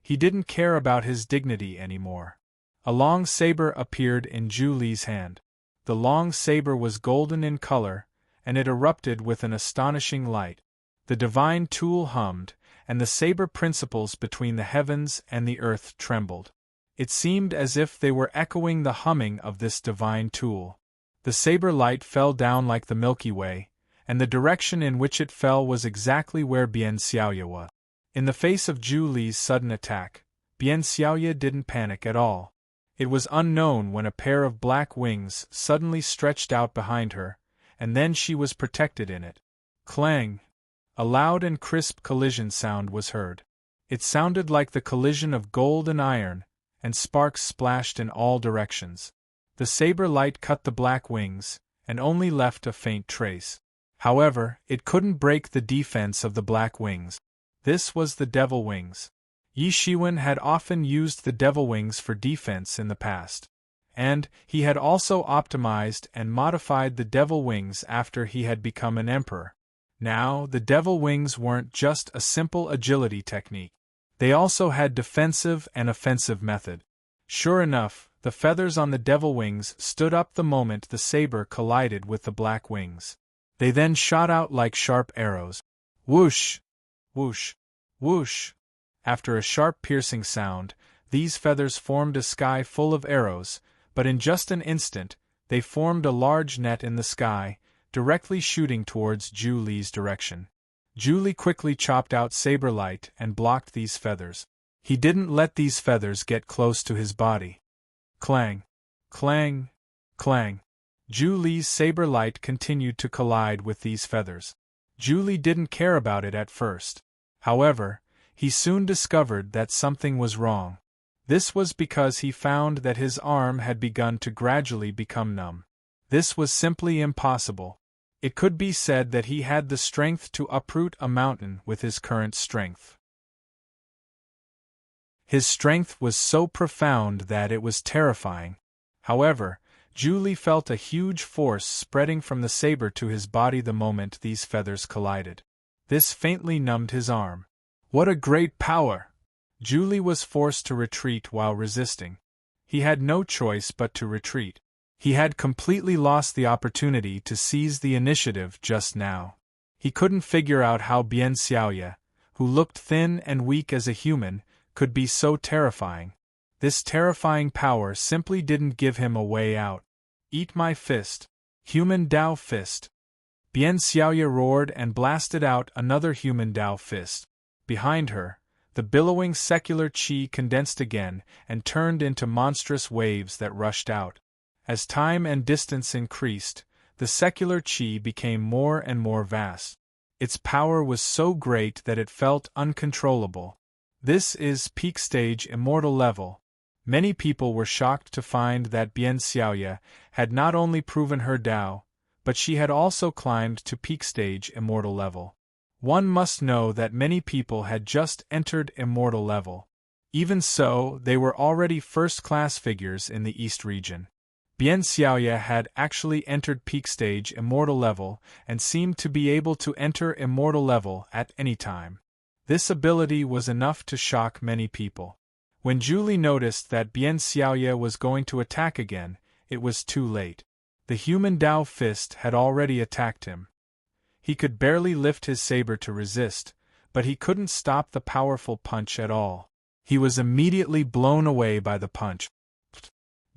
he didn't care about his dignity anymore. A long saber appeared in Zhu Li's hand. The long saber was golden in color, and it erupted with an astonishing light. The divine tool hummed, and the saber principles between the heavens and the earth trembled. It seemed as if they were echoing the humming of this divine tool. The saber light fell down like the Milky Way, and the direction in which it fell was exactly where Bian Xiaoye was. In the face of Zhu Li's sudden attack, Bian Xiaoye didn't panic at all. It was unknown when a pair of black wings suddenly stretched out behind her, and then she was protected in it. Clang! A loud and crisp collision sound was heard. It sounded like the collision of gold and iron, and sparks splashed in all directions. The saber light cut the black wings, and only left a faint trace. However, it couldn't break the defense of the black wings. This was the devil wings. Yi Shiwen had often used the devil wings for defense in the past. And he had also optimized and modified the devil wings after he had become an emperor. Now, the devil wings weren't just a simple agility technique. They also had defensive and offensive method. Sure enough, the feathers on the devil wings stood up the moment the saber collided with the black wings. They then shot out like sharp arrows. Whoosh! Whoosh! Whoosh! After a sharp piercing sound, these feathers formed a sky full of arrows, but in just an instant, they formed a large net in the sky, directly shooting towards Zhu Li's direction. Zhu Li quickly chopped out saber light and blocked these feathers. He didn't let these feathers get close to his body. Clang! Clang! Clang! Zhu Li's saber light continued to collide with these feathers. Zhu Li didn't care about it at first. However, he soon discovered that something was wrong. This was because he found that his arm had begun to gradually become numb. This was simply impossible. It could be said that he had the strength to uproot a mountain with his current strength. His strength was so profound that it was terrifying. However, Julie felt a huge force spreading from the saber to his body the moment these feathers collided. This faintly numbed his arm. What a great power! Julie was forced to retreat while resisting. He had no choice but to retreat. He had completely lost the opportunity to seize the initiative just now. He couldn't figure out how Bian Xiaoye, who looked thin and weak as a human, could be so terrifying. This terrifying power simply didn't give him a way out. Eat my fist. Human Dao fist. Bian Xiaoye roared and blasted out another human Dao fist. Behind her, the billowing secular qi condensed again and turned into monstrous waves that rushed out. As time and distance increased, the secular qi became more and more vast. Its power was so great that it felt uncontrollable. This is peak stage immortal level. Many people were shocked to find that Bian Xiaoye had not only proven her Dao, but she had also climbed to peak stage immortal level. One must know that many people had just entered immortal level. Even so, they were already first-class figures in the East region. Bian Xiaoye had actually entered peak stage immortal level and seemed to be able to enter immortal level at any time. This ability was enough to shock many people. When Julie noticed that Bian Xiaoye was going to attack again, it was too late. The human Dao fist had already attacked him. He could barely lift his saber to resist, but he couldn't stop the powerful punch at all. He was immediately blown away by the punch.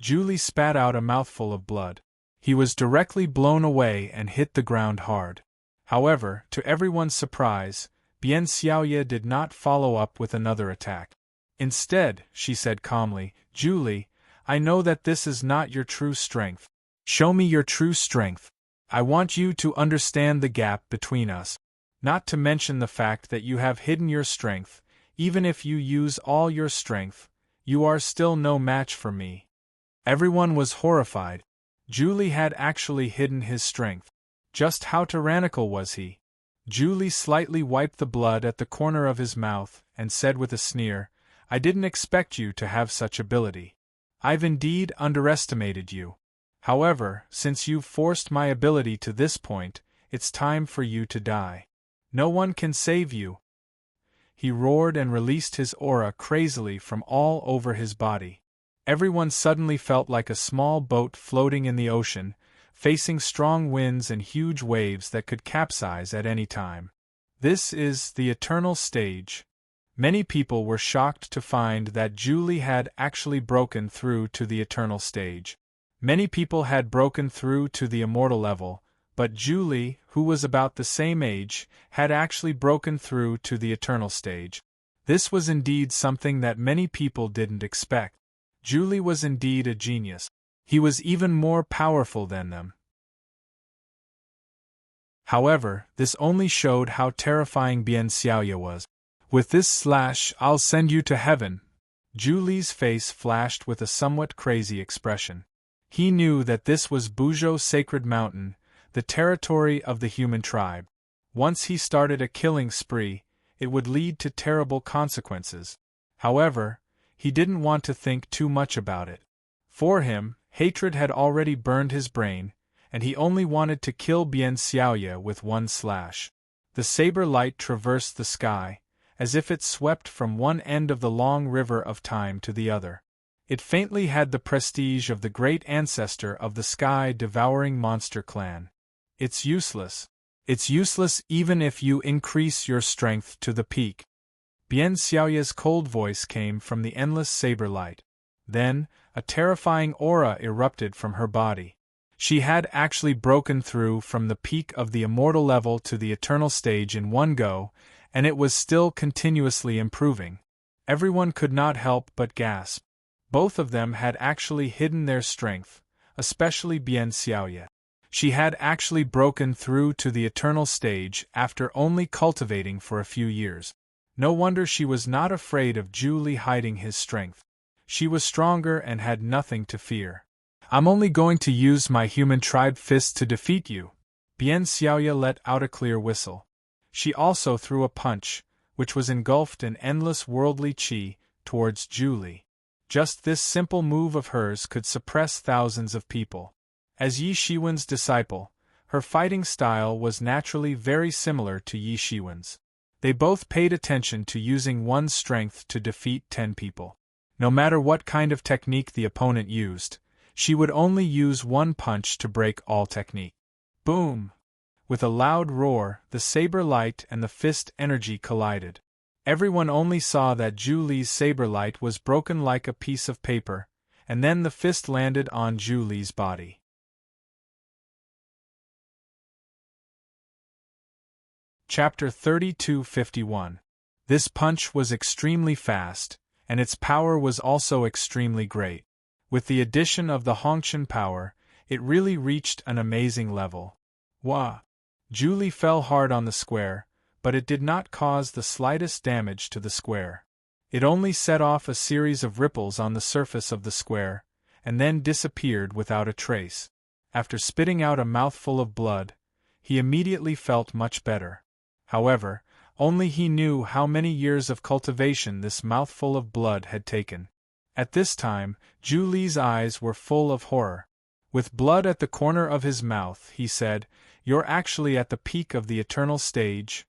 Julie spat out a mouthful of blood. He was directly blown away and hit the ground hard. However, to everyone's surprise, Bian Xiaoye did not follow up with another attack. Instead, she said calmly, "Julie, I know that this is not your true strength. Show me your true strength. I want you to understand the gap between us. Not to mention the fact that you have hidden your strength. Even if you use all your strength, you are still no match for me." Everyone was horrified. Julie had actually hidden his strength. Just how tyrannical was he? Julie slightly wiped the blood at the corner of his mouth and said with a sneer, "I didn't expect you to have such ability. I've indeed underestimated you. However, since you've forced my ability to this point, it's time for you to die. No one can save you." He roared and released his aura crazily from all over his body. Everyone suddenly felt like a small boat floating in the ocean, facing strong winds and huge waves that could capsize at any time. This is the eternal stage. Many people were shocked to find that Julie had actually broken through to the eternal stage. Many people had broken through to the immortal level, but Julie, who was about the same age, had actually broken through to the eternal stage. This was indeed something that many people didn't expect. Julie was indeed a genius. He was even more powerful than them. However, this only showed how terrifying Bian Xiaoye was. "With this slash, I'll send you to heaven." Julie's face flashed with a somewhat crazy expression. He knew that this was Buzhou's sacred mountain, the territory of the human tribe. Once he started a killing spree, it would lead to terrible consequences. However, he didn't want to think too much about it. For him, hatred had already burned his brain, and he only wanted to kill Bian Xiaoye with one slash. The saber light traversed the sky, as if it swept from one end of the long river of time to the other. It faintly had the prestige of the great ancestor of the sky-devouring monster clan. It's useless. It's useless even if you increase your strength to the peak. Bian Xiaoye's cold voice came from the endless saber light. Then, a terrifying aura erupted from her body. She had actually broken through from the peak of the immortal level to the eternal stage in one go, and it was still continuously improving. Everyone could not help but gasp. Both of them had actually hidden their strength, especially Bian Xiaoye. She had actually broken through to the eternal stage after only cultivating for a few years. No wonder she was not afraid of Julie hiding his strength. She was stronger and had nothing to fear. I'm only going to use my human tribe fist to defeat you. Bian Xiaoya let out a clear whistle. She also threw a punch, which was engulfed in endless worldly qi, towards Julie. Just this simple move of hers could suppress thousands of people. As Yi Shiwen's disciple, her fighting style was naturally very similar to Yi Shiwen's. They both paid attention to using one's strength to defeat 10 people. No matter what kind of technique the opponent used, she would only use one punch to break all technique. Boom! With a loud roar, the saber light and the fist energy collided. Everyone only saw that Zhu Li's saber light was broken like a piece of paper, and then the fist landed on Zhu Li's body. Chapter 32:51. This punch was extremely fast, and its power was also extremely great. With the addition of the Hongqian power, it really reached an amazing level. Wah! Zhu Li fell hard on the square, but it did not cause the slightest damage to the square. It only set off a series of ripples on the surface of the square, and then disappeared without a trace. After spitting out a mouthful of blood, he immediately felt much better. However, only he knew how many years of cultivation this mouthful of blood had taken. At this time, Zhu Li's eyes were full of horror. With blood at the corner of his mouth, he said, "You're actually at the peak of the eternal stage?"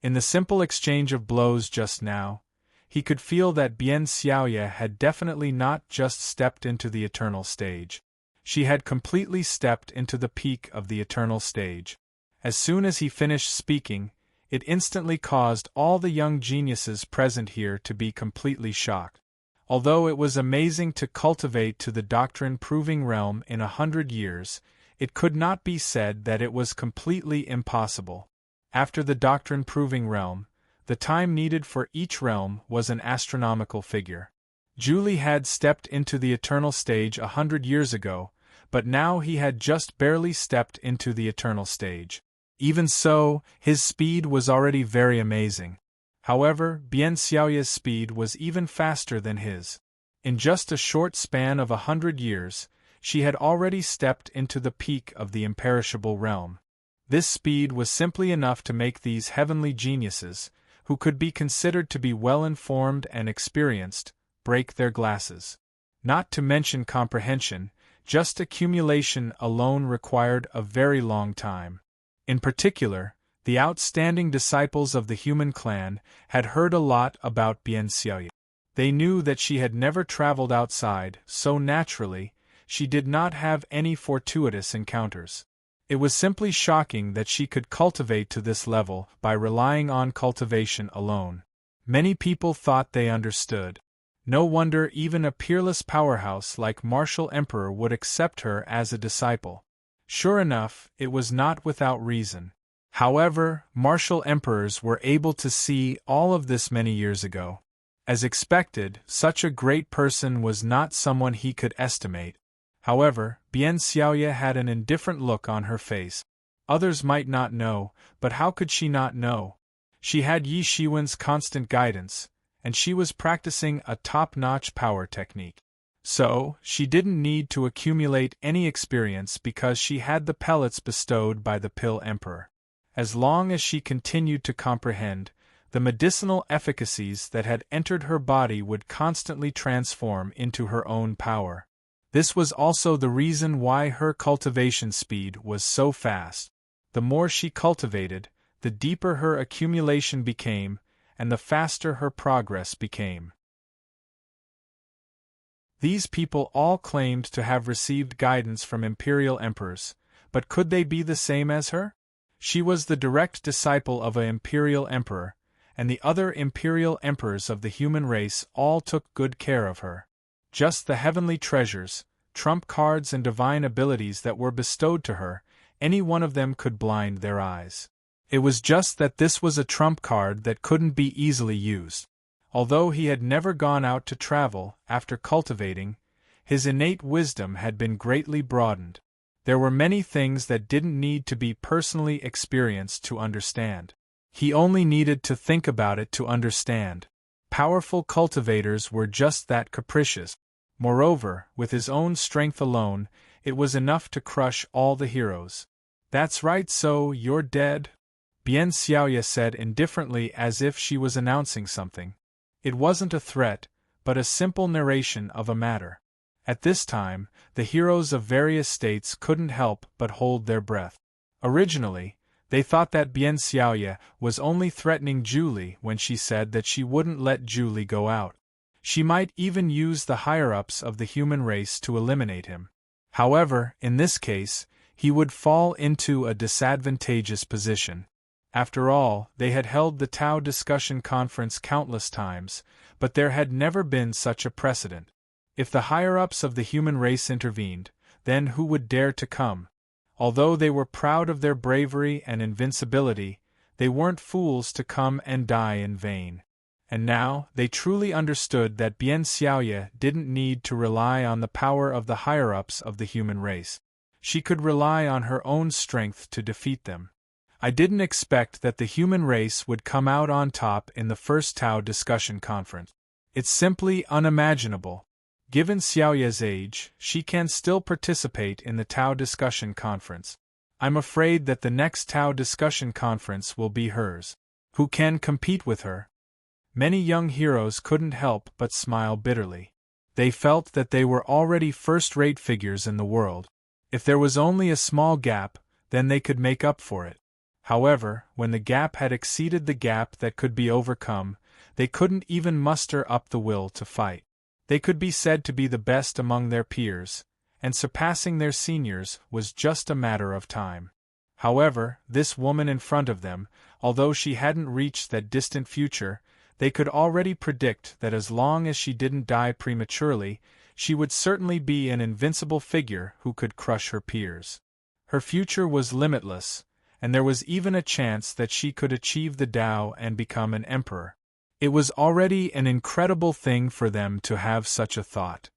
In the simple exchange of blows just now, he could feel that Bian Xiaoya had definitely not just stepped into the eternal stage. She had completely stepped into the peak of the eternal stage. As soon as he finished speaking, it instantly caused all the young geniuses present here to be completely shocked. Although it was amazing to cultivate to the doctrine-proving realm in 100 years, it could not be said that it was completely impossible. After the doctrine-proving realm, the time needed for each realm was an astronomical figure. Julie had stepped into the eternal stage 100 years ago, but now he had just barely stepped into the eternal stage. Even so, his speed was already very amazing. However, Bian Xiaoya's speed was even faster than his. In just a short span of 100 years, she had already stepped into the peak of the imperishable realm. This speed was simply enough to make these heavenly geniuses, who could be considered to be well-informed and experienced, break their glasses. Not to mention comprehension, just accumulation alone required a very long time. In particular, the outstanding disciples of the human clan had heard a lot about Bian Xiaoya. They knew that she had never traveled outside, so naturally, she did not have any fortuitous encounters. It was simply shocking that she could cultivate to this level by relying on cultivation alone. Many people thought they understood. No wonder even a peerless powerhouse like Martial Emperor would accept her as a disciple. Sure enough, it was not without reason. However, martial emperors were able to see all of this many years ago. As expected, such a great person was not someone he could estimate. However, Bian Xiaoya had an indifferent look on her face. Others might not know, but how could she not know? She had Yi Shiwen's constant guidance, and she was practicing a top-notch power technique. So, she didn't need to accumulate any experience because she had the pellets bestowed by the Pill Emperor. As long as she continued to comprehend, the medicinal efficacies that had entered her body would constantly transform into her own power. This was also the reason why her cultivation speed was so fast. The more she cultivated, the deeper her accumulation became, and the faster her progress became. These people all claimed to have received guidance from imperial emperors, but could they be the same as her? She was the direct disciple of an imperial emperor, and the other imperial emperors of the human race all took good care of her. Just the heavenly treasures, trump cards and divine abilities that were bestowed to her, any one of them could blind their eyes. It was just that this was a trump card that couldn't be easily used. Although he had never gone out to travel, after cultivating, his innate wisdom had been greatly broadened. There were many things that didn't need to be personally experienced to understand. He only needed to think about it to understand. Powerful cultivators were just that capricious. Moreover, with his own strength alone, it was enough to crush all the heroes. "That's right, so you're dead?" Bien Xiaoya said indifferently, as if she was announcing something. It wasn't a threat, but a simple narration of a matter. At this time, the heroes of various states couldn't help but hold their breath. Originally, they thought that Bien Xiaoya was only threatening Julie when she said that she wouldn't let Julie go out. She might even use the higher-ups of the human race to eliminate him. However, in this case, he would fall into a disadvantageous position. After all, they had held the Tao discussion conference countless times, but there had never been such a precedent. If the higher-ups of the human race intervened, then who would dare to come? Although they were proud of their bravery and invincibility, they weren't fools to come and die in vain. And now, they truly understood that Bien Xiaoya didn't need to rely on the power of the higher-ups of the human race. She could rely on her own strength to defeat them. "I didn't expect that the human race would come out on top in the first Tao discussion conference. It's simply unimaginable. Given Xiaoya's age, she can still participate in the Tao discussion conference. I'm afraid that the next Tao discussion conference will be hers. Who can compete with her?" Many young heroes couldn't help but smile bitterly. They felt that they were already first-rate figures in the world. If there was only a small gap, then they could make up for it. However, when the gap had exceeded the gap that could be overcome, they couldn't even muster up the will to fight. They could be said to be the best among their peers, and surpassing their seniors was just a matter of time. However, this woman in front of them, although she hadn't reached that distant future, they could already predict that as long as she didn't die prematurely, she would certainly be an invincible figure who could crush her peers. Her future was limitless, and there was even a chance that she could achieve the Tao and become an emperor. It was already an incredible thing for them to have such a thought.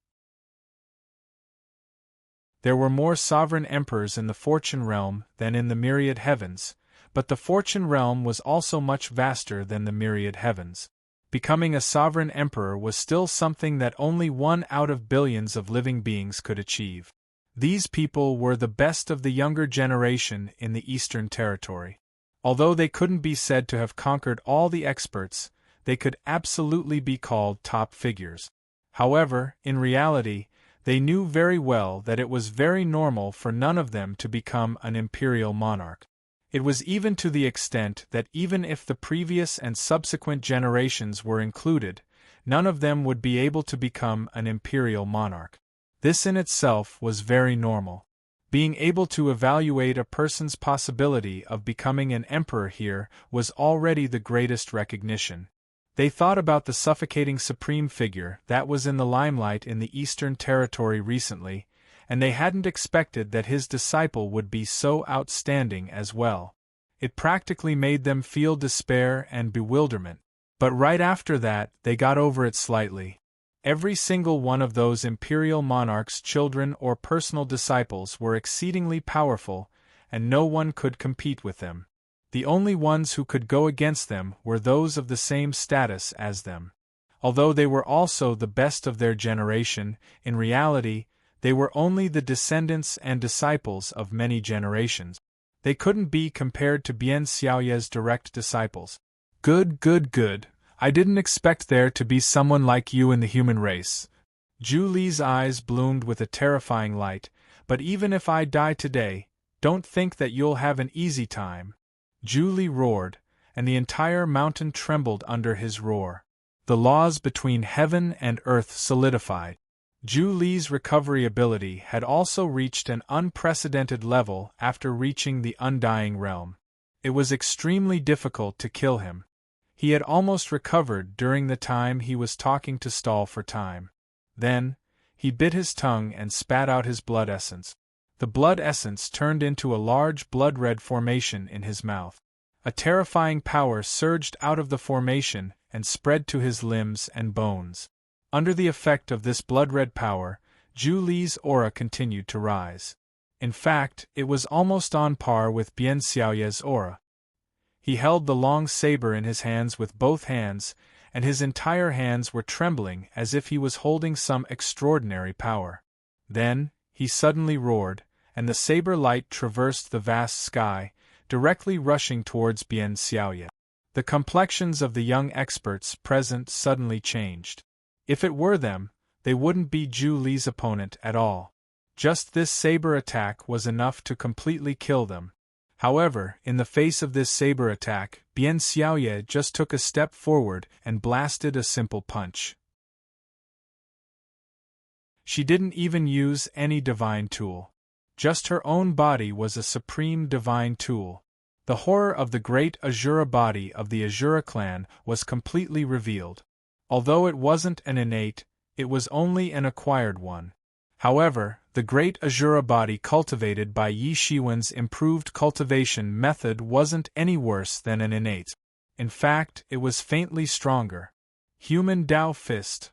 There were more sovereign emperors in the Fortune realm than in the myriad heavens, but the Fortune realm was also much vaster than the myriad heavens. Becoming a sovereign emperor was still something that only one out of billions of living beings could achieve. These people were the best of the younger generation in the Eastern Territory. Although they couldn't be said to have conquered all the experts, they could absolutely be called top figures. However, in reality, they knew very well that it was very normal for none of them to become an imperial monarch. It was even to the extent that even if the previous and subsequent generations were included, none of them would be able to become an imperial monarch. This in itself was very normal. Being able to evaluate a person's possibility of becoming an emperor here was already the greatest recognition. They thought about the suffocating supreme figure that was in the limelight in the Eastern Territory recently, and they hadn't expected that his disciple would be so outstanding as well. It practically made them feel despair and bewilderment. But right after that, they got over it slightly. Every single one of those imperial monarchs' children or personal disciples were exceedingly powerful, and no one could compete with them. The only ones who could go against them were those of the same status as them. Although they were also the best of their generation, in reality, they were only the descendants and disciples of many generations. They couldn't be compared to Bien Xiaoya's direct disciples. Good. I didn't expect there to be someone like you in the human race. Zhu Li's eyes bloomed with a terrifying light, but even if I die today, don't think that you'll have an easy time. Zhu Li roared, and the entire mountain trembled under his roar. The laws between heaven and earth solidified. Zhu Li's recovery ability had also reached an unprecedented level after reaching the Undying Realm. It was extremely difficult to kill him. He had almost recovered during the time he was talking to Stall for time. Then, he bit his tongue and spat out his blood essence. The blood essence turned into a large blood-red formation in his mouth. A terrifying power surged out of the formation and spread to his limbs and bones. Under the effect of this blood-red power, Zhu Li's aura continued to rise. In fact, it was almost on par with Bien Xiaoya's aura. He held the long saber in his hands with both hands, and his entire hands were trembling as if he was holding some extraordinary power. Then, he suddenly roared, and the saber light traversed the vast sky, directly rushing towards Bian Xiaoye. The complexions of the young experts present suddenly changed. If it were them, they wouldn't be Zhu Li's opponent at all. Just this saber attack was enough to completely kill them. However, in the face of this saber attack, Bian Xiaoye just took a step forward and blasted a simple punch. She didn't even use any divine tool. Just her own body was a supreme divine tool. The horror of the great Azura body of the Azura clan was completely revealed. Although it wasn't an innate, it was only an acquired one. However, the great Azura body cultivated by Yi Shiwen's improved cultivation method wasn't any worse than an innate. In fact, it was faintly stronger. Human Dao Fist.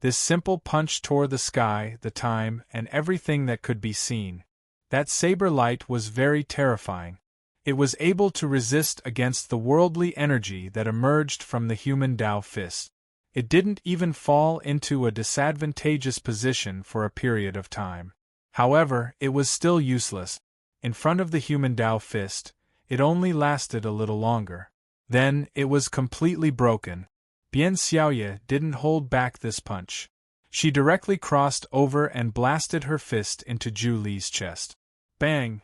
This simple punch tore the sky, the time, and everything that could be seen. That saber light was very terrifying. It was able to resist against the worldly energy that emerged from the human Dao Fist. It didn't even fall into a disadvantageous position for a period of time. However, it was still useless. In front of the human Dao Fist, it only lasted a little longer. Then, it was completely broken. Bian Xiaoye didn't hold back this punch. She directly crossed over and blasted her fist into Zhu Li's chest. Bang!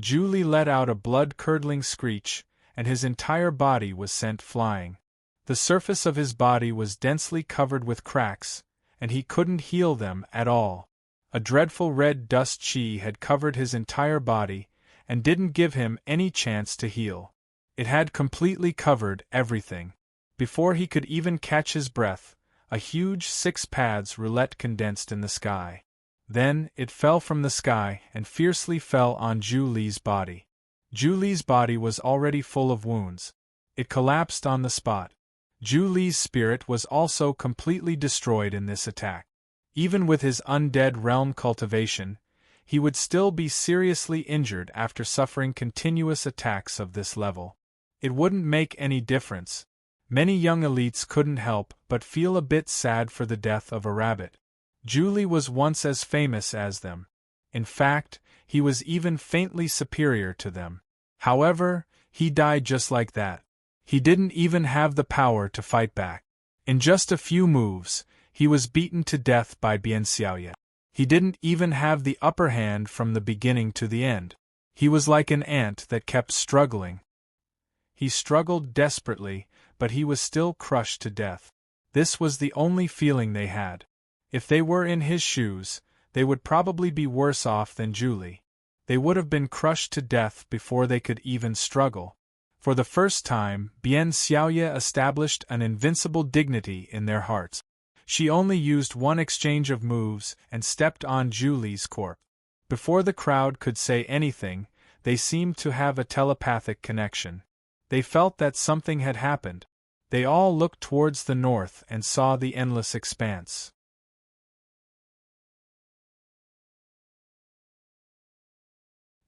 Zhu Li let out a blood-curdling screech, and his entire body was sent flying. The surface of his body was densely covered with cracks, and he couldn't heal them at all. A dreadful red dust chi had covered his entire body, and didn't give him any chance to heal. It had completely covered everything. Before he could even catch his breath, a huge 6-paths roulette condensed in the sky. Then, it fell from the sky and fiercely fell on Zhu Li's body. Zhu Li's body was already full of wounds. It collapsed on the spot. Zhu Li's spirit was also completely destroyed in this attack. Even with his undead realm cultivation, he would still be seriously injured after suffering continuous attacks of this level. It wouldn't make any difference. Many young elites couldn't help but feel a bit sad for the death of a rabbit. Zhu Li was once as famous as them. In fact, he was even faintly superior to them. However, he died just like that. He didn't even have the power to fight back. In just a few moves, he was beaten to death by Bian Xiaoye. He didn't even have the upper hand from the beginning to the end. He was like an ant that kept struggling. He struggled desperately, but he was still crushed to death. This was the only feeling they had. If they were in his shoes, they would probably be worse off than Zhu Li. They would have been crushed to death before they could even struggle. For the first time, Bian Xiaoye established an invincible dignity in their hearts. She only used one exchange of moves and stepped on Zhu Li's corpse. Before the crowd could say anything, they seemed to have a telepathic connection. They felt that something had happened. They all looked towards the north and saw the endless expanse.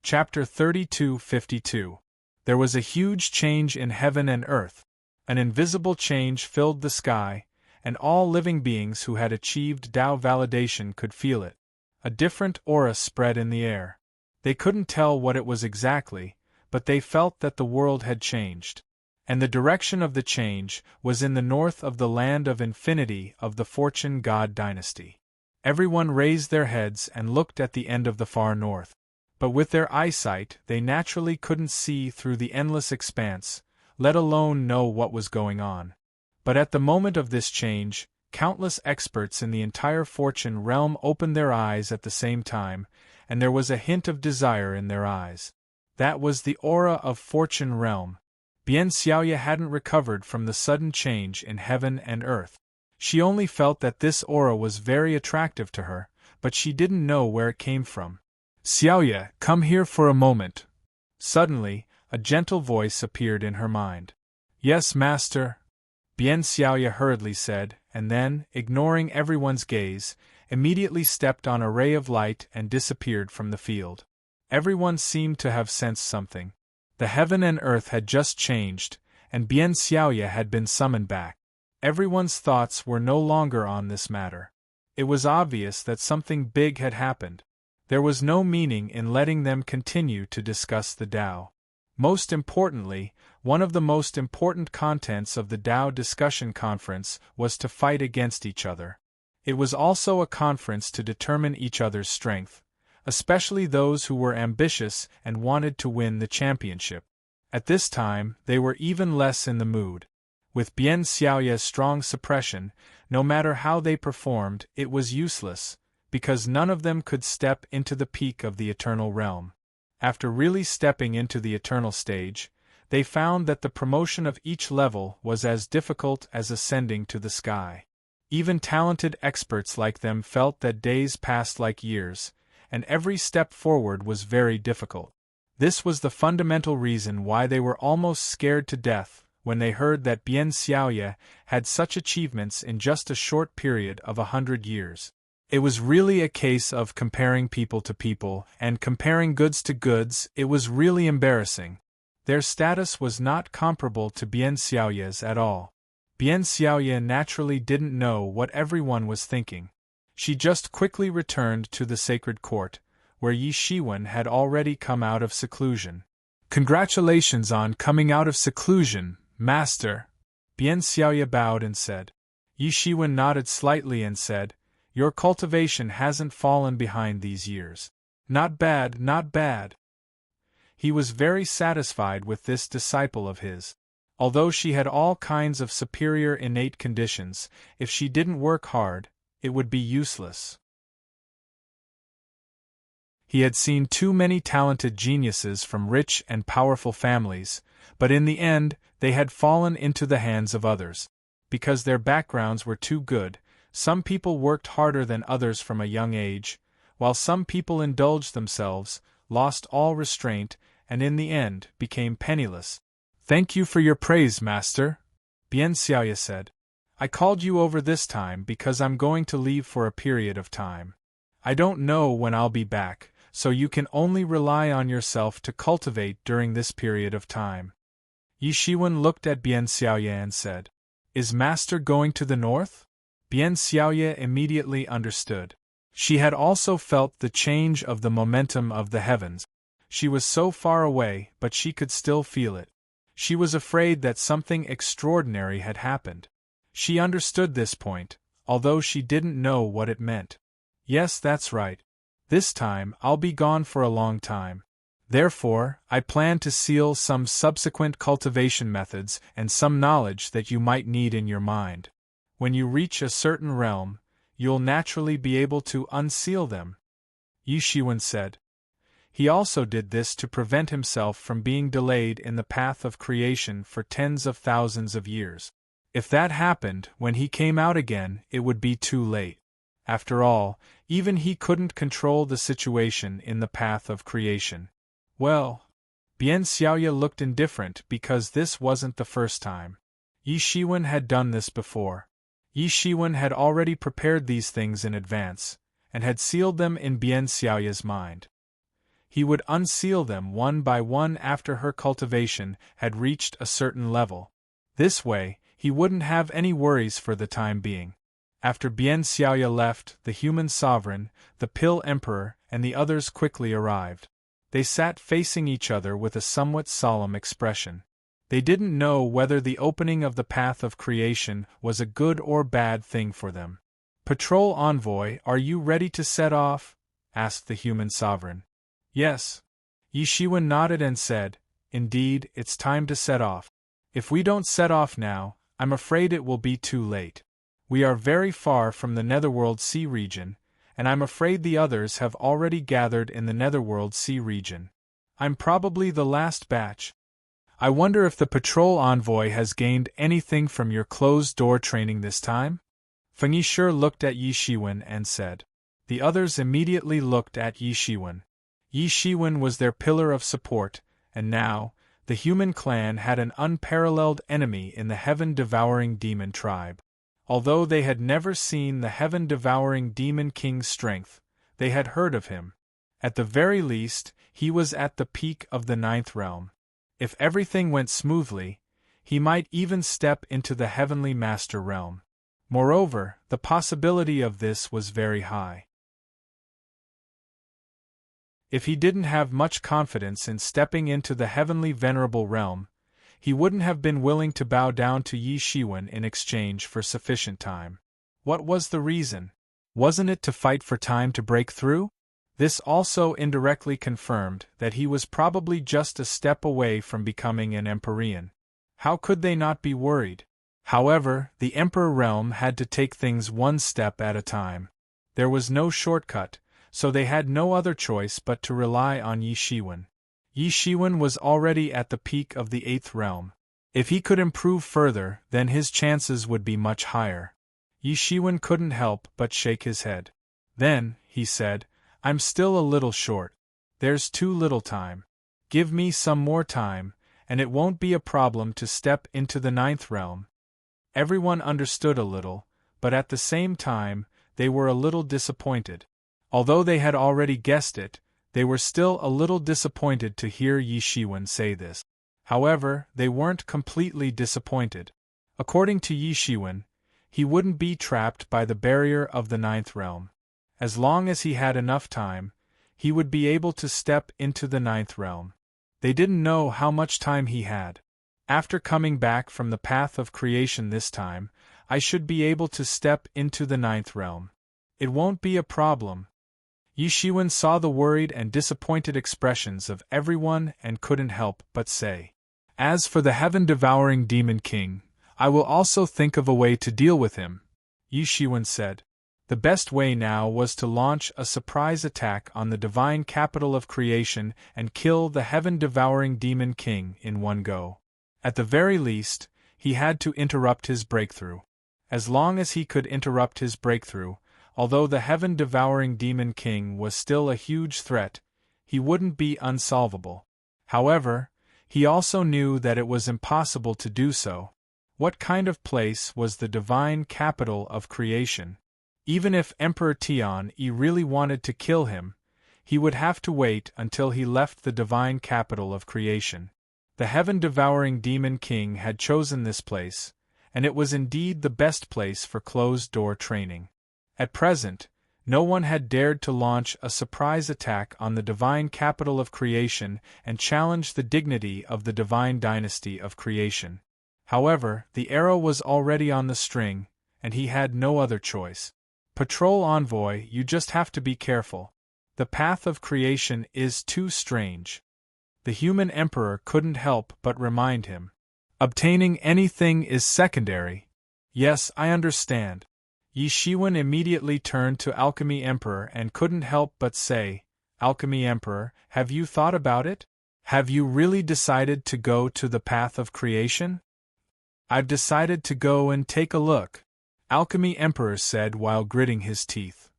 Chapter 32:52. There was a huge change in heaven and earth. An invisible change filled the sky, and all living beings who had achieved Dao validation could feel it. A different aura spread in the air. They couldn't tell what it was exactly, but they felt that the world had changed. And the direction of the change was in the north of the land of infinity of the Fortune God dynasty. Everyone raised their heads and looked at the end of the far north. But with their eyesight they naturally couldn't see through the endless expanse, let alone know what was going on. But at the moment of this change, countless experts in the entire Fortune realm opened their eyes at the same time, and there was a hint of desire in their eyes. That was the aura of Fortune realm. Bian Xiaoye hadn't recovered from the sudden change in heaven and earth. She only felt that this aura was very attractive to her, but she didn't know where it came from. "Xiaoye, come here for a moment." Suddenly, a gentle voice appeared in her mind. "Yes, master," Bian Xiaoye hurriedly said, and then, ignoring everyone's gaze, immediately stepped on a ray of light and disappeared from the field. Everyone seemed to have sensed something. The heaven and earth had just changed, and Bian Xiaoye had been summoned back. Everyone's thoughts were no longer on this matter. It was obvious that something big had happened. There was no meaning in letting them continue to discuss the Tao. Most importantly, one of the most important contents of the Tao discussion conference was to fight against each other. It was also a conference to determine each other's strength, especially those who were ambitious and wanted to win the championship. At this time, they were even less in the mood. With Bian Xiaoya's strong suppression, no matter how they performed, it was useless, because none of them could step into the peak of the eternal realm. After really stepping into the eternal stage, they found that the promotion of each level was as difficult as ascending to the sky. Even talented experts like them felt that days passed like years, and every step forward was very difficult. This was the fundamental reason why they were almost scared to death when they heard that Bian Xiaoya had such achievements in just a short period of 100 years. It was really a case of comparing people to people, and comparing goods to goods. It was really embarrassing. Their status was not comparable to Bian Xiaoya's at all. Bian Xiaoya naturally didn't know what everyone was thinking. She just quickly returned to the sacred court, where Yi Shiwen had already come out of seclusion. "Congratulations on coming out of seclusion, Master," Bian Xiaoya bowed and said. Yi Shiwen nodded slightly and said, "Your cultivation hasn't fallen behind these years. Not bad, not bad." He was very satisfied with this disciple of his. Although she had all kinds of superior innate conditions, if she didn't work hard, it would be useless. He had seen too many talented geniuses from rich and powerful families, but in the end, they had fallen into the hands of others. Because their backgrounds were too good, some people worked harder than others from a young age, while some people indulged themselves, lost all restraint, and in the end, became penniless. "Thank you for your praise, Master," Bian Xiaoya said. "I called you over this time because I'm going to leave for a period of time. I don't know when I'll be back, so you can only rely on yourself to cultivate during this period of time." Yi Shiwen looked at Bian Xiaoya and said, "Is Master going to the north?" Bian Xiaoya immediately understood. She had also felt the change of the momentum of the heavens. She was so far away, but she could still feel it. She was afraid that something extraordinary had happened. She understood this point, although she didn't know what it meant. "Yes, that's right. This time, I'll be gone for a long time. Therefore, I plan to seal some subsequent cultivation methods and some knowledge that you might need in your mind. When you reach a certain realm, you'll naturally be able to unseal them," Yi Shiwen said. He also did this to prevent himself from being delayed in the path of creation for tens of thousands of years. If that happened when he came out again, it would be too late. After all, even he couldn't control the situation in the path of creation. Well, Bian Xiaoya looked indifferent because this wasn't the first time. Yi Shiwen had done this before. Yi Shiwen had already prepared these things in advance, and had sealed them in Bian Xiaoya's mind. He would unseal them one by one after her cultivation had reached a certain level. This way, he wouldn't have any worries for the time being. After Bian Xiaoya left, the human sovereign, the pill emperor, and the others quickly arrived. They sat facing each other with a somewhat solemn expression. They didn't know whether the opening of the path of creation was a good or bad thing for them. "Patrol envoy, are you ready to set off?" asked the human sovereign. "Yes." Yi Shiwen nodded and said, "Indeed, it's time to set off. If we don't set off now, I'm afraid it will be too late. We are very far from the Netherworld Sea region, and I'm afraid the others have already gathered in the Netherworld Sea region. I'm probably the last batch. I wonder if the patrol envoy has gained anything from your closed-door training this time?" Feng Yishe looked at Yi Shiwen and said. The others immediately looked at Yi Shiwen. Yi Shiwen was their pillar of support, and now, the human clan had an unparalleled enemy in the heaven-devouring demon tribe. Although they had never seen the heaven-devouring demon king's strength, they had heard of him. At the very least, he was at the peak of the 9th realm. If everything went smoothly, He might even step into the heavenly master realm. Moreover, the possibility of this was very high. If he didn't have much confidence in stepping into the heavenly venerable realm, he wouldn't have been willing to bow down to Yi Shiwen in exchange for sufficient time. What was the reason? Wasn't it to fight for time to break through? This also indirectly confirmed that he was probably just a step away from becoming an Empyrean. How could they not be worried? However, the Emperor realm had to take things one step at a time. There was no shortcut, so they had no other choice but to rely on Yi Shiwen. Yi Shiwen was already at the peak of the 8th realm. If he could improve further, then his chances would be much higher. Yi Shiwen couldn't help but shake his head. Then, he said, I'm still a little short. There's too little time. Give me some more time, and it won't be a problem to step into the 9th realm. Everyone understood a little, but at the same time, they were a little disappointed. Although they had already guessed it, they were still a little disappointed to hear Yi Shiwen say this. However, they weren't completely disappointed. According to Yi Shiwen, he wouldn't be trapped by the barrier of the 9th realm. As long as he had enough time, he would be able to step into the 9th realm. They didn't know how much time he had. After coming back from the path of creation this time, I should be able to step into the 9th realm. It won't be a problem. Yi Shiwen saw the worried and disappointed expressions of everyone and couldn't help but say, As for the heaven-devouring demon king, I will also think of a way to deal with him, Yi Shiwen said. The best way now was to launch a surprise attack on the divine capital of creation and kill the heaven-devouring demon king in one go. At the very least, he had to interrupt his breakthrough. As long as he could interrupt his breakthrough, although the heaven-devouring demon king was still a huge threat, he wouldn't be unsolvable. However, he also knew that it was impossible to do so. What kind of place was the divine capital of creation? Even if Emperor Tian-Yi really wanted to kill him, he would have to wait until he left the divine capital of creation. The heaven-devouring demon king had chosen this place, and it was indeed the best place for closed-door training. At present, no one had dared to launch a surprise attack on the divine capital of creation and challenge the dignity of the divine dynasty of creation. However, the arrow was already on the string, and he had no other choice. Patrol envoy, you just have to be careful. The path of creation is too strange. The human emperor couldn't help but remind him. Obtaining anything is secondary. Yes, I understand. Yi Shiwen immediately turned to Alchemy Emperor and couldn't help but say, Alchemy Emperor, have you thought about it? Have you really decided to go to the path of creation? I've decided to go and take a look, Alchemy Emperor said while gritting his teeth.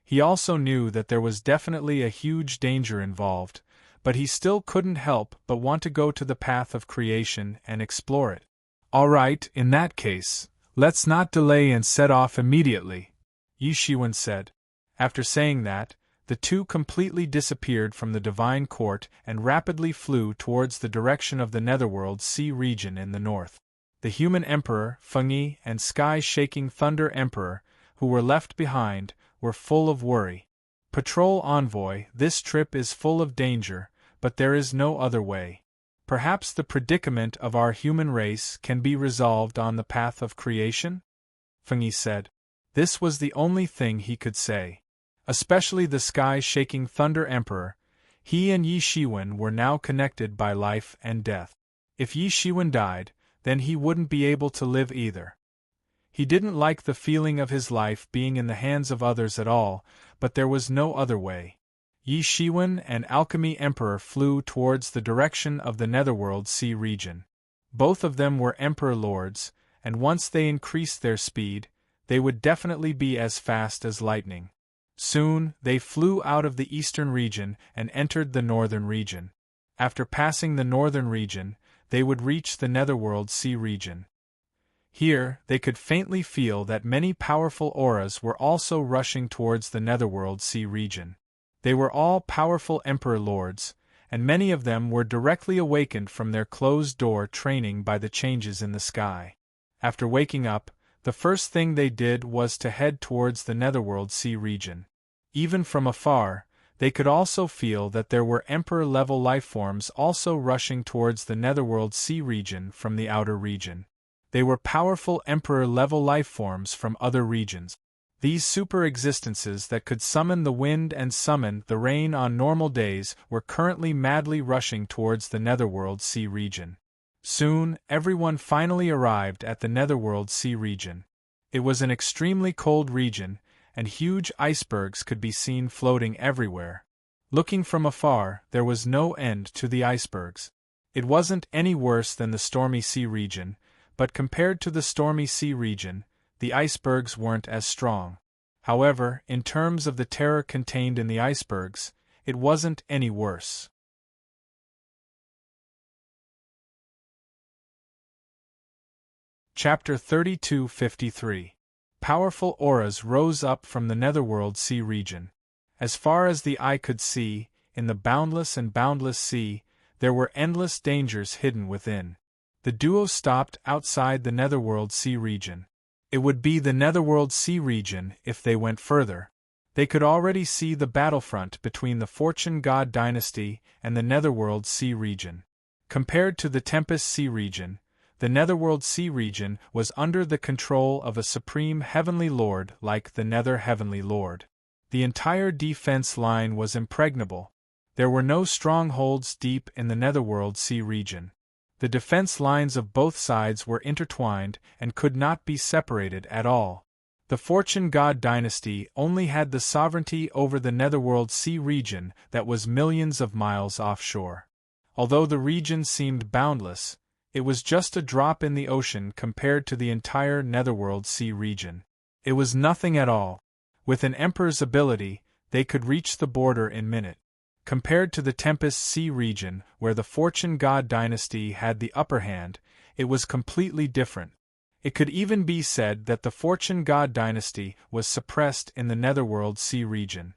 He also knew that there was definitely a huge danger involved, but he still couldn't help but want to go to the path of creation and explore it. All right, in that case, let's not delay and set off immediately, Yi Shiwen said. After saying that, the two completely disappeared from the divine court and rapidly flew towards the direction of the Netherworld Sea region in the north. The human emperor, Fengyi, and sky-shaking Thunder Emperor, who were left behind, were full of worry. Patrol envoy, this trip is full of danger, but there is no other way. Perhaps the predicament of our human race can be resolved on the path of creation? Fengyi said. This was the only thing he could say. Especially the sky-shaking Thunder Emperor, he and Yi Shiwen were now connected by life and death. If Yi Shiwen died, then he wouldn't be able to live either. He didn't like the feeling of his life being in the hands of others at all, but there was no other way. Yi Shiwen and Alchemy Emperor flew towards the direction of the Netherworld Sea region. Both of them were Emperor Lords, and once they increased their speed, they would definitely be as fast as lightning. Soon, they flew out of the eastern region and entered the northern region. After passing the northern region, they would reach the Netherworld Sea region. Here, they could faintly feel that many powerful auras were also rushing towards the Netherworld Sea region. They were all powerful Emperor Lords, and many of them were directly awakened from their closed-door training by the changes in the sky. After waking up, the first thing they did was to head towards the netherworld sea region. Even from afar, they could also feel that there were Emperor-level lifeforms also rushing towards the netherworld sea region from the outer region. They were powerful Emperor-level lifeforms from other regions. These super-existences that could summon the wind and summon the rain on normal days were currently madly rushing towards the netherworld sea region. Soon, everyone finally arrived at the netherworld sea region. It was an extremely cold region, and huge icebergs could be seen floating everywhere. Looking from afar, there was no end to the icebergs. It wasn't any worse than the stormy sea region, but compared to the stormy sea region, the icebergs weren't as strong. However, in terms of the terror contained in the icebergs, it wasn't any worse. Chapter 32:53. Powerful auras rose up from the netherworld sea region. As far as the eye could see, in the boundless and boundless sea, there were endless dangers hidden within. The duo stopped outside the netherworld sea region. It would be the netherworld sea region if they went further. They could already see the battlefront between the Fortune God dynasty and the netherworld sea region. Compared to the Tempest sea region, the netherworld sea region was under the control of a supreme heavenly lord like the Nether Heavenly Lord. The entire defense line was impregnable. There were no strongholds deep in the netherworld sea region. The defense lines of both sides were intertwined and could not be separated at all. The Fortune God dynasty only had the sovereignty over the netherworld sea region that was millions of miles offshore. Although the region seemed boundless, it was just a drop in the ocean compared to the entire netherworld sea region. It was nothing at all. With an emperor's ability, they could reach the border in minutes. Compared to the Tempest sea region, where the Fortune God dynasty had the upper hand, it was completely different. It could even be said that the Fortune God dynasty was suppressed in the netherworld sea region.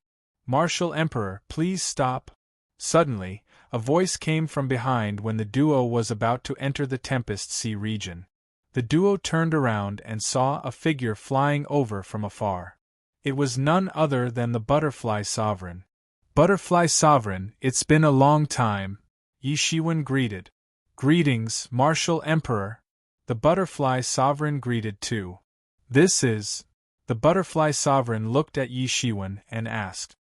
"Martial Emperor, please stop." Suddenly, a voice came from behind when the duo was about to enter the Tempest sea region. The duo turned around and saw a figure flying over from afar. It was none other than the Butterfly Sovereign. "Butterfly Sovereign, it's been a long time," Yi Shiwen greeted. "Greetings, Martial Emperor." The Butterfly Sovereign greeted too. "This is..." The Butterfly Sovereign looked at Yi Shiwen and asked.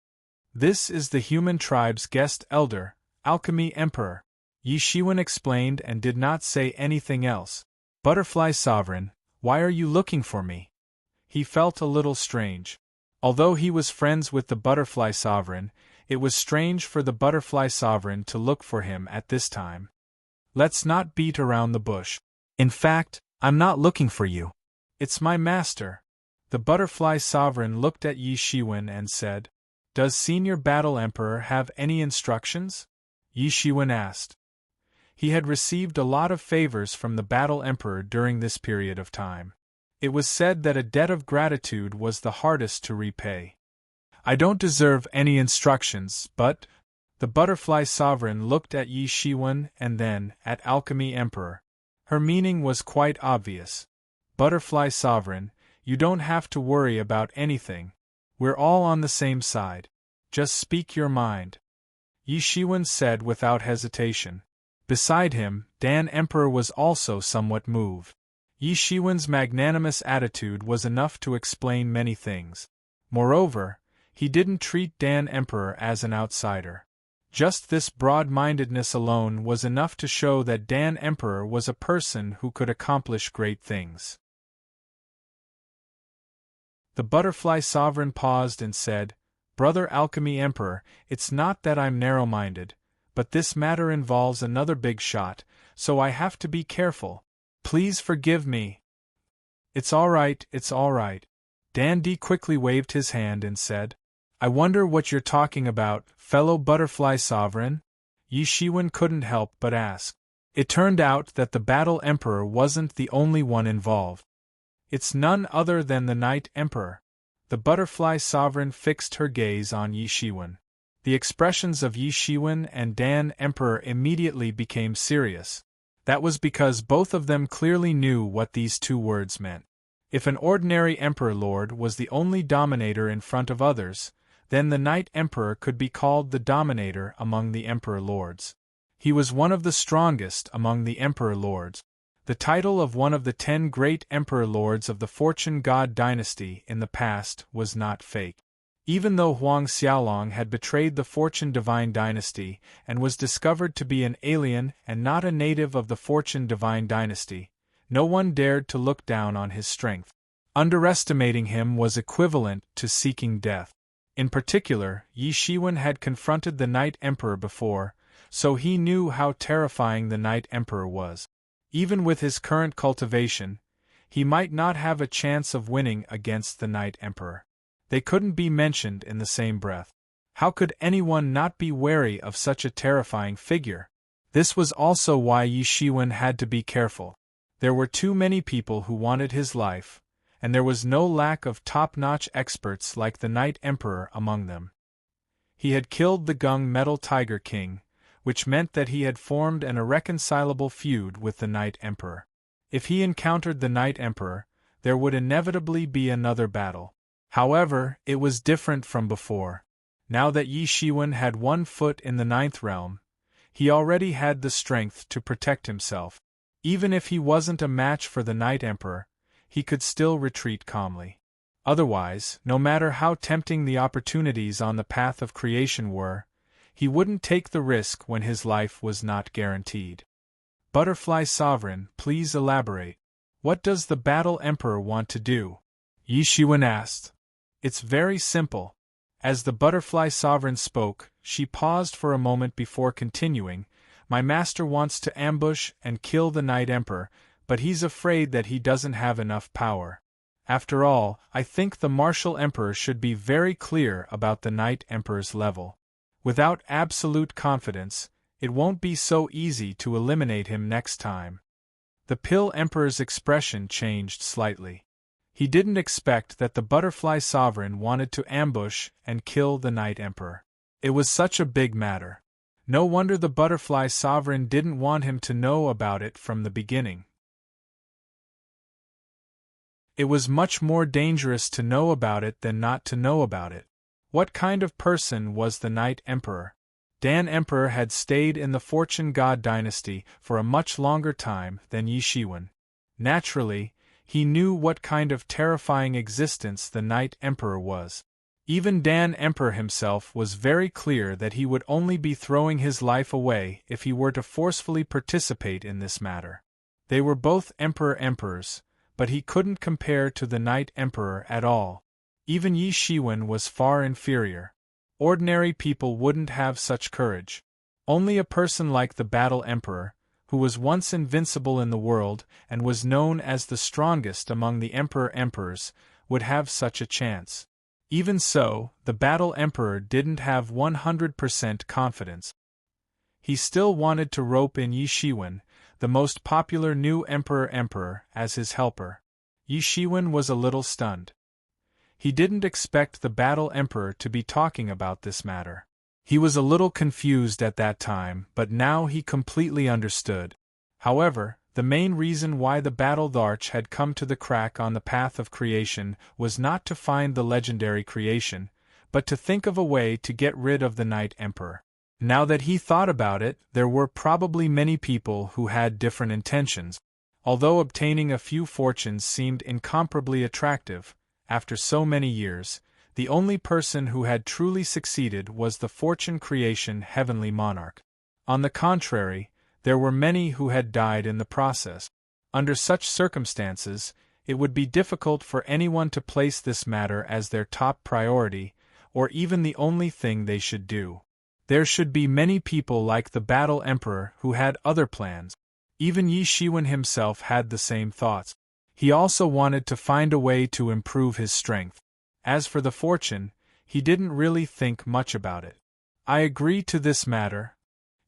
"This is the human tribe's guest elder, Alchemy Emperor." Yi Shiwen explained and did not say anything else. "Butterfly Sovereign, why are you looking for me?" He felt a little strange. Although he was friends with the Butterfly Sovereign, it was strange for the Butterfly Sovereign to look for him at this time. "Let's not beat around the bush. In fact, I'm not looking for you. It's my master." The Butterfly Sovereign looked at Yi Shiwen and said, "Does Senior Battle Emperor have any instructions?" Yi Shiwen asked. He had received a lot of favors from the Battle Emperor during this period of time. It was said that a debt of gratitude was the hardest to repay. "I don't deserve any instructions, but..." The Butterfly Sovereign looked at Yi Shiwen and then at Alchemy Emperor. Her meaning was quite obvious. "Butterfly Sovereign, you don't have to worry about anything. We're all on the same side. Just speak your mind," Yi Shiwen said without hesitation. Beside him, Dan Emperor was also somewhat moved. Yi Shiwen's magnanimous attitude was enough to explain many things. Moreover, he didn't treat Dan Emperor as an outsider. Just this broad-mindedness alone was enough to show that Dan Emperor was a person who could accomplish great things. The Butterfly Sovereign paused and said, "Brother Alchemy Emperor, it's not that I'm narrow-minded, but this matter involves another big shot, so I have to be careful. Please forgive me." It's all right. Dan D quickly waved his hand and said, "I wonder what you're talking about, fellow Butterfly Sovereign?" Yi Shiwen couldn't help but ask. It turned out that the Battle Emperor wasn't the only one involved. "It's none other than the Night Emperor." The Butterfly Sovereign fixed her gaze on Yi Shiwen. The expressions of Yi Shiwen and Dan Emperor immediately became serious. That was because both of them clearly knew what these two words meant. If an ordinary Emperor Lord was the only dominator in front of others, then the Knight Emperor could be called the dominator among the Emperor Lords. He was one of the strongest among the Emperor Lords. The title of one of the 10 great Emperor Lords of the Fortune God dynasty in the past was not fake. Even though Huang Xiaolong had betrayed the Fortune Divine dynasty and was discovered to be an alien and not a native of the Fortune Divine dynasty, no one dared to look down on his strength. Underestimating him was equivalent to seeking death. In particular, Yi Shiwen had confronted the Knight Emperor before, so he knew how terrifying the Knight Emperor was. Even with his current cultivation, he might not have a chance of winning against the Knight Emperor. They couldn't be mentioned in the same breath. How could anyone not be wary of such a terrifying figure? This was also why Yi Shiwen had to be careful. There were too many people who wanted his life, and there was no lack of top-notch experts like the Knight Emperor among them. He had killed the Gung Metal Tiger King, which meant that he had formed an irreconcilable feud with the Knight Emperor. If he encountered the Knight Emperor, there would inevitably be another battle. However, it was different from before. Now that Yi Shiwen had one foot in the 9th realm, he already had the strength to protect himself. Even if he wasn't a match for the Knight Emperor, he could still retreat calmly. Otherwise, no matter how tempting the opportunities on the path of creation were, he wouldn't take the risk when his life was not guaranteed. Butterfly Sovereign, please elaborate. What does the Battle Emperor want to do? Yi Shiwen asked. It's very simple. As the Butterfly Sovereign spoke, she paused for a moment before continuing. My master wants to ambush and kill the Knight Emperor, but he's afraid that he doesn't have enough power. After all, I think the Martial Emperor should be very clear about the Knight Emperor's level. Without absolute confidence, it won't be so easy to eliminate him next time. The Pill Emperor's expression changed slightly. He didn't expect that the Butterfly Sovereign wanted to ambush and kill the Knight Emperor. It was such a big matter. No wonder the Butterfly Sovereign didn't want him to know about it from the beginning. It was much more dangerous to know about it than not to know about it. What kind of person was the Knight Emperor? Dan Emperor had stayed in the Fortune God dynasty for a much longer time than Yi Shiwen. Naturally, he knew what kind of terrifying existence the Knight Emperor was. Even Dan Emperor himself was very clear that he would only be throwing his life away if he were to forcefully participate in this matter. They were both Emperors, but he couldn't compare to the Knight Emperor at all. Even Yi Shiwen was far inferior. Ordinary people wouldn't have such courage. Only a person like the Battle Emperor, who was once invincible in the world and was known as the strongest among the Emperors, would have such a chance. Even so, the Battle Emperor didn't have 100% confidence. He still wanted to rope in Yi Shiwen, the most popular new Emperor, as his helper. Yi Shiwen was a little stunned. He didn't expect the Battle Emperor to be talking about this matter. He was a little confused at that time, but now he completely understood. However, the main reason why the Battle Arch had come to the crack on the path of creation was not to find the legendary creation, but to think of a way to get rid of the Knight Emperor. Now that he thought about it, there were probably many people who had different intentions. Although obtaining a few fortunes seemed incomparably attractive, after so many years, the only person who had truly succeeded was the Fortune Creation Heavenly Monarch. On the contrary, there were many who had died in the process. Under such circumstances, it would be difficult for anyone to place this matter as their top priority, or even the only thing they should do. There should be many people like the Battle Emperor who had other plans. Even Yi Shiwen himself had the same thoughts. He also wanted to find a way to improve his strength. As for the fortune, he didn't really think much about it. I agree to this matter.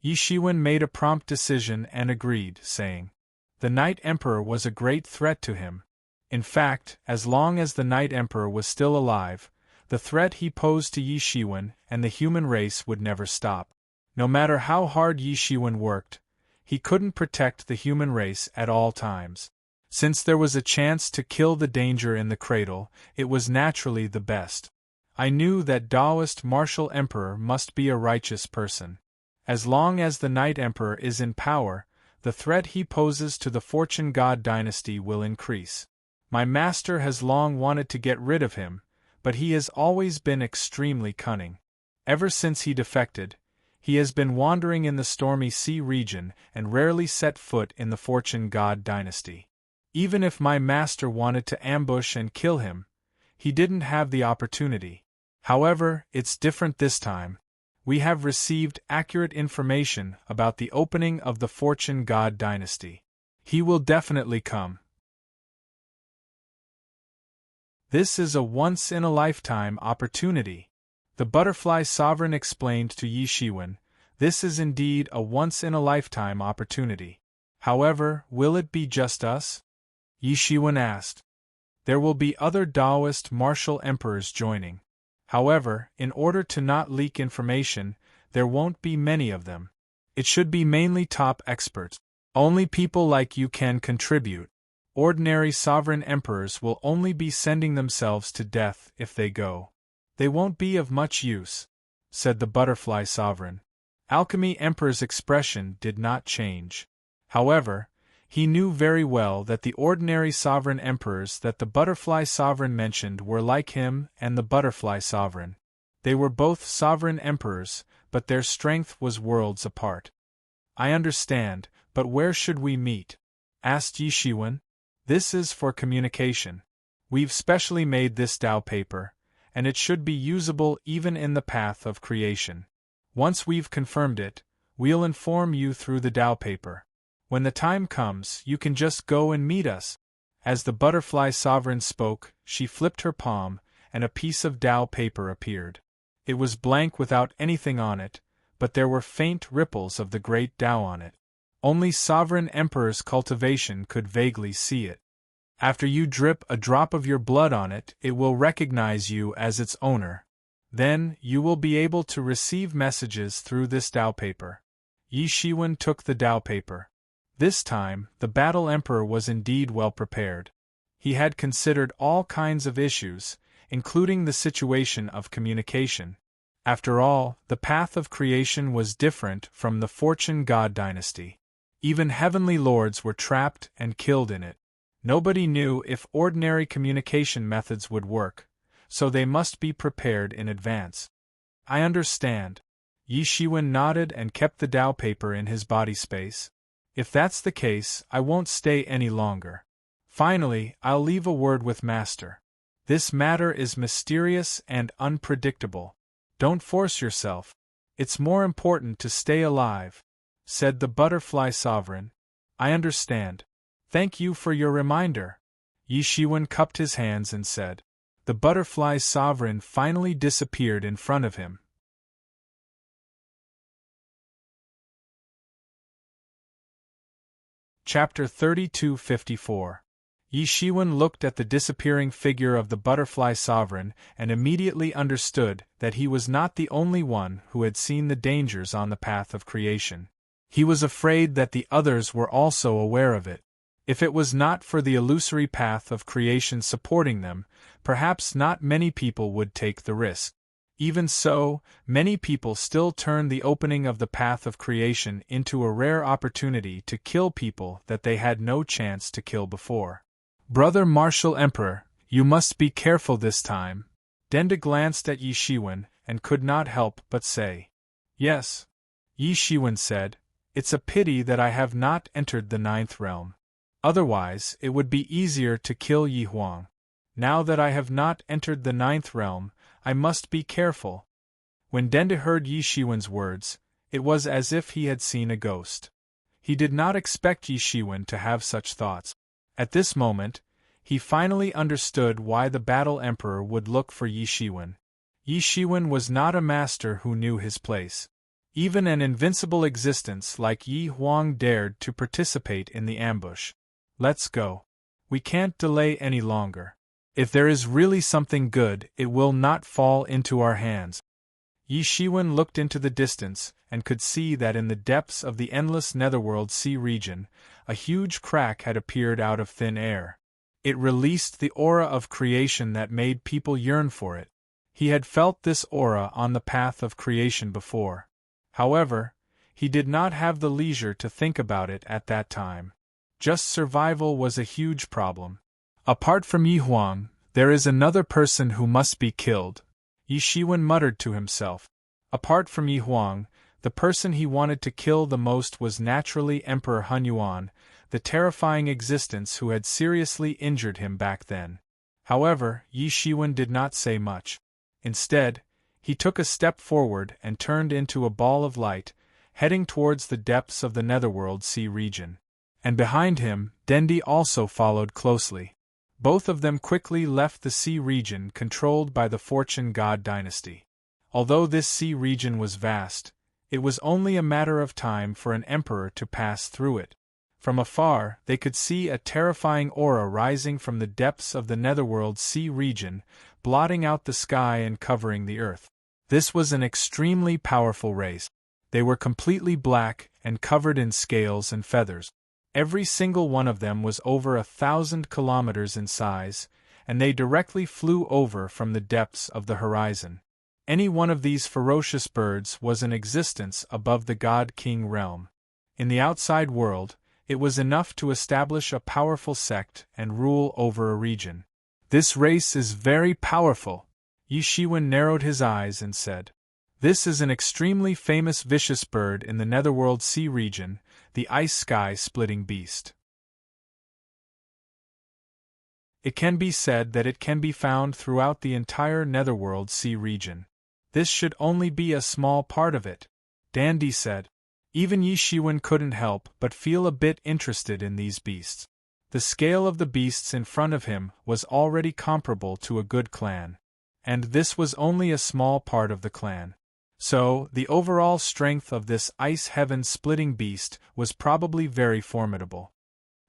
Yi Shiwen made a prompt decision and agreed, saying, the Knight Emperor was a great threat to him. In fact, as long as the Knight Emperor was still alive, The threat he posed to Yi Shiwen and the human race would never stop. No matter how hard Yi Shiwen worked, he couldn't protect the human race at all times. Since there was a chance to kill the danger in the cradle, it was naturally the best. I knew that Taoist martial emperor must be a righteous person. As long as the Night Emperor is in power, the threat he poses to the Fortune God dynasty will increase. My master has long wanted to get rid of him, but he has always been extremely cunning. Ever since he defected, he has been wandering in the stormy sea region and rarely set foot in the Fortune God dynasty. Even if my master wanted to ambush and kill him, he didn't have the opportunity. However, it's different this time. We have received accurate information about the opening of the Fortune God dynasty. He will definitely come. This is a once-in-a-lifetime opportunity. The butterfly sovereign explained to Yi Shiwen, this is indeed a once-in-a-lifetime opportunity. However, will it be just us? Yi Shiwen asked. There will be other Taoist martial emperors joining. However, in order to not leak information, there won't be many of them. It should be mainly top experts. Only people like you can contribute. Ordinary sovereign emperors will only be sending themselves to death if they go. They won't be of much use, said the butterfly sovereign. Alchemy Emperor's expression did not change. However, he knew very well that the ordinary sovereign emperors that the butterfly sovereign mentioned were like him and the butterfly sovereign. They were both sovereign emperors, but their strength was worlds apart. I understand, but where should we meet? Asked Yi Shiwen. This is for communication. We've specially made this Tao paper, and it should be usable even in the path of creation. Once we've confirmed it, we'll inform you through the Tao paper. When the time comes, you can just go and meet us. As the butterfly sovereign spoke, she flipped her palm, and a piece of Tao paper appeared. It was blank without anything on it, but there were faint ripples of the great Tao on it. Only sovereign emperor's cultivation could vaguely see it. After you drip a drop of your blood on it, it will recognize you as its owner. Then, you will be able to receive messages through this Tao paper. Yi Shiwen took the Tao paper. This time, the Battle Emperor was indeed well prepared. He had considered all kinds of issues, including the situation of communication. After all, the path of creation was different from the Fortune God dynasty. Even heavenly lords were trapped and killed in it. Nobody knew if ordinary communication methods would work, so they must be prepared in advance. I understand. Yi Shiwen nodded and kept the Tao paper in his body space. If that's the case, I won't stay any longer. Finally, I'll leave a word with Master. This matter is mysterious and unpredictable. Don't force yourself. It's more important to stay alive, said the butterfly sovereign. I understand. Thank you for your reminder. Yi Shiwen cupped his hands and said. The butterfly sovereign finally disappeared in front of him. Chapter 3254. Yi Shiwen looked at the disappearing figure of the butterfly sovereign and immediately understood that he was not the only one who had seen the dangers on the path of creation. He was afraid that the others were also aware of it. If it was not for the illusory path of creation supporting them, perhaps not many people would take the risk. Even so, many people still turn the opening of the path of creation into a rare opportunity to kill people that they had no chance to kill before. Brother Martial Emperor, you must be careful this time. Denda glanced at Yi Shiwen and could not help but say. Yes. Yi Shiwen said, it's a pity that I have not entered the ninth realm. Otherwise, it would be easier to kill Yi Huang. Now that I have not entered the ninth realm, I must be careful. When Denda heard Yi Shiwen's words, it was as if he had seen a ghost. He did not expect Yi Shiwen to have such thoughts. At this moment, he finally understood why the Battle Emperor would look for Yi Shiwen. Yi Shiwen was not a master who knew his place. Even an invincible existence like Yi Huang dared to participate in the ambush. Let's go. We can't delay any longer. If there is really something good, it will not fall into our hands. Yi Shiwen looked into the distance, and could see that in the depths of the endless netherworld sea region, a huge crack had appeared out of thin air. It released the aura of creation that made people yearn for it. He had felt this aura on the path of creation before. However, he did not have the leisure to think about it at that time. Just survival was a huge problem. Apart from Yi Huang, there is another person who must be killed, Yi Shiwen muttered to himself. Apart from Yi Huang, the person he wanted to kill the most was naturally Emperor Hun Yuan, the terrifying existence who had seriously injured him back then. However, Yi Shiwen did not say much. Instead, he took a step forward and turned into a ball of light, heading towards the depths of the netherworld sea region. And behind him, Dendi also followed closely. Both of them quickly left the sea region controlled by the Fortune God dynasty. Although this sea region was vast, it was only a matter of time for an emperor to pass through it. From afar, they could see a terrifying aura rising from the depths of the netherworld sea region, blotting out the sky and covering the earth. This was an extremely powerful race. They were completely black and covered in scales and feathers. Every single one of them was over 1,000 kilometers in size, and they directly flew over from the depths of the horizon. Any one of these ferocious birds was in existence above the God-King realm. In the outside world, it was enough to establish a powerful sect and rule over a region. This race is very powerful, Yi Shiwen narrowed his eyes and said. This is an extremely famous vicious bird in the netherworld sea region, the ice sky splitting beast. It can be said that it can be found throughout the entire netherworld sea region. This should only be a small part of it, Dandy said. Even Yi Shiwen couldn't help but feel a bit interested in these beasts. The scale of the beasts in front of him was already comparable to a good clan. And this was only a small part of the clan. So, the overall strength of this ice heaven-splitting beast was probably very formidable.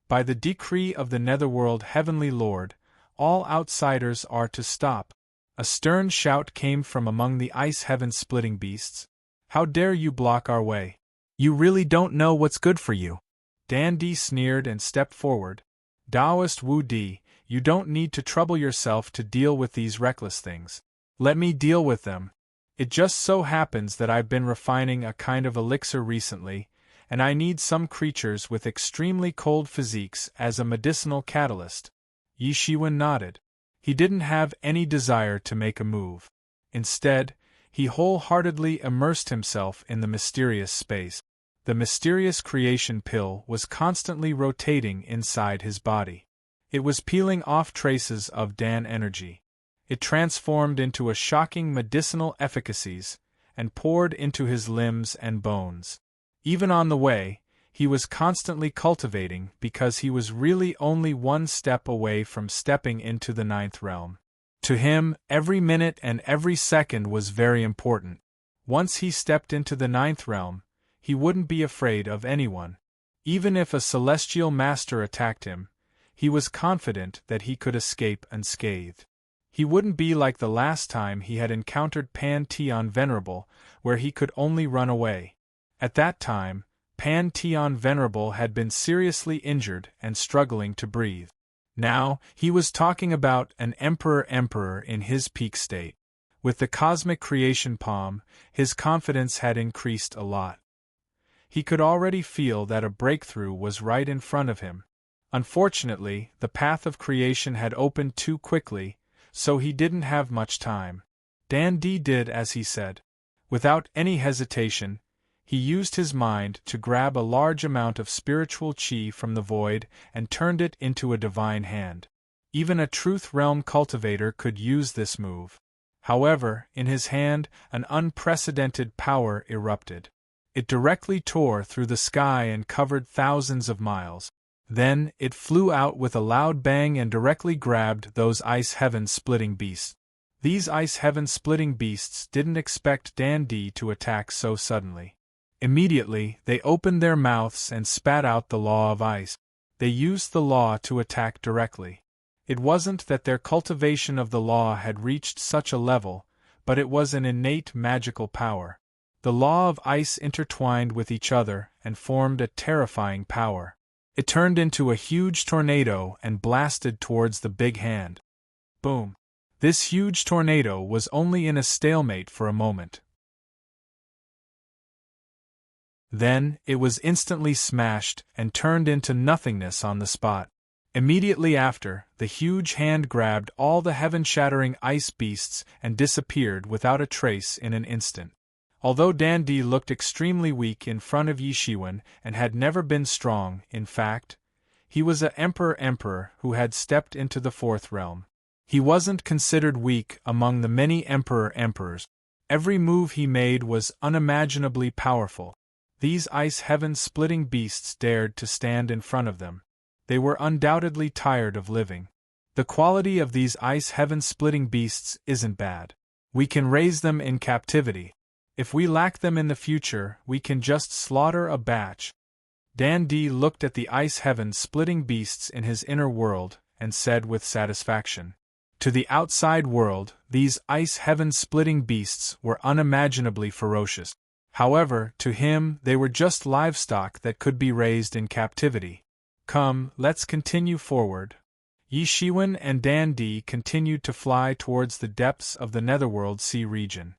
By the decree of the netherworld heavenly lord, all outsiders are to stop. A stern shout came from among the ice heaven-splitting beasts. How dare you block our way? You really don't know what's good for you. Dan Di sneered and stepped forward. Taoist Wu Di, you don't need to trouble yourself to deal with these reckless things. Let me deal with them. It just so happens that I've been refining a kind of elixir recently, and I need some creatures with extremely cold physiques as a medicinal catalyst. Yi Shiwen nodded. He didn't have any desire to make a move. Instead, he wholeheartedly immersed himself in the mysterious space. The mysterious creation pill was constantly rotating inside his body. It was peeling off traces of Dan energy. It transformed into a shocking medicinal efficacies, and poured into his limbs and bones. Even on the way, he was constantly cultivating because he was really only one step away from stepping into the ninth realm. To him, every minute and every second was very important. Once he stepped into the ninth realm, he wouldn't be afraid of anyone. Even if a celestial master attacked him, he was confident that he could escape unscathed. He wouldn't be like the last time he had encountered Pan Tian Venerable, where he could only run away. At that time, Pan Tian Venerable had been seriously injured and struggling to breathe. Now, he was talking about an emperor in his peak state. With the cosmic creation palm, his confidence had increased a lot. He could already feel that a breakthrough was right in front of him. Unfortunately, the path of creation had opened too quickly, so he didn't have much time. Dan Di did as he said. Without any hesitation, he used his mind to grab a large amount of spiritual qi from the void and turned it into a divine hand. Even a truth realm cultivator could use this move. However, in his hand, an unprecedented power erupted. It directly tore through the sky and covered thousands of miles. Then, it flew out with a loud bang and directly grabbed those ice heaven-splitting beasts. These ice heaven-splitting beasts didn't expect Dan Di to attack so suddenly. Immediately, they opened their mouths and spat out the law of ice. They used the law to attack directly. It wasn't that their cultivation of the law had reached such a level, but it was an innate magical power. The law of ice intertwined with each other and formed a terrifying power. It turned into a huge tornado and blasted towards the big hand. Boom! This huge tornado was only in a stalemate for a moment. Then, it was instantly smashed and turned into nothingness on the spot. Immediately after, the huge hand grabbed all the heaven-shattering ice beasts and disappeared without a trace in an instant. Although Dandy looked extremely weak in front of Yi Shiwen and had never been strong, in fact, he was a emperor who had stepped into the fourth realm. He wasn't considered weak among the many emperors. Every move he made was unimaginably powerful. These ice heaven-splitting beasts dared to stand in front of them. They were undoubtedly tired of living. The quality of these ice heaven-splitting beasts isn't bad. We can raise them in captivity. If we lack them in the future, we can just slaughter a batch. Dandy looked at the ice heaven-splitting beasts in his inner world and said with satisfaction. To the outside world, these ice heaven-splitting beasts were unimaginably ferocious. However, to him they were just livestock that could be raised in captivity. Come, let's continue forward. Yi Shiwen and Dandy continued to fly towards the depths of the Netherworld Sea region.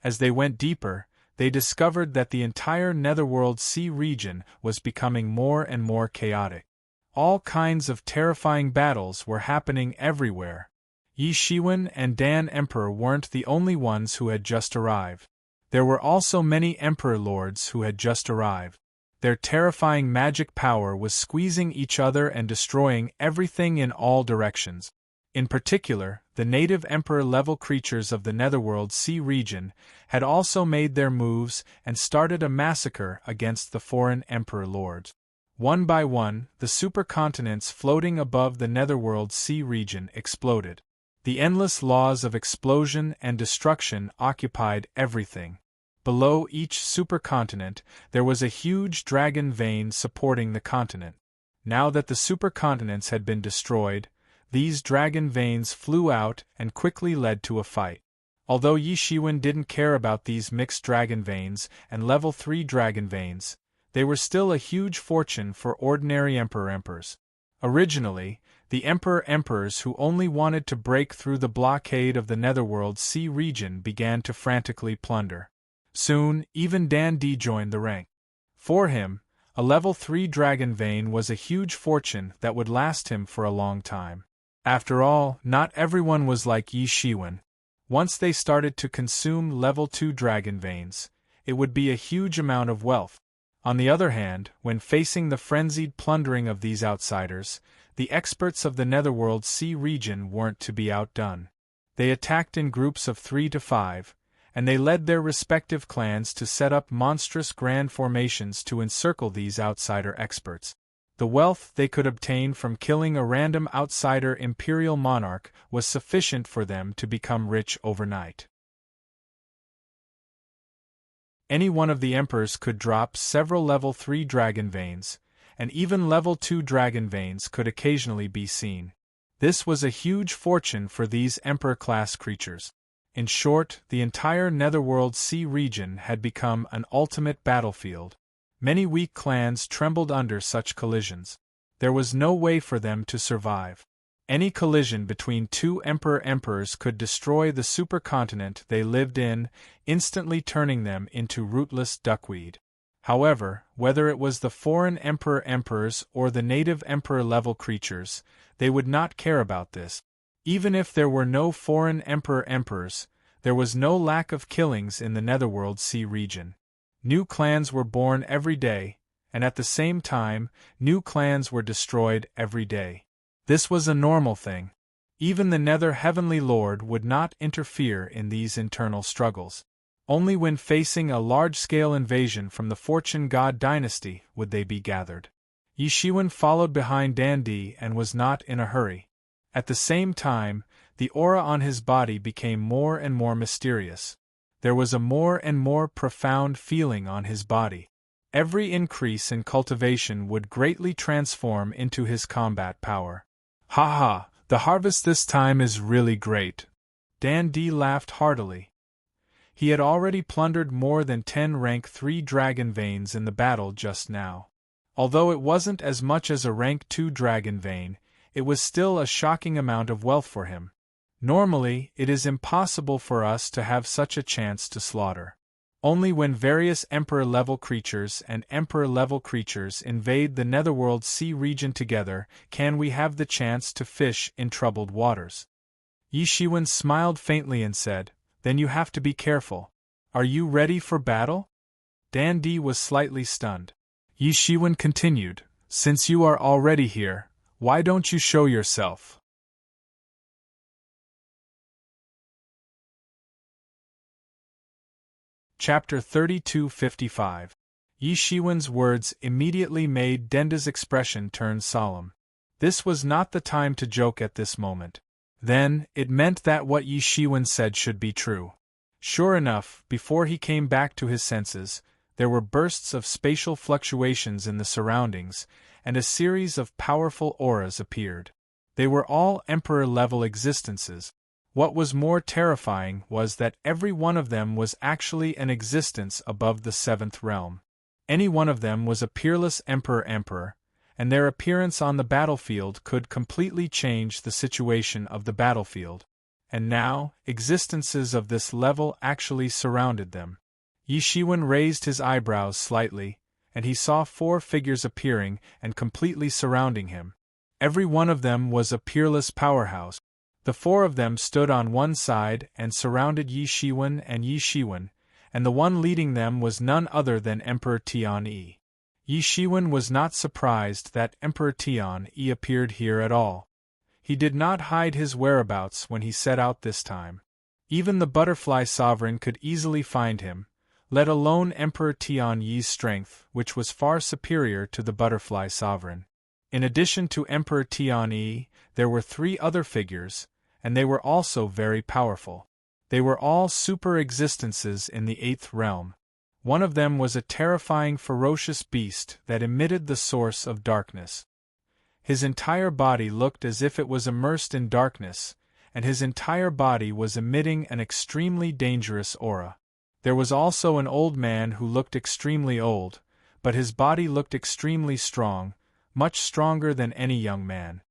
As they went deeper, they discovered that the entire Netherworld Sea region was becoming more and more chaotic. All kinds of terrifying battles were happening everywhere. Yi Shiwen and Dan Emperor weren't the only ones who had just arrived. There were also many Emperor Lords who had just arrived. Their terrifying magic power was squeezing each other and destroying everything in all directions. In particular, the native Emperor-level creatures of the Netherworld Sea region had also made their moves and started a massacre against the foreign Emperor Lords. One by one, the supercontinents floating above the Netherworld Sea region exploded. The endless laws of explosion and destruction occupied everything. Below each supercontinent, there was a huge dragon vein supporting the continent. Now that the supercontinents had been destroyed, these dragon veins flew out and quickly led to a fight. Although Yi Shiwen didn't care about these mixed dragon veins and level 3 dragon veins, they were still a huge fortune for ordinary emperors. Originally, the emperors who only wanted to break through the blockade of the Netherworld Sea region began to frantically plunder. Soon, even Dandy joined the rank. For him, a level 3 dragon vein was a huge fortune that would last him for a long time. After all, not everyone was like Yi Shiwen. Once they started to consume level 2 dragon veins, it would be a huge amount of wealth. On the other hand, when facing the frenzied plundering of these outsiders, the experts of the Netherworld Sea region weren't to be outdone. They attacked in groups of 3 to 5, and they led their respective clans to set up monstrous grand formations to encircle these outsider experts. The wealth they could obtain from killing a random outsider imperial monarch was sufficient for them to become rich overnight. Any one of the emperors could drop several level 3 dragon veins, and even level 2 dragon veins could occasionally be seen. This was a huge fortune for these emperor-class creatures. In short, the entire Netherworld Sea region had become an ultimate battlefield. Many weak clans trembled under such collisions. There was no way for them to survive. Any collision between two emperors could destroy the supercontinent they lived in, instantly turning them into rootless duckweed. However, whether it was the foreign emperors or the native emperor-level creatures, they would not care about this. Even if there were no foreign emperors, there was no lack of killings in the Netherworld Sea region. New clans were born every day, and at the same time, new clans were destroyed every day. This was a normal thing. Even the Nether Heavenly Lord would not interfere in these internal struggles. Only when facing a large-scale invasion from the Fortune God dynasty would they be gathered. Yi Shiwen followed behind Dandy and was not in a hurry. At the same time, the aura on his body became more and more mysterious. There was a more and more profound feeling on his body. Every increase in cultivation would greatly transform into his combat power. Ha ha, The harvest this time is really great. Dan D laughed heartily. He had already plundered more than 10 rank 3 dragon veins in the battle just now. Although it wasn't as much as a rank 2 dragon vein, it was still a shocking amount of wealth for him. Normally, it is impossible for us to have such a chance to slaughter. Only when various Emperor-level creatures and Emperor-level creatures invade the Netherworld sea region together can we have the chance to fish in troubled waters. Yi Shiwen smiled faintly and said, "Then you have to be careful. Are you ready for battle?" Dan D was slightly stunned. Yi Shiwen continued, "Since you are already here, why don't you show yourself?" Chapter 3255. Yi Shiwen's words immediately made Denda's expression turn solemn. This was not the time to joke at this moment. Then, it meant that what Yi Shiwen said should be true. Sure enough, before he came back to his senses, there were bursts of spatial fluctuations in the surroundings, and a series of powerful auras appeared. They were all Emperor-level existences. What was more terrifying was that every one of them was actually an existence above the 7th realm. Any one of them was a peerless Emperor, and their appearance on the battlefield could completely change the situation of the battlefield. And now, existences of this level actually surrounded them. Yi Shiwen raised his eyebrows slightly, and he saw 4 figures appearing and completely surrounding him. Every one of them was a peerless powerhouse. The 4 of them stood on one side and surrounded Yi Shiwen, and the one leading them was none other than Emperor Tian-Yi. Yi Shiwen was not surprised that Emperor Tian-Yi appeared here at all. He did not hide his whereabouts when he set out this time. Even the Butterfly Sovereign could easily find him, let alone Emperor Tian-Yi's strength, which was far superior to the Butterfly Sovereign. In addition to Emperor Tian-Yi, there were 3 other figures, and they were also very powerful. They were all super-existences in the 8th realm. One of them was a terrifying ferocious beast that emitted the source of darkness. His entire body looked as if it was immersed in darkness, and his entire body was emitting an extremely dangerous aura. There was also an old man who looked extremely old, but his body looked extremely strong, much stronger than any young man.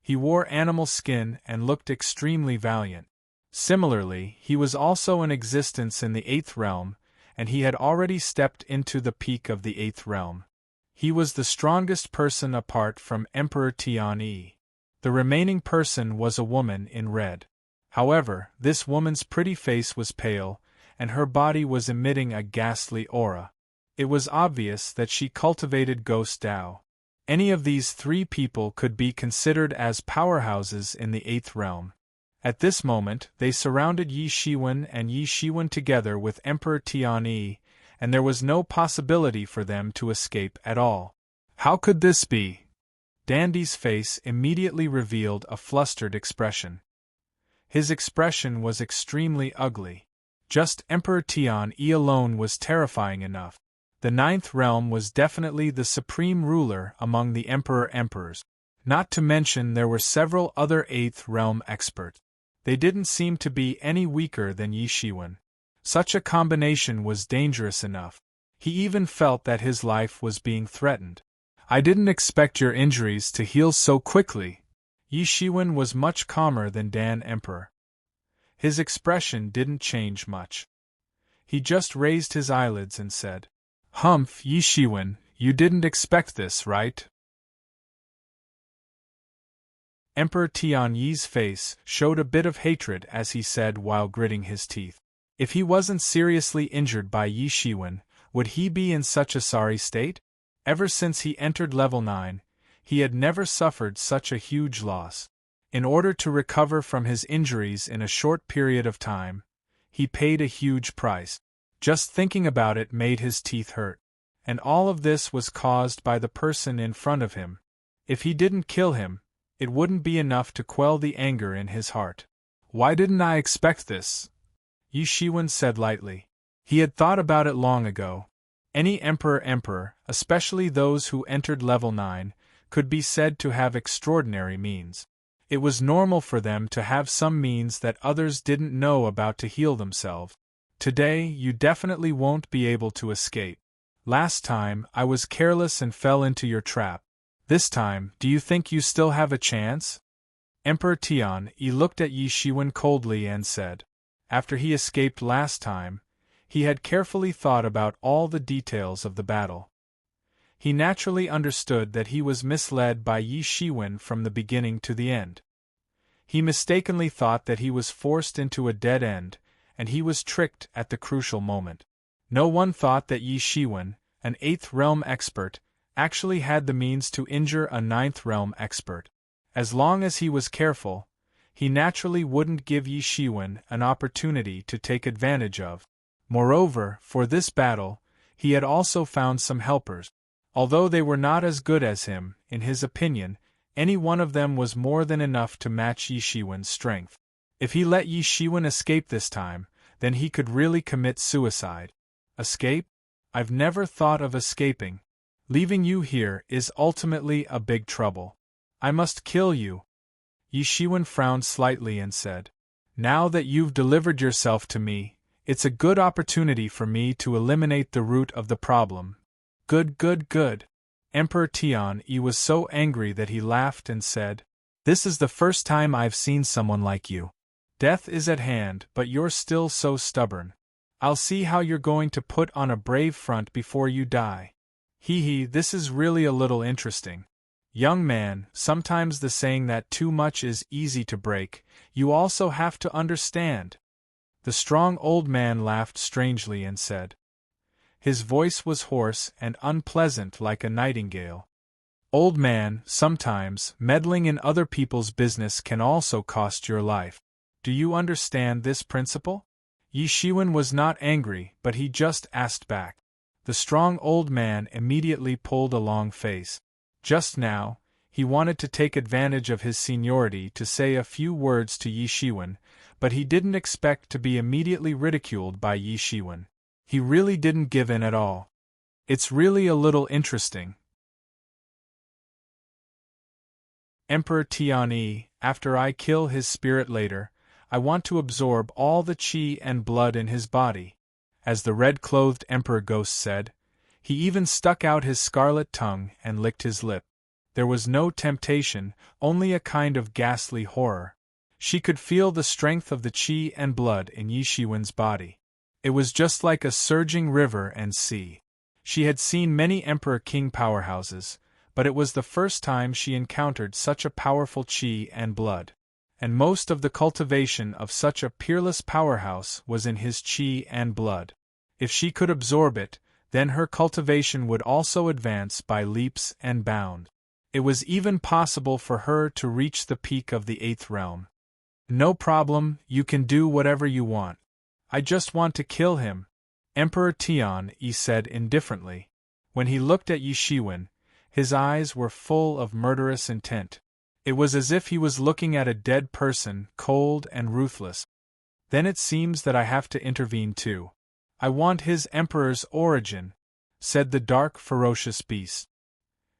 He wore animal skin and looked extremely valiant. Similarly, he was also an existence in the 8th realm, and he had already stepped into the peak of the 8th realm. He was the strongest person apart from Emperor Tian-Yi. The remaining person was a woman in red. However, this woman's pretty face was pale, and her body was emitting a ghastly aura. It was obvious that she cultivated Ghost Dao. Any of these 3 people could be considered as powerhouses in the 8th realm. At this moment, they surrounded Yi Shiwen together with Emperor Tian-Yi, and there was no possibility for them to escape at all. How could this be? Dandy's face immediately revealed a flustered expression. His expression was extremely ugly. Just Emperor Tian-Yi alone was terrifying enough. The 9th realm was definitely the supreme ruler among the emperors. Not to mention there were several other 8th realm experts. They didn't seem to be any weaker than Yi Shiwen. Such a combination was dangerous enough. He even felt that his life was being threatened. "I didn't expect your injuries to heal so quickly." Yi Shiwen was much calmer than Dan Emperor. His expression didn't change much. He just raised his eyelids and said, "Humph, Yi Shiwen, you didn't expect this, right?" Emperor Tian-Yi's face showed a bit of hatred as he said while gritting his teeth. If he wasn't seriously injured by Yi Shiwen, would he be in such a sorry state? Ever since he entered level 9, he had never suffered such a huge loss. In order to recover from his injuries in a short period of time, he paid a huge price. Just thinking about it made his teeth hurt. And all of this was caused by the person in front of him. If he didn't kill him, it wouldn't be enough to quell the anger in his heart. "Why didn't I expect this?" Yi Shiwen said lightly. He had thought about it long ago. Any emperor, especially those who entered level 9, could be said to have extraordinary means. It was normal for them to have some means that others didn't know about to heal themselves. Today, you definitely won't be able to escape. Last time, I was careless and fell into your trap. This time, do you think you still have a chance? Emperor Tian-yi looked at Yi Shiwen coldly and said. After he escaped last time, he had carefully thought about all the details of the battle. He naturally understood that he was misled by Yi Shiwen from the beginning to the end. He mistakenly thought that he was forced into a dead end, and he was tricked at the crucial moment. No one thought that Yi Shiwen, an 8th realm expert, actually had the means to injure a 9th realm expert. As long as he was careful, he naturally wouldn't give Yi Shiwen an opportunity to take advantage of. Moreover, for this battle, he had also found some helpers. Although they were not as good as him, in his opinion, any one of them was more than enough to match Yi Shiwen's strength. If he let Yi Shiwen escape this time, then he could really commit suicide. Escape? I've never thought of escaping. Leaving you here is ultimately a big trouble. I must kill you. Yi Shiwen frowned slightly and said, Now that you've delivered yourself to me, it's a good opportunity for me to eliminate the root of the problem. Good, good, good. Emperor Tian-yi was so angry that he laughed and said, This is the first time I've seen someone like you. Death is at hand, but you're still so stubborn. I'll see how you're going to put on a brave front before you die. Hee, this is really a little interesting. Young man, sometimes the saying that too much is easy to break, you also have to understand. The strong old man laughed strangely and said. His voice was hoarse and unpleasant like a nightingale. Old man, sometimes, meddling in other people's business can also cost your life. Do you understand this principle? Yi Shiwen was not angry, but he just asked back. The strong old man immediately pulled a long face. Just now, he wanted to take advantage of his seniority to say a few words to Yi Shiwen, but he didn't expect to be immediately ridiculed by Yi Shiwen. He really didn't give in at all. It's really a little interesting. Emperor Tian-yi, after I kill his spirit later, I want to absorb all the qi and blood in his body. As the red-clothed emperor ghost said, he even stuck out his scarlet tongue and licked his lip. There was no temptation, only a kind of ghastly horror. She could feel the strength of the qi and blood in Yi Shiwen's body. It was just like a surging river and sea. She had seen many emperor-king powerhouses, but it was the first time she encountered such a powerful qi and blood. And most of the cultivation of such a peerless powerhouse was in his qi and blood. If she could absorb it, then her cultivation would also advance by leaps and bounds. It was even possible for her to reach the peak of the 8th realm. No problem, you can do whatever you want. I just want to kill him, Emperor Tian-yi said indifferently. When he looked at Yi Shiwen, his eyes were full of murderous intent. It was as if he was looking at a dead person, cold and ruthless. Then it seems that I have to intervene too. I want his emperor's origin, said the dark, ferocious beast.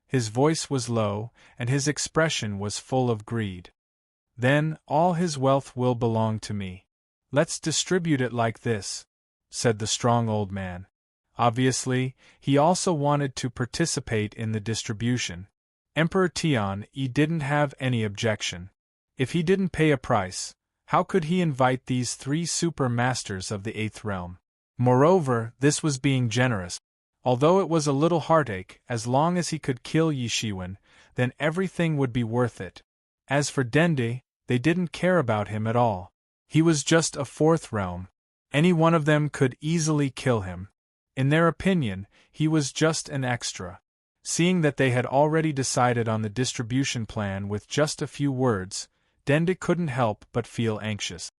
His voice was low, and his expression was full of greed. Then, all his wealth will belong to me. Let's distribute it like this, said the strong old man. Obviously, he also wanted to participate in the distribution. Emperor Tian-yi didn't have any objection. If he didn't pay a price, how could he invite these 3 super masters of the 8th realm? Moreover, this was being generous. Although it was a little heartache, as long as he could kill Yi Shiwen, then everything would be worth it. As for Dende, they didn't care about him at all. He was just a 4th realm. Any one of them could easily kill him. In their opinion, he was just an extra. Seeing that they had already decided on the distribution plan with just a few words, Dende couldn't help but feel anxious.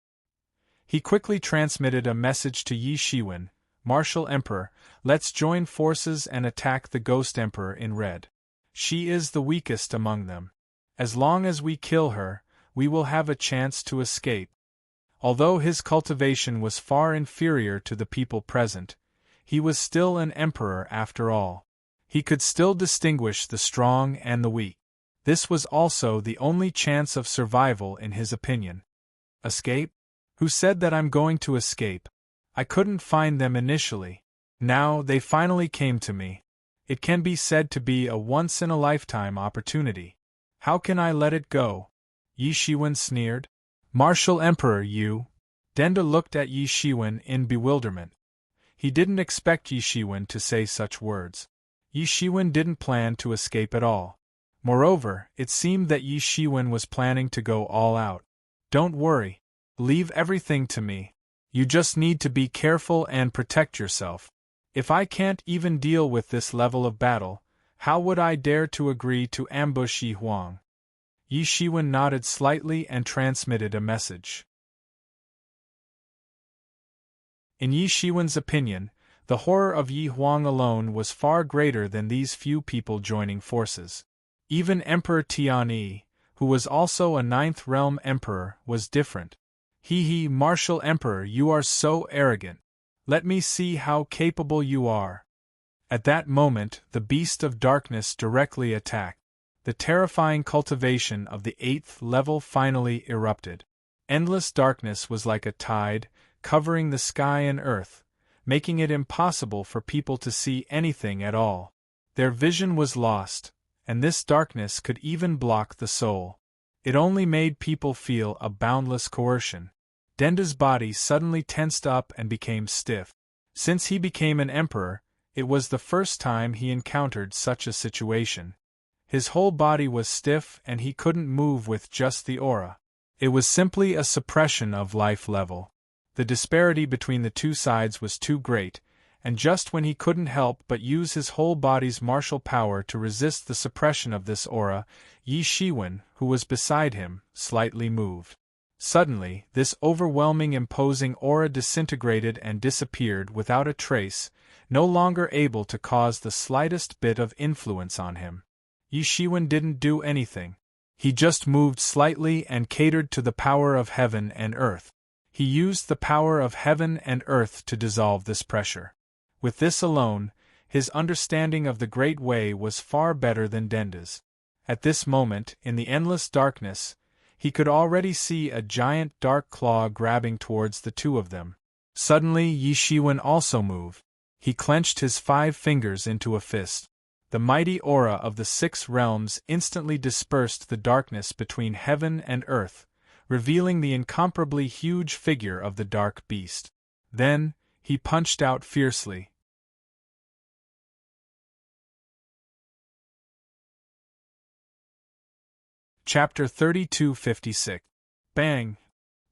He quickly transmitted a message to Yi Shiwen, Martial Emperor, let's join forces and attack the Ghost Emperor in red. She is the weakest among them. As long as we kill her, we will have a chance to escape. Although his cultivation was far inferior to the people present, he was still an emperor after all. He could still distinguish the strong and the weak. This was also the only chance of survival in his opinion. Escape? Who said that I'm going to escape? I couldn't find them initially. Now they finally came to me. It can be said to be a once-in-a-lifetime opportunity. How can I let it go? Yi Shiwen sneered. Martial Emperor, you. Denda looked at Yi Shiwen in bewilderment. He didn't expect Yi Shiwen to say such words. Yi Shiwen didn't plan to escape at all. Moreover, it seemed that Yi Shiwen was planning to go all out. Don't worry. Leave everything to me. You just need to be careful and protect yourself. If I can't even deal with this level of battle, how would I dare to agree to ambush Yi Huang? Yi Shiwen nodded slightly and transmitted a message. In Yi Shiwen's opinion, the horror of Yi Huang alone was far greater than these few people joining forces. Even Emperor Tianyi, who was also a Ninth Realm Emperor, was different. He, Martial Emperor, you are so arrogant. Let me see how capable you are. At that moment, the Beast of Darkness directly attacked. The terrifying cultivation of the 8th level finally erupted. Endless darkness was like a tide, covering the sky and earth, making it impossible for people to see anything at all. Their vision was lost, and this darkness could even block the soul. It only made people feel a boundless coercion. Denda's body suddenly tensed up and became stiff. Since he became an emperor, it was the first time he encountered such a situation. His whole body was stiff and he couldn't move with just the aura. It was simply a suppression of life level. The disparity between the two sides was too great, and just when he couldn't help but use his whole body's martial power to resist the suppression of this aura, Yi Shiwen, who was beside him, slightly moved. Suddenly, this overwhelming imposing aura disintegrated and disappeared without a trace, no longer able to cause the slightest bit of influence on him. Yi Shiwen didn't do anything. He just moved slightly and catered to the power of heaven and earth. He used the power of heaven and earth to dissolve this pressure. With this alone, his understanding of the Great Way was far better than Denda's. At this moment, in the endless darkness, he could already see a giant dark claw grabbing towards the two of them. Suddenly, Yi Shiwen also moved. He clenched his 5 fingers into a fist. The mighty aura of the 6 realms instantly dispersed the darkness between heaven and earth, revealing the incomparably huge figure of the dark beast. Then, he punched out fiercely. Chapter 3256. Bang!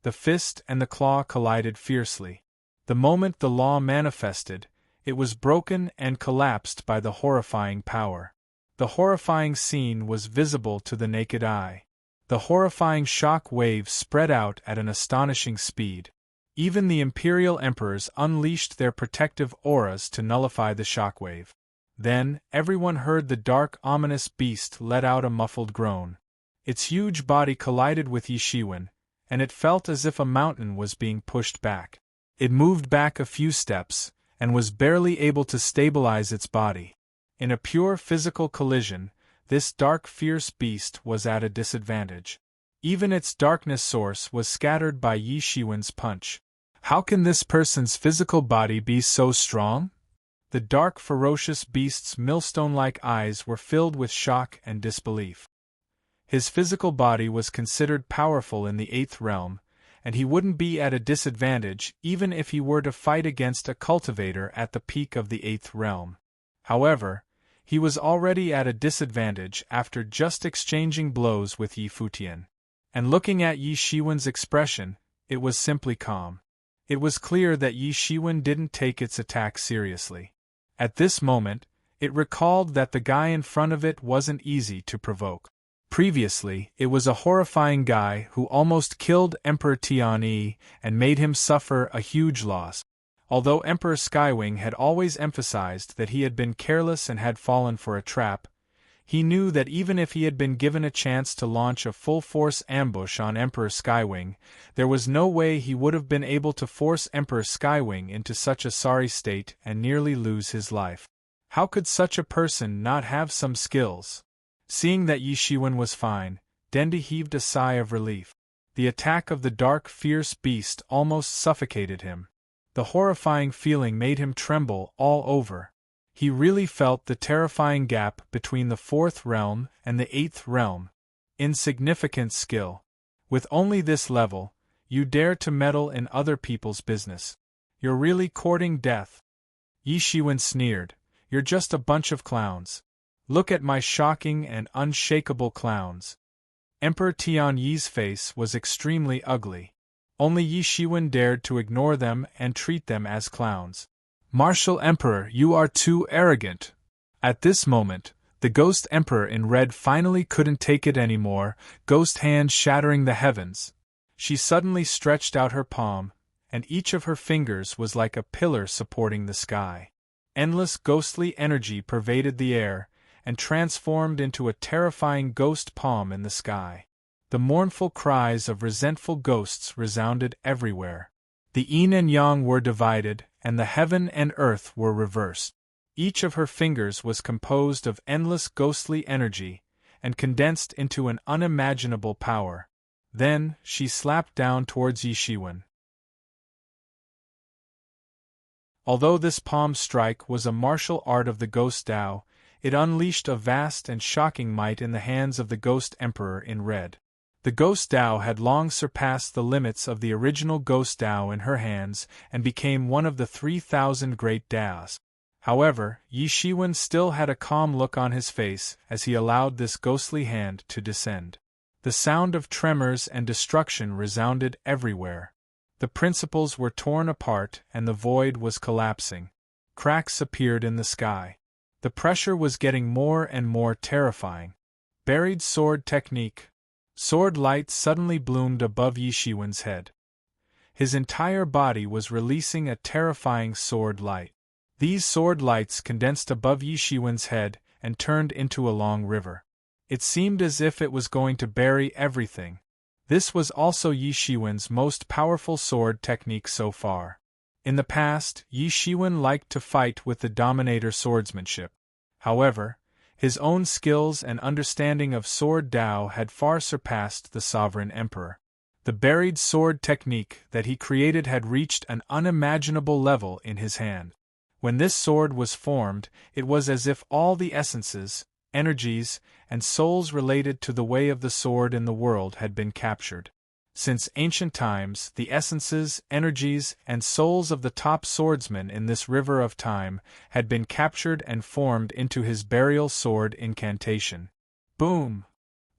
The fist and the claw collided fiercely. The moment the law manifested, it was broken and collapsed by the horrifying power. The horrifying scene was visible to the naked eye. The horrifying shock wave spread out at an astonishing speed. Even the Imperial Emperors unleashed their protective auras to nullify the shockwave. Then, everyone heard the dark, ominous beast let out a muffled groan. Its huge body collided with Yi Shiwen, and it felt as if a mountain was being pushed back. It moved back a few steps, and was barely able to stabilize its body. In a pure physical collision, this dark, fierce beast was at a disadvantage. Even its darkness source was scattered by Yi Shiwen's punch. How can this person's physical body be so strong? The dark, ferocious beast's millstone-like eyes were filled with shock and disbelief. His physical body was considered powerful in the 8th realm, and he wouldn't be at a disadvantage even if he were to fight against a cultivator at the peak of the 8th realm. However, he was already at a disadvantage after just exchanging blows with Yi Futian. And looking at Yi Shiwen's expression, it was simply calm. It was clear that Yi Shiwen didn't take its attack seriously. At this moment, it recalled that the guy in front of it wasn't easy to provoke. Previously, it was a horrifying guy who almost killed Emperor Tianyi and made him suffer a huge loss. Although Emperor Skywing had always emphasized that he had been careless and had fallen for a trap, he knew that even if he had been given a chance to launch a full-force ambush on Emperor Skywing, there was no way he would have been able to force Emperor Skywing into such a sorry state and nearly lose his life. How could such a person not have some skills? Seeing that Yi Shiwen was fine, Dendi heaved a sigh of relief. The attack of the dark, fierce beast almost suffocated him. The horrifying feeling made him tremble all over. He really felt the terrifying gap between the 4th realm and the 8th realm. Insignificant skill. With only this level, you dare to meddle in other people's business. You're really courting death. Yi Shiwen sneered. You're just a bunch of clowns. Look at my shocking and unshakable clowns. Emperor Tian Yi's face was extremely ugly. Only Yi Shiwen dared to ignore them and treat them as clowns. Martial Emperor, you are too arrogant. At this moment, the Ghost Emperor in red finally couldn't take it anymore, ghost hand shattering the heavens. She suddenly stretched out her palm, and each of her fingers was like a pillar supporting the sky. Endless ghostly energy pervaded the air, and transformed into a terrifying ghost palm in the sky. The mournful cries of resentful ghosts resounded everywhere. The yin and yang were divided, and the heaven and earth were reversed. Each of her fingers was composed of endless ghostly energy, and condensed into an unimaginable power. Then, she slapped down towards Yi Shiwen. Although this palm strike was a martial art of the Ghost Tao, it unleashed a vast and shocking might in the hands of the Ghost Emperor in red. The Ghost Tao had long surpassed the limits of the original Ghost Tao in her hands and became one of the 3,000 great Taos. However, Yi Shiwen still had a calm look on his face as he allowed this ghostly hand to descend. The sound of tremors and destruction resounded everywhere. The principles were torn apart and the void was collapsing. Cracks appeared in the sky. The pressure was getting more and more terrifying. Buried sword technique. Sword light suddenly bloomed above Yi Shiwen's head. His entire body was releasing a terrifying sword light. These sword lights condensed above Yi Shiwen's head and turned into a long river. It seemed as if it was going to bury everything. This was also Yi Shiwen's most powerful sword technique so far. In the past, Yi Shiwen liked to fight with the Dominator swordsmanship. However, his own skills and understanding of sword Tao had far surpassed the Sovereign Emperor. The buried sword technique that he created had reached an unimaginable level in his hand. When this sword was formed, it was as if all the essences, energies, and souls related to the way of the sword in the world had been captured. Since ancient times, the essences, energies, and souls of the top swordsman in this river of time had been captured and formed into his burial sword incantation. Boom!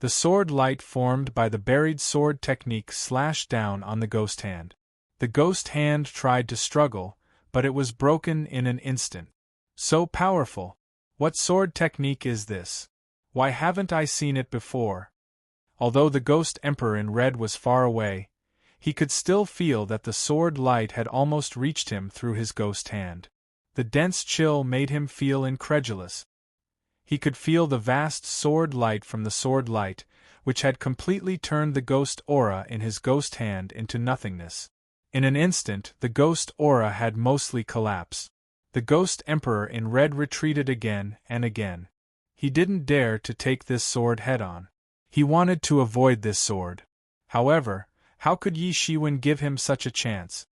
The sword light formed by the buried sword technique slashed down on the ghost hand. The ghost hand tried to struggle, but it was broken in an instant. So powerful! What sword technique is this? Why haven't I seen it before? Although the Ghost Emperor in red was far away, he could still feel that the sword light had almost reached him through his ghost hand. The dense chill made him feel incredulous. He could feel the vast sword light from the sword light, which had completely turned the ghost aura in his ghost hand into nothingness. In an instant, the ghost aura had mostly collapsed. The Ghost Emperor in red retreated again and again. He didn't dare to take this sword head-on. He wanted to avoid this sword. However, how could Yi Shiwen give him such a chance?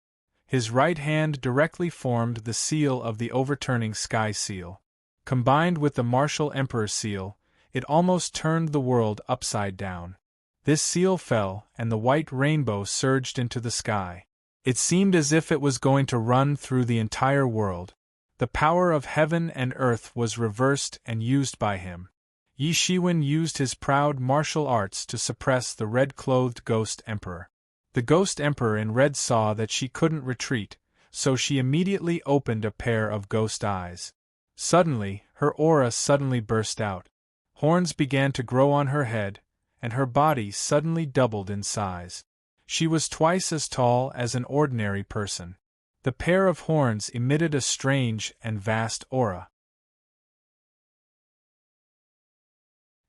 His right hand directly formed the seal of the overturning sky seal. Combined with the martial emperor seal, it almost turned the world upside down. This seal fell, and the white rainbow surged into the sky. It seemed as if it was going to run through the entire world. The power of heaven and earth was reversed and used by him. Yi Shiwen used his proud martial arts to suppress the red-clothed Ghost Emperor. The Ghost Emperor in red saw that she couldn't retreat, so she immediately opened a pair of ghost eyes. Suddenly, her aura suddenly burst out. Horns began to grow on her head, and her body suddenly doubled in size. She was twice as tall as an ordinary person. The pair of horns emitted a strange and vast aura.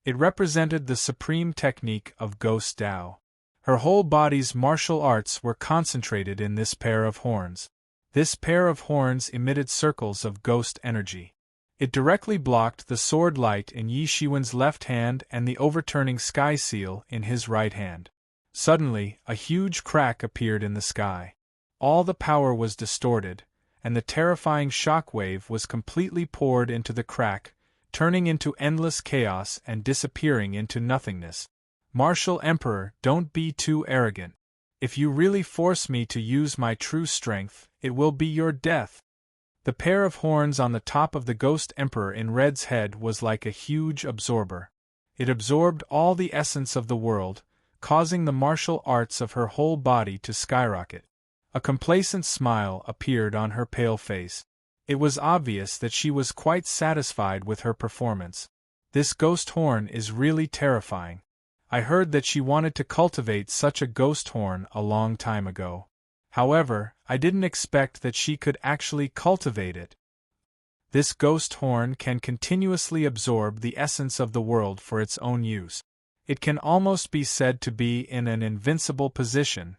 It represented the supreme technique of Ghost Tao. Her whole body's martial arts were concentrated in this pair of horns. This pair of horns emitted circles of ghost energy. It directly blocked the sword light in Yi Shiwen's left hand and the overturning sky seal in his right hand. Suddenly, a huge crack appeared in the sky. All the power was distorted, and the terrifying shock wave was completely poured into the crack, turning into endless chaos and disappearing into nothingness. Martial Emperor, don't be too arrogant. If you really force me to use my true strength, it will be your death. The pair of horns on the top of the Ghost Emperor in Red's head was like a huge absorber. It absorbed all the essence of the world, causing the martial arts of her whole body to skyrocket. A complacent smile appeared on her pale face. It was obvious that she was quite satisfied with her performance. This ghost horn is really terrifying. I heard that she wanted to cultivate such a ghost horn a long time ago. However, I didn't expect that she could actually cultivate it. This ghost horn can continuously absorb the essence of the world for its own use. It can almost be said to be in an invincible position.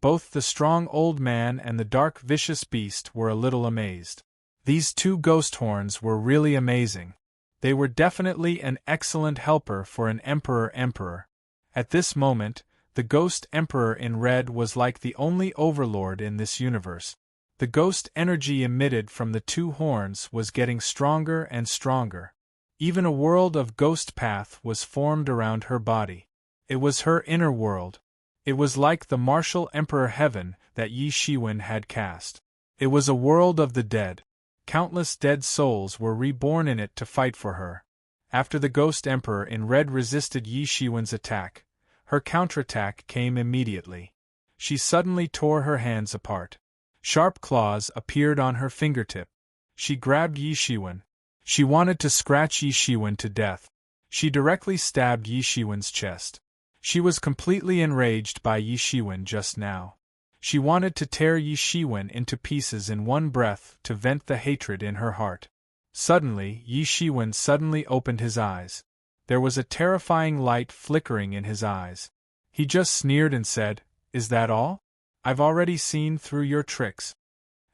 Both the strong old man and the dark vicious beast were a little amazed. These two ghost horns were really amazing. They were definitely an excellent helper for an emperor. At this moment, the Ghost Emperor in Red was like the only overlord in this universe. The ghost energy emitted from the two horns was getting stronger and stronger. Even a world of ghost path was formed around her body. It was her inner world. It was like the martial Emperor Heaven that Yi Shiwen had cast. It was a world of the dead. Countless dead souls were reborn in it to fight for her. After the Ghost Emperor in Red resisted Yi Shiwen's attack, her counterattack came immediately. She suddenly tore her hands apart. Sharp claws appeared on her fingertip. She grabbed Yi Shiwen. She wanted to scratch Yi Shiwen to death. She directly stabbed Yi Shiwen's chest. She was completely enraged by Yi Shiwen just now. She wanted to tear Yi Shiwen into pieces in one breath to vent the hatred in her heart. Suddenly, Yi Shiwen suddenly opened his eyes. There was a terrifying light flickering in his eyes. He just sneered and said, "Is that all? I've already seen through your tricks."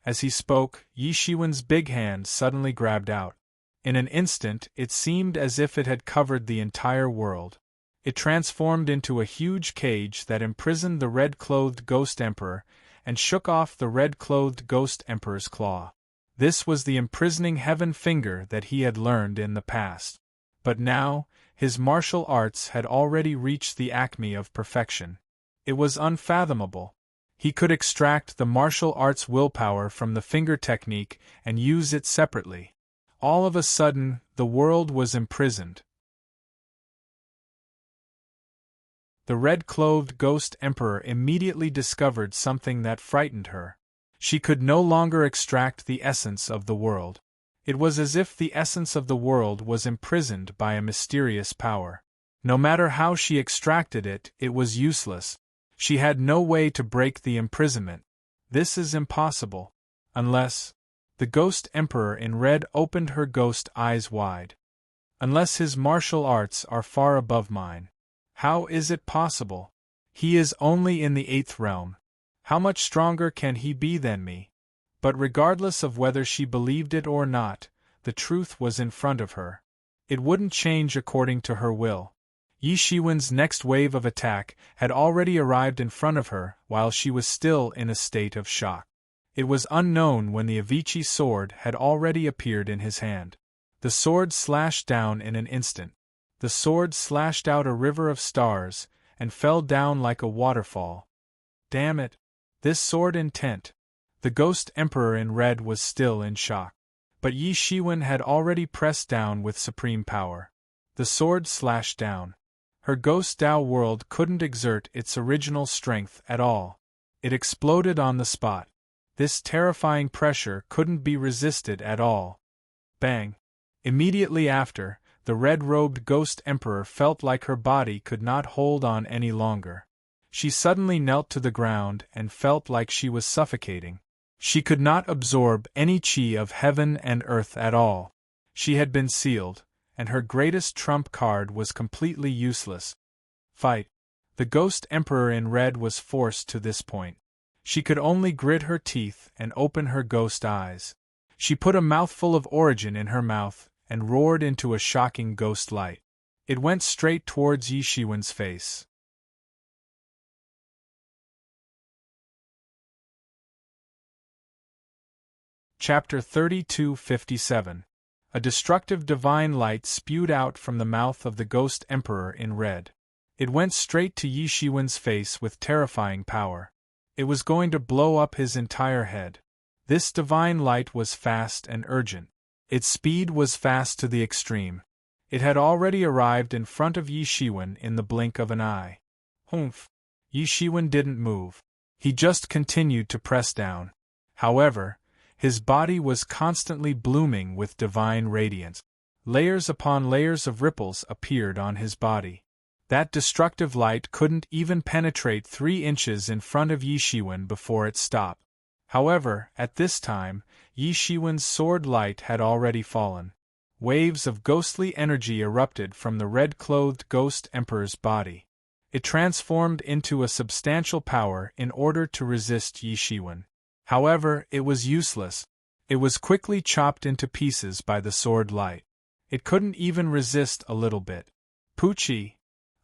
As he spoke, Yi Shiwen's big hand suddenly grabbed out. In an instant, it seemed as if it had covered the entire world. It transformed into a huge cage that imprisoned the red-clothed Ghost Emperor and shook off the red-clothed Ghost Emperor's claw. This was the imprisoning heaven finger that he had learned in the past. But now, his martial arts had already reached the acme of perfection. It was unfathomable. He could extract the martial arts willpower from the finger technique and use it separately. All of a sudden, the world was imprisoned. The red-clothed Ghost Emperor immediately discovered something that frightened her. She could no longer extract the essence of the world. It was as if the essence of the world was imprisoned by a mysterious power. No matter how she extracted it, it was useless. She had no way to break the imprisonment. This is impossible. Unless... The Ghost Emperor in Red opened her ghost eyes wide. Unless his martial arts are far above mine. How is it possible? He is only in the 8th realm. How much stronger can he be than me? But regardless of whether she believed it or not, the truth was in front of her. It wouldn't change according to her will. Yi Shiwen's next wave of attack had already arrived in front of her while she was still in a state of shock. It was unknown when the Avicii sword had already appeared in his hand. The sword slashed down in an instant. The sword slashed out a river of stars and fell down like a waterfall. Damn it! This sword intent! The Ghost Emperor in Red was still in shock. But Yi Shiwen had already pressed down with supreme power. The sword slashed down. Her Ghost Dao world couldn't exert its original strength at all. It exploded on the spot. This terrifying pressure couldn't be resisted at all. Bang! Immediately after, the red-robed Ghost Emperor felt like her body could not hold on any longer. She suddenly knelt to the ground and felt like she was suffocating. She could not absorb any chi of heaven and earth at all. She had been sealed, and her greatest trump card was completely useless. Fight! The Ghost Emperor in Red was forced to this point. She could only grit her teeth and open her ghost eyes. She put a mouthful of origin in her mouth and roared into a shocking ghost light. It went straight towards Yi Shiwen's face. Chapter 3257. A destructive divine light spewed out from the mouth of the Ghost Emperor in red. It went straight to Yi Shiwen's face with terrifying power. It was going to blow up his entire head. This divine light was fast and urgent. Its speed was fast to the extreme. It had already arrived in front of Yi Shiwen in the blink of an eye. Humph! Yi Shiwen didn't move. He just continued to press down. However, his body was constantly blooming with divine radiance. Layers upon layers of ripples appeared on his body. That destructive light couldn't even penetrate 3 inches in front of Yi Shiwen before it stopped. However, at this time, Yi Shiwen's sword light had already fallen. Waves of ghostly energy erupted from the red-clothed Ghost Emperor's body. It transformed into a substantial power in order to resist Yi Shiwen. However, it was useless. It was quickly chopped into pieces by the sword light. It couldn't even resist a little bit. Poochie!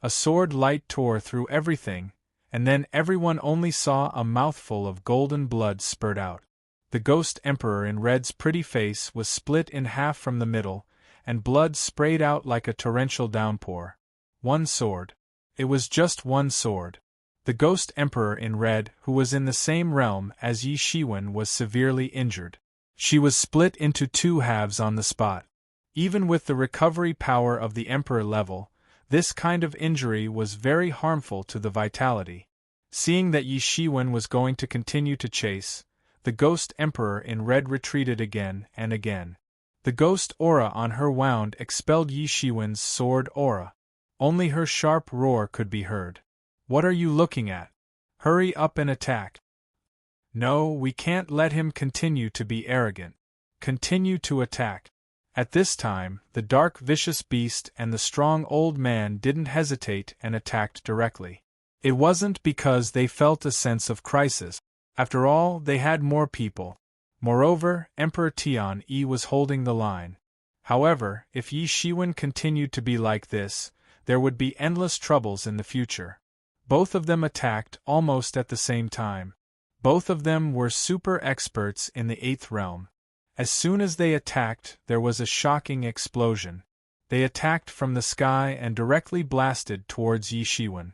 A sword light tore through everything, and then everyone only saw a mouthful of golden blood spurt out. The Ghost Emperor in red's pretty face was split in half from the middle, and blood sprayed out like a torrential downpour. One sword. It was just one sword. The Ghost Emperor in red, who was in the same realm as Yi Shiwen, was severely injured. She was split into 2 halves on the spot. Even with the recovery power of the Emperor level, this kind of injury was very harmful to the vitality. Seeing that Yi Shiwen was going to continue to chase, the Ghost Emperor in red retreated again and again. The ghost aura on her wound expelled Yi Shiwen's sword aura. Only her sharp roar could be heard. What are you looking at? Hurry up and attack. No, we can't let him continue to be arrogant. Continue to attack. At this time, the dark vicious beast and the strong old man didn't hesitate and attacked directly. It wasn't because they felt a sense of crisis. After all, they had more people. Moreover, Emperor Tian-Yi was holding the line. However, if Yi Shiwen continued to be like this, there would be endless troubles in the future. Both of them attacked almost at the same time. Both of them were super experts in the 8th realm. As soon as they attacked, there was a shocking explosion. They attacked from the sky and directly blasted towards Yi Shiwen.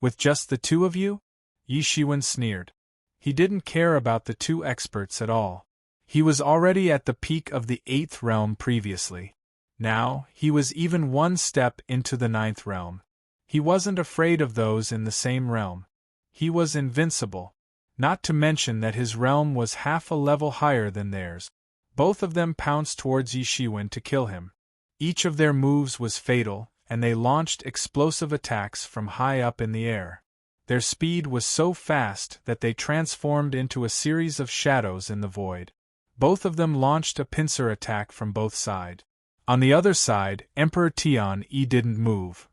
With just the 2 of you? Yi Shiwen sneered. He didn't care about the 2 experts at all. He was already at the peak of the 8th realm previously. Now, he was even 1 step into the 9th realm. He wasn't afraid of those in the same realm. He was invincible. Not to mention that his realm was half a level higher than theirs. Both of them pounced towards Yi Shiwen to kill him. Each of their moves was fatal, and they launched explosive attacks from high up in the air. Their speed was so fast that they transformed into a series of shadows in the void. Both of them launched a pincer attack from both sides. On the other side, Emperor Tian-Yi didn't move.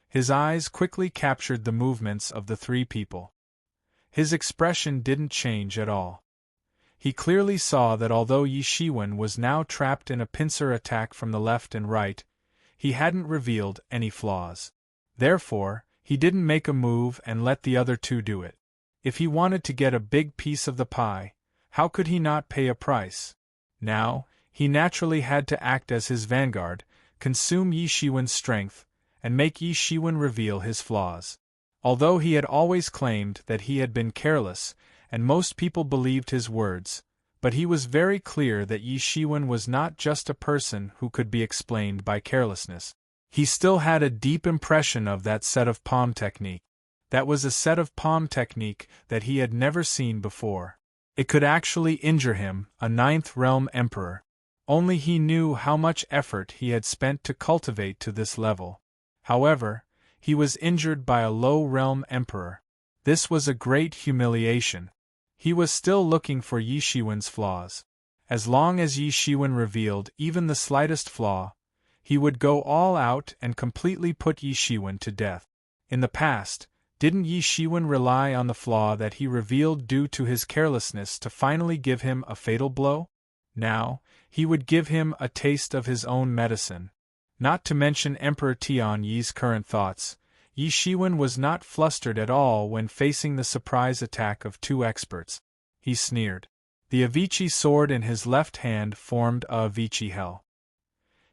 His eyes quickly captured the movements of the 3 people. His expression didn't change at all. He clearly saw that although Yi Shiwen was now trapped in a pincer attack from the left and right, he hadn't revealed any flaws. Therefore, he didn't make a move and let the other 2 do it. If he wanted to get a big piece of the pie, how could he not pay a price? Now, he naturally had to act as his vanguard, consume Yi Shiwen's strength, and make Yi Shiwen reveal his flaws. Although he had always claimed that he had been careless, and most people believed his words, but he was very clear that Yi Shiwen was not just a person who could be explained by carelessness. He still had a deep impression of that set of palm technique. That was a set of palm technique that he had never seen before. It could actually injure him, a 9th realm emperor. Only he knew how much effort he had spent to cultivate to this level. However, he was injured by a low realm emperor. This was a great humiliation. He was still looking for Yi Shiwen's flaws. As long as Yi Shiwen revealed even the slightest flaw, he would go all out and completely put Yi Shiwen to death. In the past, didn't Yi Shiwen rely on the flaw that he revealed due to his carelessness to finally give him a fatal blow? Now, he would give him a taste of his own medicine. Not to mention Emperor Tian Yi's current thoughts, Yi Shiwen was not flustered at all when facing the surprise attack of two experts. He sneered. The Avicii sword in his left hand formed a Avicii hell.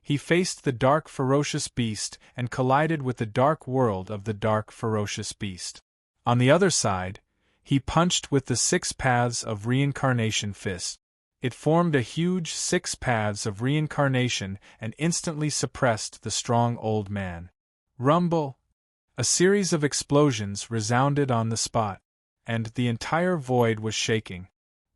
He faced the dark ferocious beast and collided with the dark world of the dark ferocious beast. On the other side, he punched with the 6 paths of reincarnation fist. It formed a huge 6 paths of reincarnation and instantly suppressed the strong old man. Rumble! A series of explosions resounded on the spot, and the entire void was shaking.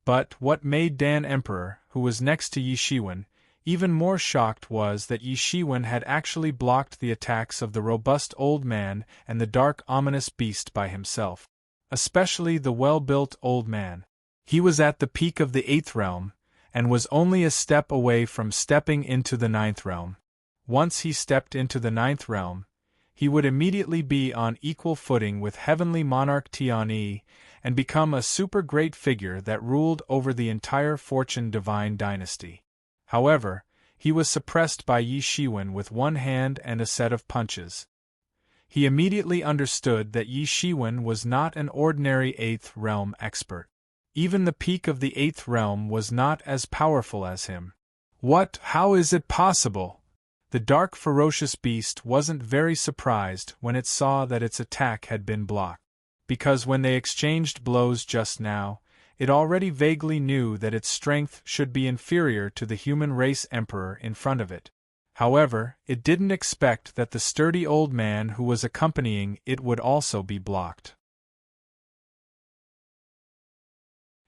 But what made Dan Emperor, who was next to Yi Shiwen, even more shocked was that Yi Shiwen had actually blocked the attacks of the robust old man and the dark ominous beast by himself. Especially the well-built old man. He was at the peak of the 8th realm, and was only a step away from stepping into the 9th realm. Once he stepped into the 9th realm, he would immediately be on equal footing with heavenly monarch Tian Yi, and become a super great figure that ruled over the entire Fortune Divine dynasty. However, he was suppressed by Yi Shiwen with one hand and a set of punches. He immediately understood that Yi Shiwen was not an ordinary 8th realm expert. Even the peak of the 8th realm was not as powerful as him. What? How is it possible? The dark ferocious beast wasn't very surprised when it saw that its attack had been blocked. Because when they exchanged blows just now, it already vaguely knew that its strength should be inferior to the human race emperor in front of it. However, it didn't expect that the sturdy old man who was accompanying it would also be blocked.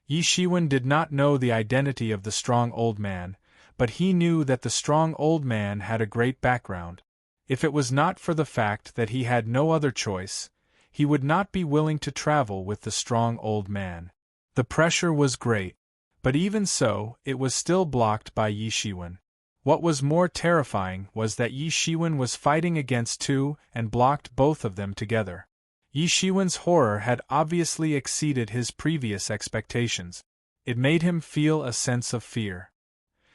Yi Shiwen did not know the identity of the strong old man, but he knew that the strong old man had a great background. If it was not for the fact that he had no other choice, he would not be willing to travel with the strong old man. The pressure was great, but even so, it was still blocked by Yi Shiwen. What was more terrifying was that Yi Shiwen was fighting against two and blocked both of them together. Yi Shiwen's horror had obviously exceeded his previous expectations. It made him feel a sense of fear.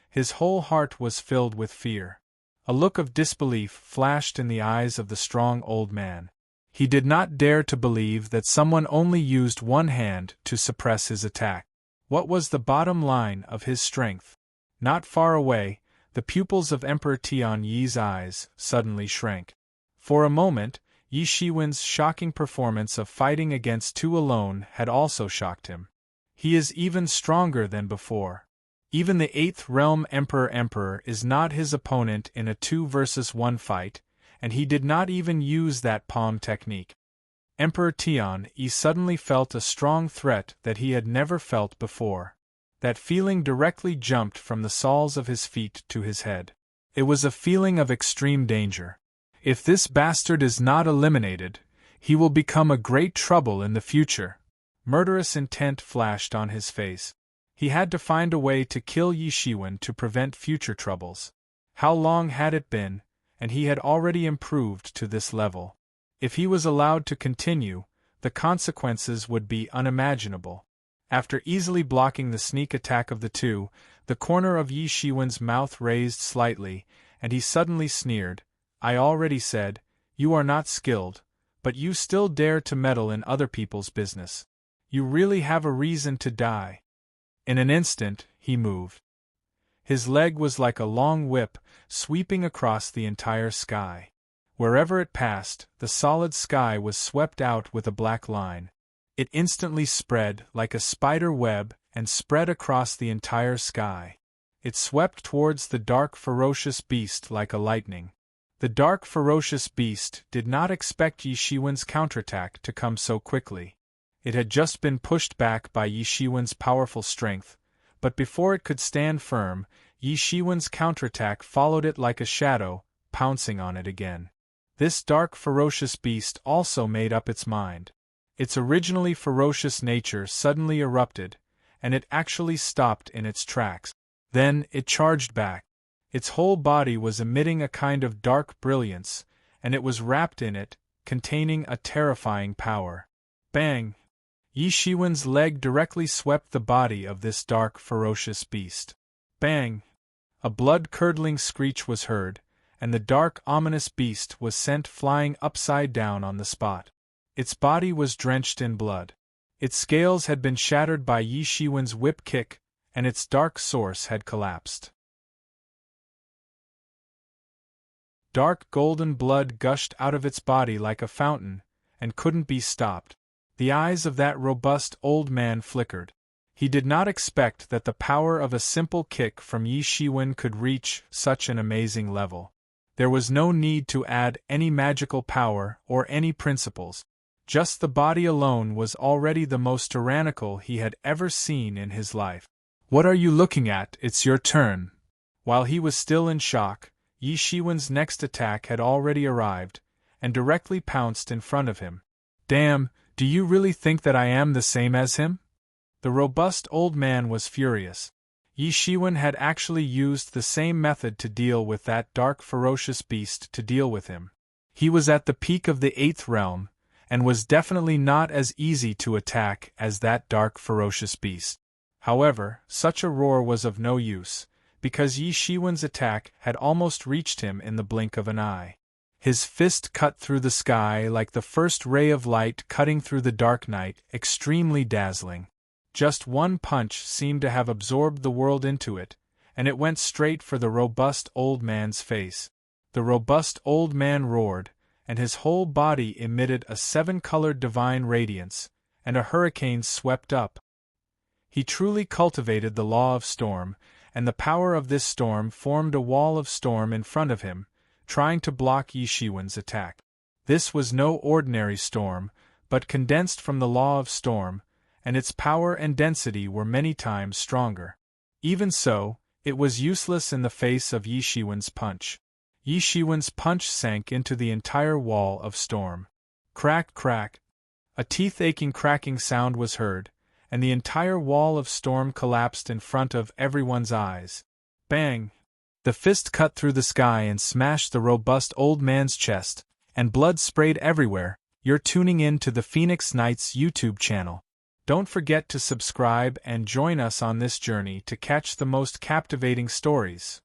His whole heart was filled with fear. A look of disbelief flashed in the eyes of the strong old man. He did not dare to believe that someone only used one hand to suppress his attack. What was the bottom line of his strength? Not far away, the pupils of Emperor Tian Yi's eyes suddenly shrank. For a moment, Yi Shiwen's shocking performance of fighting against two alone had also shocked him. He is even stronger than before. Even the 8th realm Emperor is not his opponent in a 2 versus 1 fight, and he did not even use that palm technique. Emperor Tian Yi suddenly felt a strong threat that he had never felt before. That feeling directly jumped from the soles of his feet to his head. It was a feeling of extreme danger. If this bastard is not eliminated, he will become a great trouble in the future. Murderous intent flashed on his face. He had to find a way to kill Yi Shiwen to prevent future troubles. How long had it been, and he had already improved to this level. If he was allowed to continue, the consequences would be unimaginable. After easily blocking the sneak attack of the two, the corner of Yi Shiwen's mouth raised slightly, and he suddenly sneered. I already said, you are not skilled, but you still dare to meddle in other people's business. You really have a reason to die. In an instant, he moved. His leg was like a long whip, sweeping across the entire sky. Wherever it passed, the solid sky was swept out with a black line. It instantly spread like a spider web and spread across the entire sky. It swept towards the dark ferocious beast like a lightning. The dark ferocious beast did not expect Yi Shiwen's counterattack to come so quickly. It had just been pushed back by Yi Shiwen's powerful strength, but before it could stand firm, Yi Shiwen's counterattack followed it like a shadow, pouncing on it again. This dark ferocious beast also made up its mind. Its originally ferocious nature suddenly erupted, and it actually stopped in its tracks. Then it charged back. Its whole body was emitting a kind of dark brilliance, and it was wrapped in it, containing a terrifying power. Bang! Yi Shiwen's leg directly swept the body of this dark ferocious beast. Bang! A blood-curdling screech was heard, and the dark, ominous beast was sent flying upside down on the spot. Its body was drenched in blood. Its scales had been shattered by Yi Shiwen's whip kick, and its dark source had collapsed. Dark golden blood gushed out of its body like a fountain, and couldn't be stopped. The eyes of that robust old man flickered. He did not expect that the power of a simple kick from Yi Shiwen could reach such an amazing level. There was no need to add any magical power or any principles. Just the body alone was already the most tyrannical he had ever seen in his life. "What are you looking at? It's your turn." While he was still in shock, Yi Shiwen's next attack had already arrived, and directly pounced in front of him. "Damn, do you really think that I am the same as him?" The robust old man was furious. Yi Shiwen had actually used the same method to deal with that dark ferocious beast to deal with him. He was at the peak of the 8th realm, and was definitely not as easy to attack as that dark ferocious beast. However, such a roar was of no use, because Yi Shiwen's attack had almost reached him in the blink of an eye. His fist cut through the sky like the first ray of light cutting through the dark night, extremely dazzling. Just one punch seemed to have absorbed the world into it, and it went straight for the robust old man's face. The robust old man roared, and his whole body emitted a 7-colored divine radiance, and a hurricane swept up. He truly cultivated the law of storm, and the power of this storm formed a wall of storm in front of him, trying to block Yi Shiwen's attack. This was no ordinary storm, but condensed from the law of storm, and its power and density were many times stronger. Even so, it was useless in the face of Yi Shiwen's punch. Yi Shiwen's punch sank into the entire wall of storm. Crack, crack. A teeth-aching cracking sound was heard, and the entire wall of storm collapsed in front of everyone's eyes. Bang! The fist cut through the sky and smashed the robust old man's chest, and blood sprayed everywhere. You're tuning in to the Phoenix Knights YouTube channel. Don't forget to subscribe and join us on this journey to catch the most captivating stories.